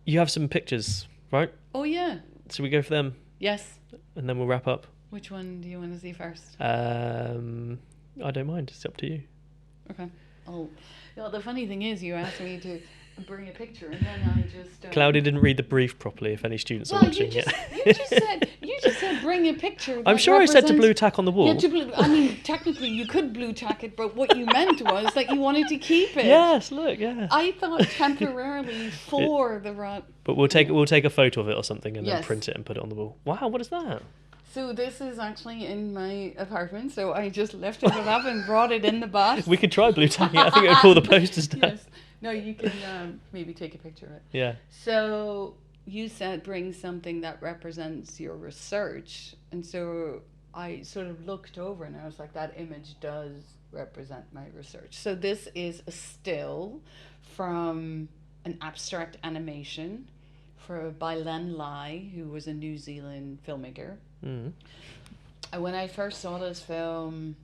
You have some pictures, right? Oh yeah. Should we go for them Yes. and then we'll wrap up? Which one do you want to see first? I don't mind. It's up to you. Okay. Oh, the funny thing is, you asked me to bring a picture, and then I just. Claudy didn't read the brief properly. If any students are Well, watching, you just said bring a picture. I'm that sure I said to represents- blue tack on the wall. Yeah, I mean, technically you could blue tack it, but what you meant was that you wanted to keep it. Yes, look, yeah. I thought temporarily for the run. But we'll take a photo of it or something and then Yes. print it and put it on the wall. Wow, what is that? So this is actually in my apartment. So I just lifted it up and brought it in the bus. We could try blue tacking it. I think it would pull the posters down. Yes. No, you can maybe take a picture of it. Yeah. So you said bring something that represents your research, and so I sort of looked over and I was like, that image does represent my research. So this is a still from an abstract animation by Len Lai, who was a New Zealand filmmaker. Mm. And when I first saw this film,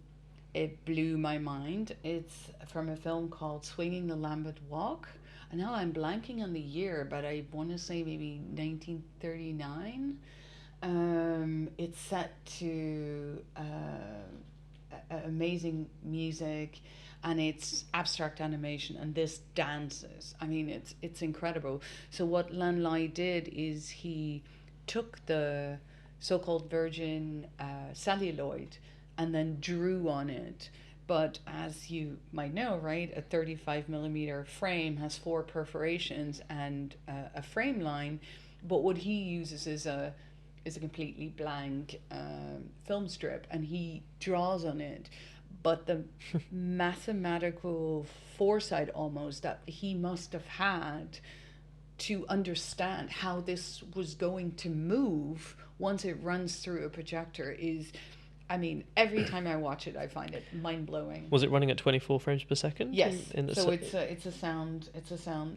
it blew my mind. It's from a film called Swinging the Lambeth Walk. And now I'm blanking on the year, but I want to say maybe 1939. It's set to amazing music, and it's abstract animation, and this dances. I mean, it's incredible. So what Len Lai did is he took the so-called virgin celluloid and then drew on it. But as you might know, right, a 35 millimeter frame has 4 perforations and a frame line. But what he uses is a completely blank film strip, and he draws on it. But the mathematical foresight almost that he must have had to understand how this was going to move once it runs through a projector is, I mean, every time I watch it, I find it mind-blowing. Was it running at 24 frames per second? Yes. In the so it's a sound.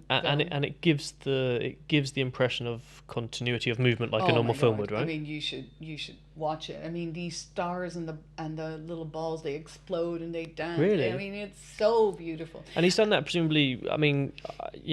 and it gives the impression of continuity of movement like a normal film would, right? I mean, you should watch it. I mean, these stars and the little balls, they explode and they dance. Really? I mean, it's so beautiful. And he's done that presumably. I mean,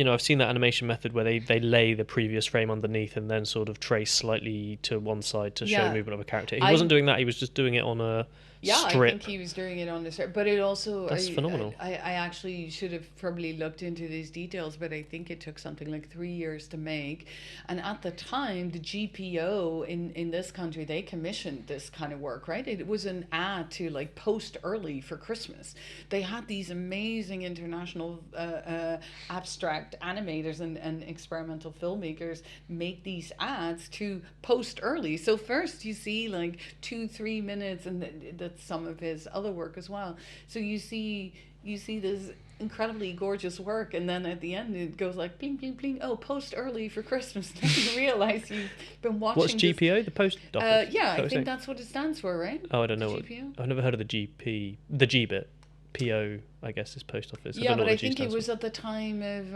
I've seen that animation method where they lay the previous frame underneath and then sort of trace slightly to one side to show movement of a character. He wasn't doing that. He was just doing it on a strip. I think he was doing it on the strip, but it also that's phenomenal. I actually should have probably looked into these details, but I think it took something like 3 years to make. And at the time, the GPO in this country, they commissioned this kind of work, right? It was an ad to like post early for Christmas. They had these amazing international abstract animators and experimental filmmakers make these ads to post early. So first you see like 2-3 minutes, and that's some of his other work as well. So you see this incredibly gorgeous work, and then at the end it goes like bling bling bling. Oh, post early for Christmas. Then you realize you've been watching. What's GPO? The post office. Yeah, I think that's what it stands for, right? Oh, I don't know. GPO? I've never heard of the GP. The G bit. PO, I guess, is post office. Yeah, but I think it was at the time of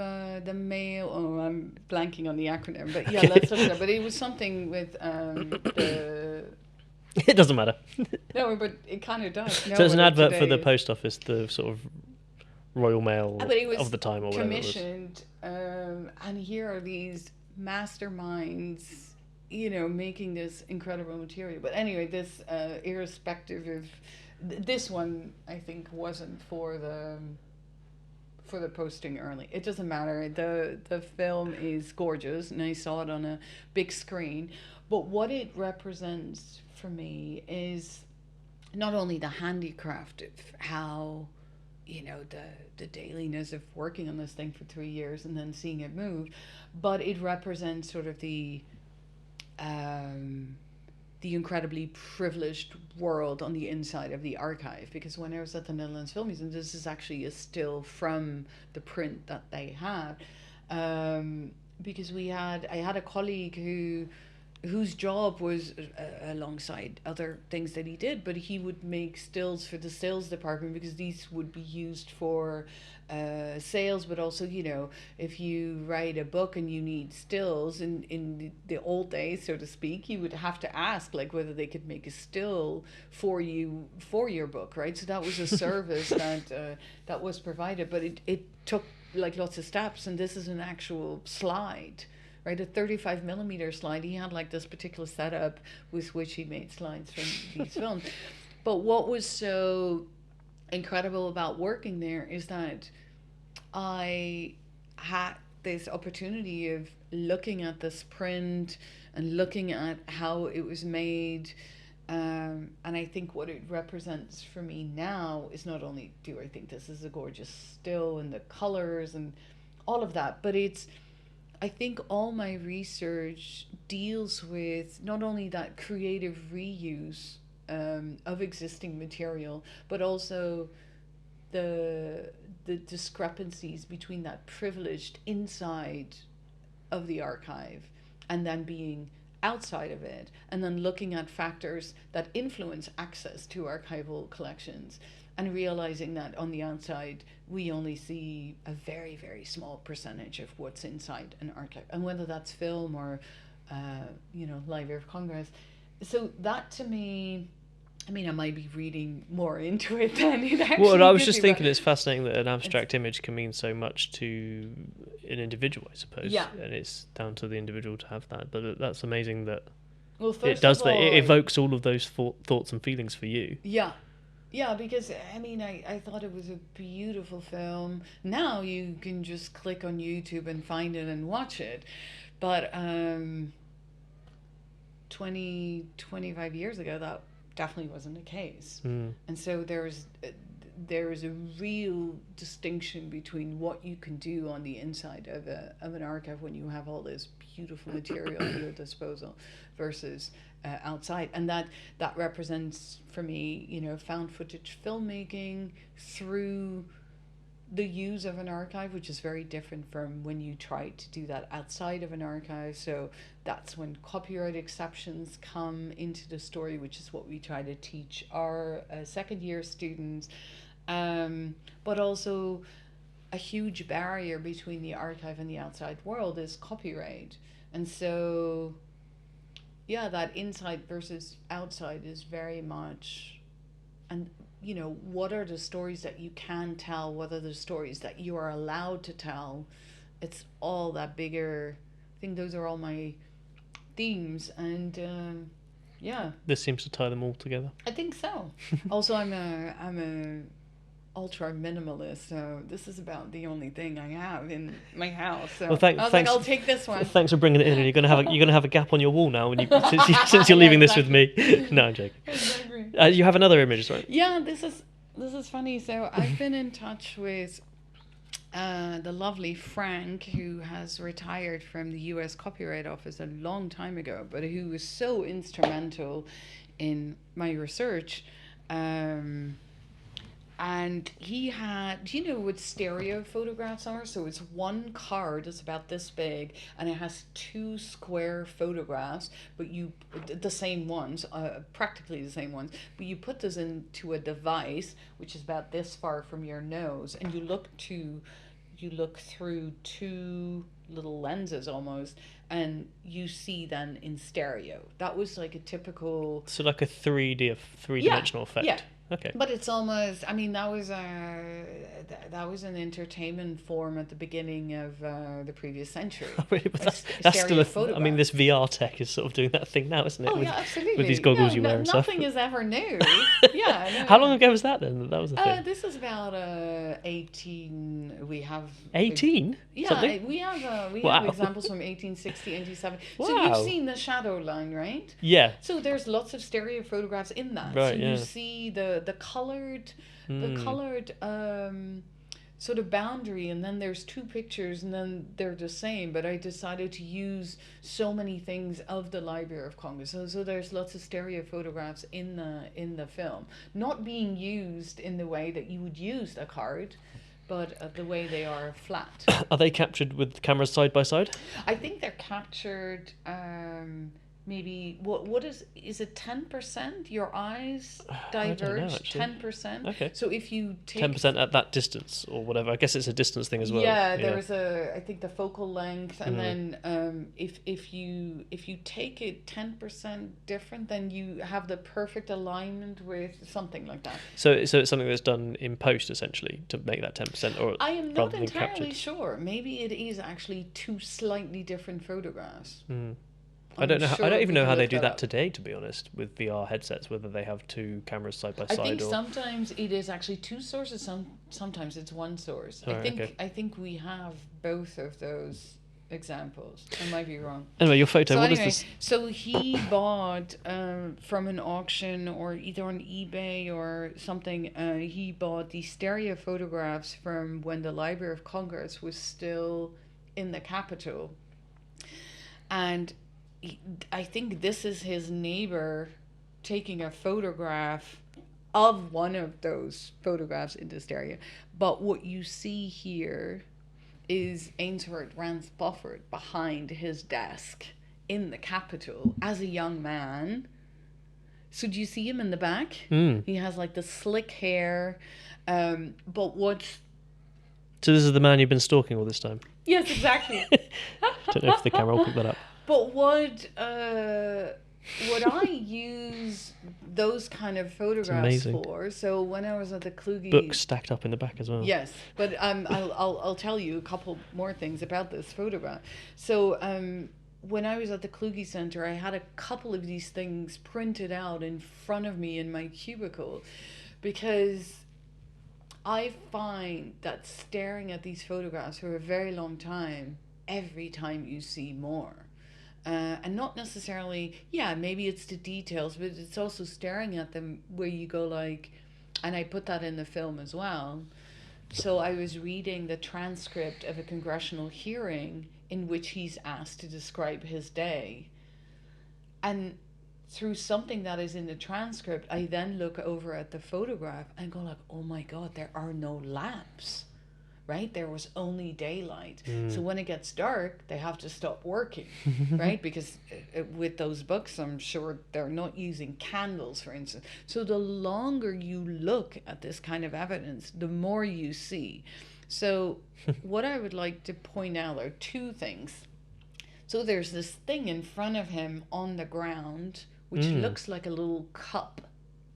the mail. Oh, I'm blanking on the acronym, but yeah, let's look it up. But it was something with the. It doesn't matter. No, but it kind of does. So it's an advert for the post office, the sort of Royal Mail of the time, or whatever it was. Commissioned, and here are these masterminds, making this incredible material. But anyway, this irrespective of this one, I think wasn't for the posting early. It doesn't matter. The film is gorgeous, and I saw it on a big screen. But what it represents for me is not only the handicraft of how, the dailiness of working on this thing for 3 years and then seeing it move, but it represents sort of the incredibly privileged world on the inside of the archive. Because when I was at the Netherlands Film Museum, this is actually a still from the print that they had. Because I had a colleague who whose job was alongside other things that he did, but he would make stills for the sales department because these would be used for sales, but also, you know, if you write a book and you need stills in the old days, so to speak, you would have to ask like whether they could make a still for you for your book, right? So that was a service that was provided, but it took like lots of steps, and this is an actual slide, right? A 35 millimeter slide. He had like this particular setup with which he made slides from these films. But what was so incredible about working there is that I had this opportunity of looking at this print and looking at how it was made. And I think what it represents for me now is not only do I think this is a gorgeous still and the colors and all of that, but it's, I think all my research deals with not only that creative reuse of existing material, but also the discrepancies between that privileged inside of the archive and then being outside of it, and then looking at factors that influence access to archival collections, and realizing that on the outside we only see a very, very small percentage of what's inside an archive, and whether that's film or you know, Library of Congress. So that to me, I mean, I might be reading more into it than it actually. Well, I was just thinking it's fascinating that an abstract image can mean so much to an individual, I suppose. Yeah. And it's down to the individual to have that. But that's amazing that well, first it does of that. all, It evokes all of those thoughts and feelings for you. Yeah. Yeah, because I mean, I thought it was a beautiful film. Now you can just click on YouTube and find it and watch it. But 25 years ago, that definitely wasn't the case. And so there is a real distinction between what you can do on the inside of an archive when you have all this beautiful material at your disposal versus outside. And that represents for me, you know, found footage filmmaking through the use of an archive, which is very different from when you try to do that outside of an archive. So that's when copyright exceptions come into the story, which is what we try to teach our second year students. But also a huge barrier between the archive and the outside world is copyright. And so, yeah, that inside versus outside is very much, and you know, what are the stories that you can tell, what are the stories that you are allowed to tell. It's all that bigger. I think those are all my themes, and yeah, this seems to tie them all together. I think so. Also, I'm a ultra minimalist, so this is about the only thing I have in my house. So well, I was like, I'll take this one. Thanks for bringing it in. And you're gonna have a gap on your wall now when since you're leaving this with me. No, I'm joking. Exactly. You have another image, right? Yeah, this is funny. So I've been in touch with the lovely Frank, who has retired from the U.S. Copyright Office a long time ago, but who was so instrumental in my research. And he had, do you know what stereo photographs are? So it's one card that's about this big, and it has two square photographs, but the same ones, practically the same ones, but you put this into a device, which is about this far from your nose, and you look through two little lenses almost, and you see then in stereo. That was like a typical... So like a three-dimensional effect. Yeah. Okay. But it's almost, I mean, that was an entertainment form at the beginning of the previous century. But that's still I mean, this VR tech is sort of doing that thing now, isn't it? Oh, yeah, absolutely. With these goggles you wear and stuff. Nothing is ever new. Yeah. No. How long ago was that then? That was the thing. This is about 18. We have 18. Yeah, Something? we have Wow. examples from 1860, 1870. Wow. So you've seen the shadow line, right? Yeah. So there's lots of stereo photographs in that. Right, so yeah. you see the colored sort of boundary, and then there's two pictures, and then they're the same. But I decided to use so many things of the Library of Congress. So there's lots of stereo photographs in the film, not being used in the way that you would use a card, but the way they are flat. Are they captured with cameras side by side? I think they're captured maybe what is it 10%? Your eyes I don't know, diverge actually. 10%. Okay. So if you take 10% at that distance or whatever. I guess it's a distance thing as well. yeah, there is I think the focal length, and then if you take it 10% different, then you have the perfect alignment with something like that. So it's something that's done in post essentially to make that 10%, or I am rather not than entirely captured. sure. Maybe it is actually two slightly different photographs. I don't know. I don't even know how they do that up. today, to be honest, with VR headsets. Whether they have two cameras side by I side, think or sometimes it is actually two sources. Sometimes it's one source. okay. I think we have both of those examples. I might be wrong. Anyway, your photo. So What anyway, is this? so he bought from an auction or either on eBay or something. He bought these stereo photographs from when the Library of Congress was still in the Capitol, and I think this is his neighbor taking a photograph of one of those photographs in the stereo. But what you see here is Ainsworth Rance Bufford behind his desk in the Capitol as a young man. So do you see him in the back? He has like the slick hair. But what's... So this is the man you've been stalking all this time? Yes, exactly. Don't know if the camera will pick that up. But what I use those kind of photographs for? So when I was at the Kluge, books stacked up in the back as well. Yes, but I'll tell you a couple more things about this photograph. So when I was at the Kluge Center, I had a couple of these things printed out in front of me in my cubicle, because I find that staring at these photographs for a very long time, every time you see more. And not necessarily, maybe it's the details, but it's also staring at them where you go like, and I put that in the film as well. So I was reading the transcript of a congressional hearing in which he's asked to describe his day. And through something that is in the transcript, I then look over at the photograph and go like, oh my God, there are no lamps. Right? There was only daylight. So when it gets dark, they have to stop working, right? Because with those books, I'm sure they're not using candles, for instance. So the longer you look at this kind of evidence, the more you see. So what I would like to point out are two things. So there's this thing in front of him on the ground, which looks like a little cup.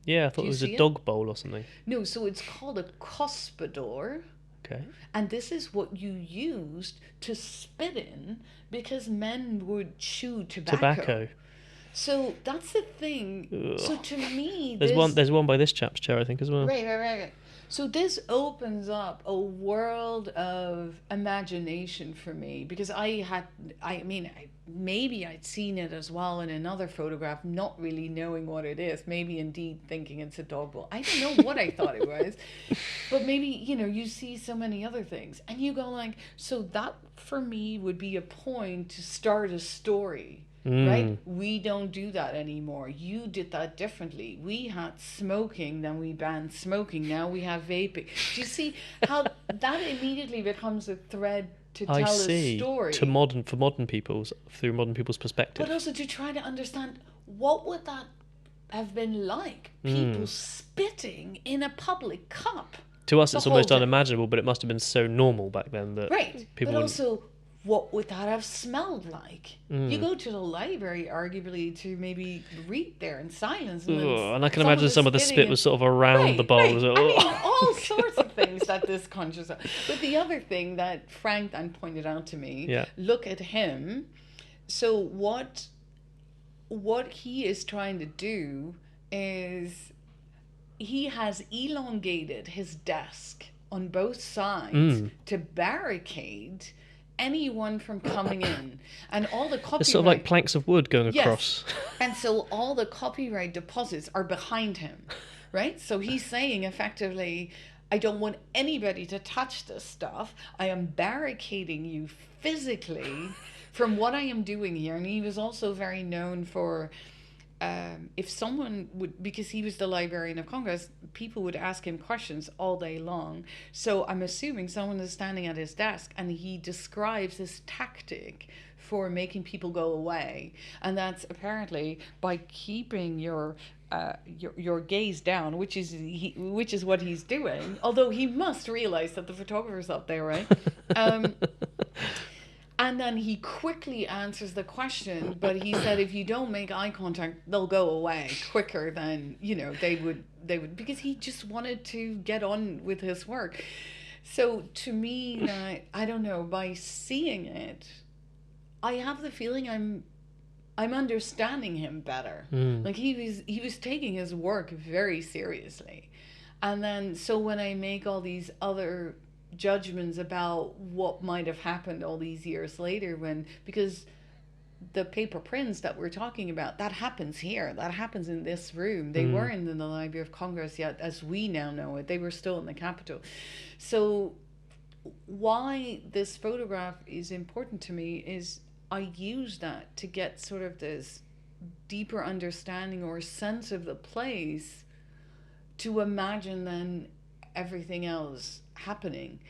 Yeah, I thought it was a dog bowl or something. No, so it's called a cuspidor. Okay. And this is what you used to spit in because men would chew tobacco. So that's the thing. Ugh. So to me, there's one by this chap's chair, I think, as well. Right. So this opens up a world of imagination for me, because maybe I'd seen it as well in another photograph, not really knowing what it is. Maybe indeed thinking it's a dog bowl. I don't know what I thought it was. But maybe, you see so many other things. And you go like, so that for me would be a point to start a story. Right? We don't do that anymore. You did that differently. We had smoking, then we banned smoking. Now we have vaping. Do you see how that immediately becomes a thread to tell a story? Through modern people's perspective. But also to try to understand, what would that have been like? People spitting in a public cup. To us, it's almost unimaginable, but it must have been so normal back then that people but also, what would that have smelled like? You go to the library, arguably, to maybe read there in silence. And I can imagine some of the spit was sort of around the bowl. Right. I mean, all sorts of things that this conjures up. But the other thing that Frank then pointed out to me, look at him. So what he is trying to do is he has elongated his desk on both sides to barricade anyone from coming in, and all the copyright... It's sort of like planks of wood going across. And so all the copyright deposits are behind him, right? So he's saying effectively, I don't want anybody to touch this stuff. I am barricading you physically from what I am doing here. And he was also very known for if someone would, because he was the Librarian of Congress, people would ask him questions all day long. So I'm assuming someone is standing at his desk and he describes this tactic for making people go away, and that's apparently by keeping your gaze down, which is what he's doing. Although he must realize that the photographer's up there, right? And then he quickly answers the question, but he said if you don't make eye contact, they'll go away quicker than, they would, because he just wanted to get on with his work. So to me, I don't know, by seeing it, I have the feeling I'm understanding him better. Like he was taking his work very seriously. And then so when I make all these other judgments about what might have happened all these years later, because the paper prints that we're talking about, that happens here, that happens in this room. They weren't in the Library of Congress yet as we now know it. They were still in the Capitol. So why this photograph is important to me is I use that to get sort of this deeper understanding or sense of the place, to imagine then everything else happening,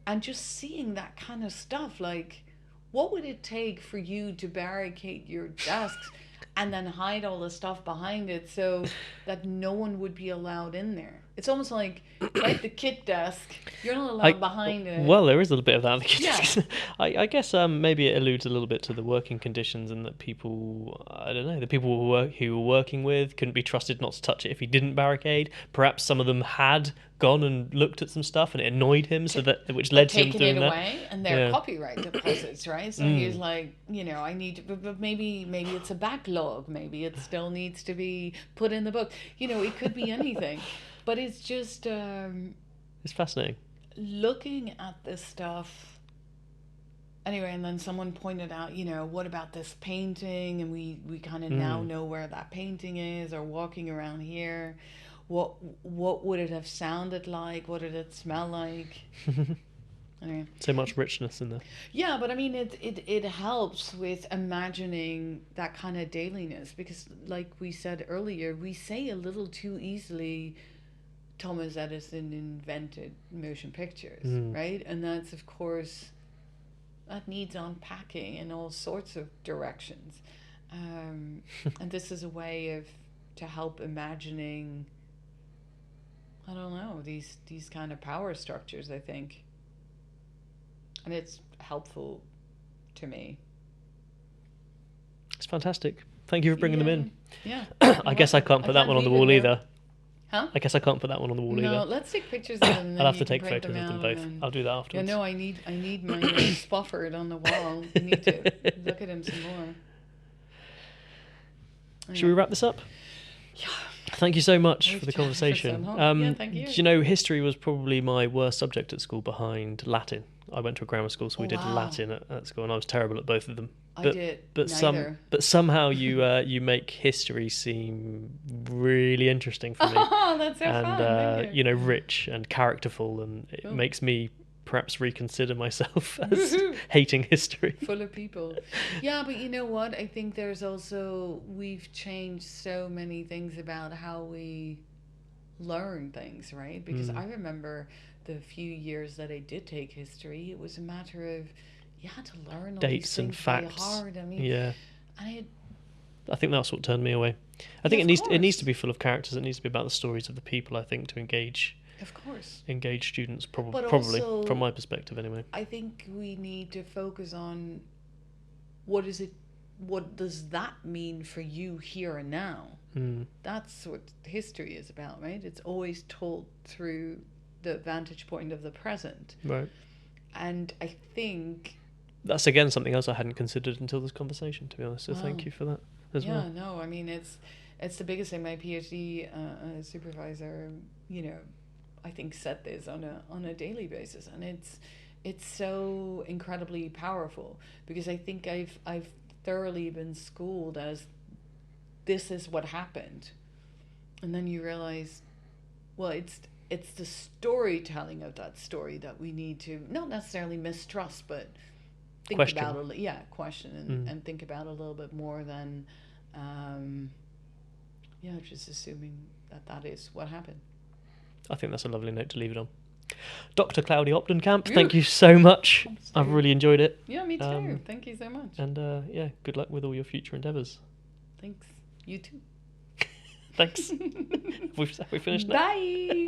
and just seeing that kind of stuff. Like, what would it take for you to barricade your desks and then hide all the stuff behind it so that no one would be allowed in there? It's almost like, right, the kit desk, you're not allowed behind it. Well, there is a little bit of that. Yeah. I guess maybe it alludes a little bit to the working conditions, and that people, I don't know, the people who were working with couldn't be trusted not to touch it if he didn't barricade. Perhaps some of them had gone and looked at some stuff and it annoyed him, which led to him doing that. Taking it away, and their copyright deposits, right? So he's like, I need to, but maybe it's a backlog. Maybe it still needs to be put in the book. It could be anything. But it's just it's fascinating looking at this stuff. Anyway, and then someone pointed out, what about this painting? And we kind of now know where that painting is, or walking around here. What would it have sounded like? What did it smell like? Anyway. So much richness in there. Yeah, but I mean, it helps with imagining that kind of dailiness, because like we said earlier, we say a little too easily Thomas Edison invented motion pictures, right? And that's, of course, that needs unpacking in all sorts of directions. And this is a way to help imagining, I don't know, these kind of power structures, I think. And it's helpful to me. It's fantastic. Thank you for bringing them in. Yeah. I guess I can't put that one on the wall either. Huh? I guess I can't put that one on the wall either. No, let's take pictures of them. I'll have to take photos of them both. I'll do that afterwards. Yeah, no, I need my Spofford on the wall. I need to look at him some more. Should we wrap this up? Yeah. Thank you so much for the conversation. Thank you. Do you know, history was probably my worst subject at school behind Latin. I went to a grammar school, so we did Latin at school, and I was terrible at both of them. But somehow you make history seem really interesting for me. Oh, that's so fun. Thank you. Rich and characterful, and it makes me perhaps reconsider myself as hating history. Full of people. Yeah, but you know what? I think there's also, we've changed so many things about how we learn things, right? Because I remember the few years that I did take history, it was a matter of, you had to learn all dates these and things facts. very hard. I mean, yeah. I think that's what turned me away. I think of it needs to be full of characters. It needs to be about the stories of the people, I think, to engage. Of course. Engage students, probably, also, from my perspective anyway. I think we need to focus on what does that mean for you here and now? That's what history is about, right? It's always told through the vantage point of the present. Right. And I think that's again something else I hadn't considered until this conversation, to be honest. So thank you for that as well. Yeah, no, I mean, it's the biggest thing. My PhD supervisor, I think said this on a daily basis, and it's so incredibly powerful, because I think I've thoroughly been schooled as this is what happened, and then you realize, well, it's the storytelling of that story that we need to not necessarily mistrust, but think about question and think about a little bit more than Yeah, just assuming that is what happened. I think that's a lovely note to leave it on. Dr. Claudy Kamp, thank you so much. I've really enjoyed it. Yeah, me too. Thank you so much. And yeah, good luck with all your future endeavours. Thanks. You too. Thanks. Have we finished now? Bye.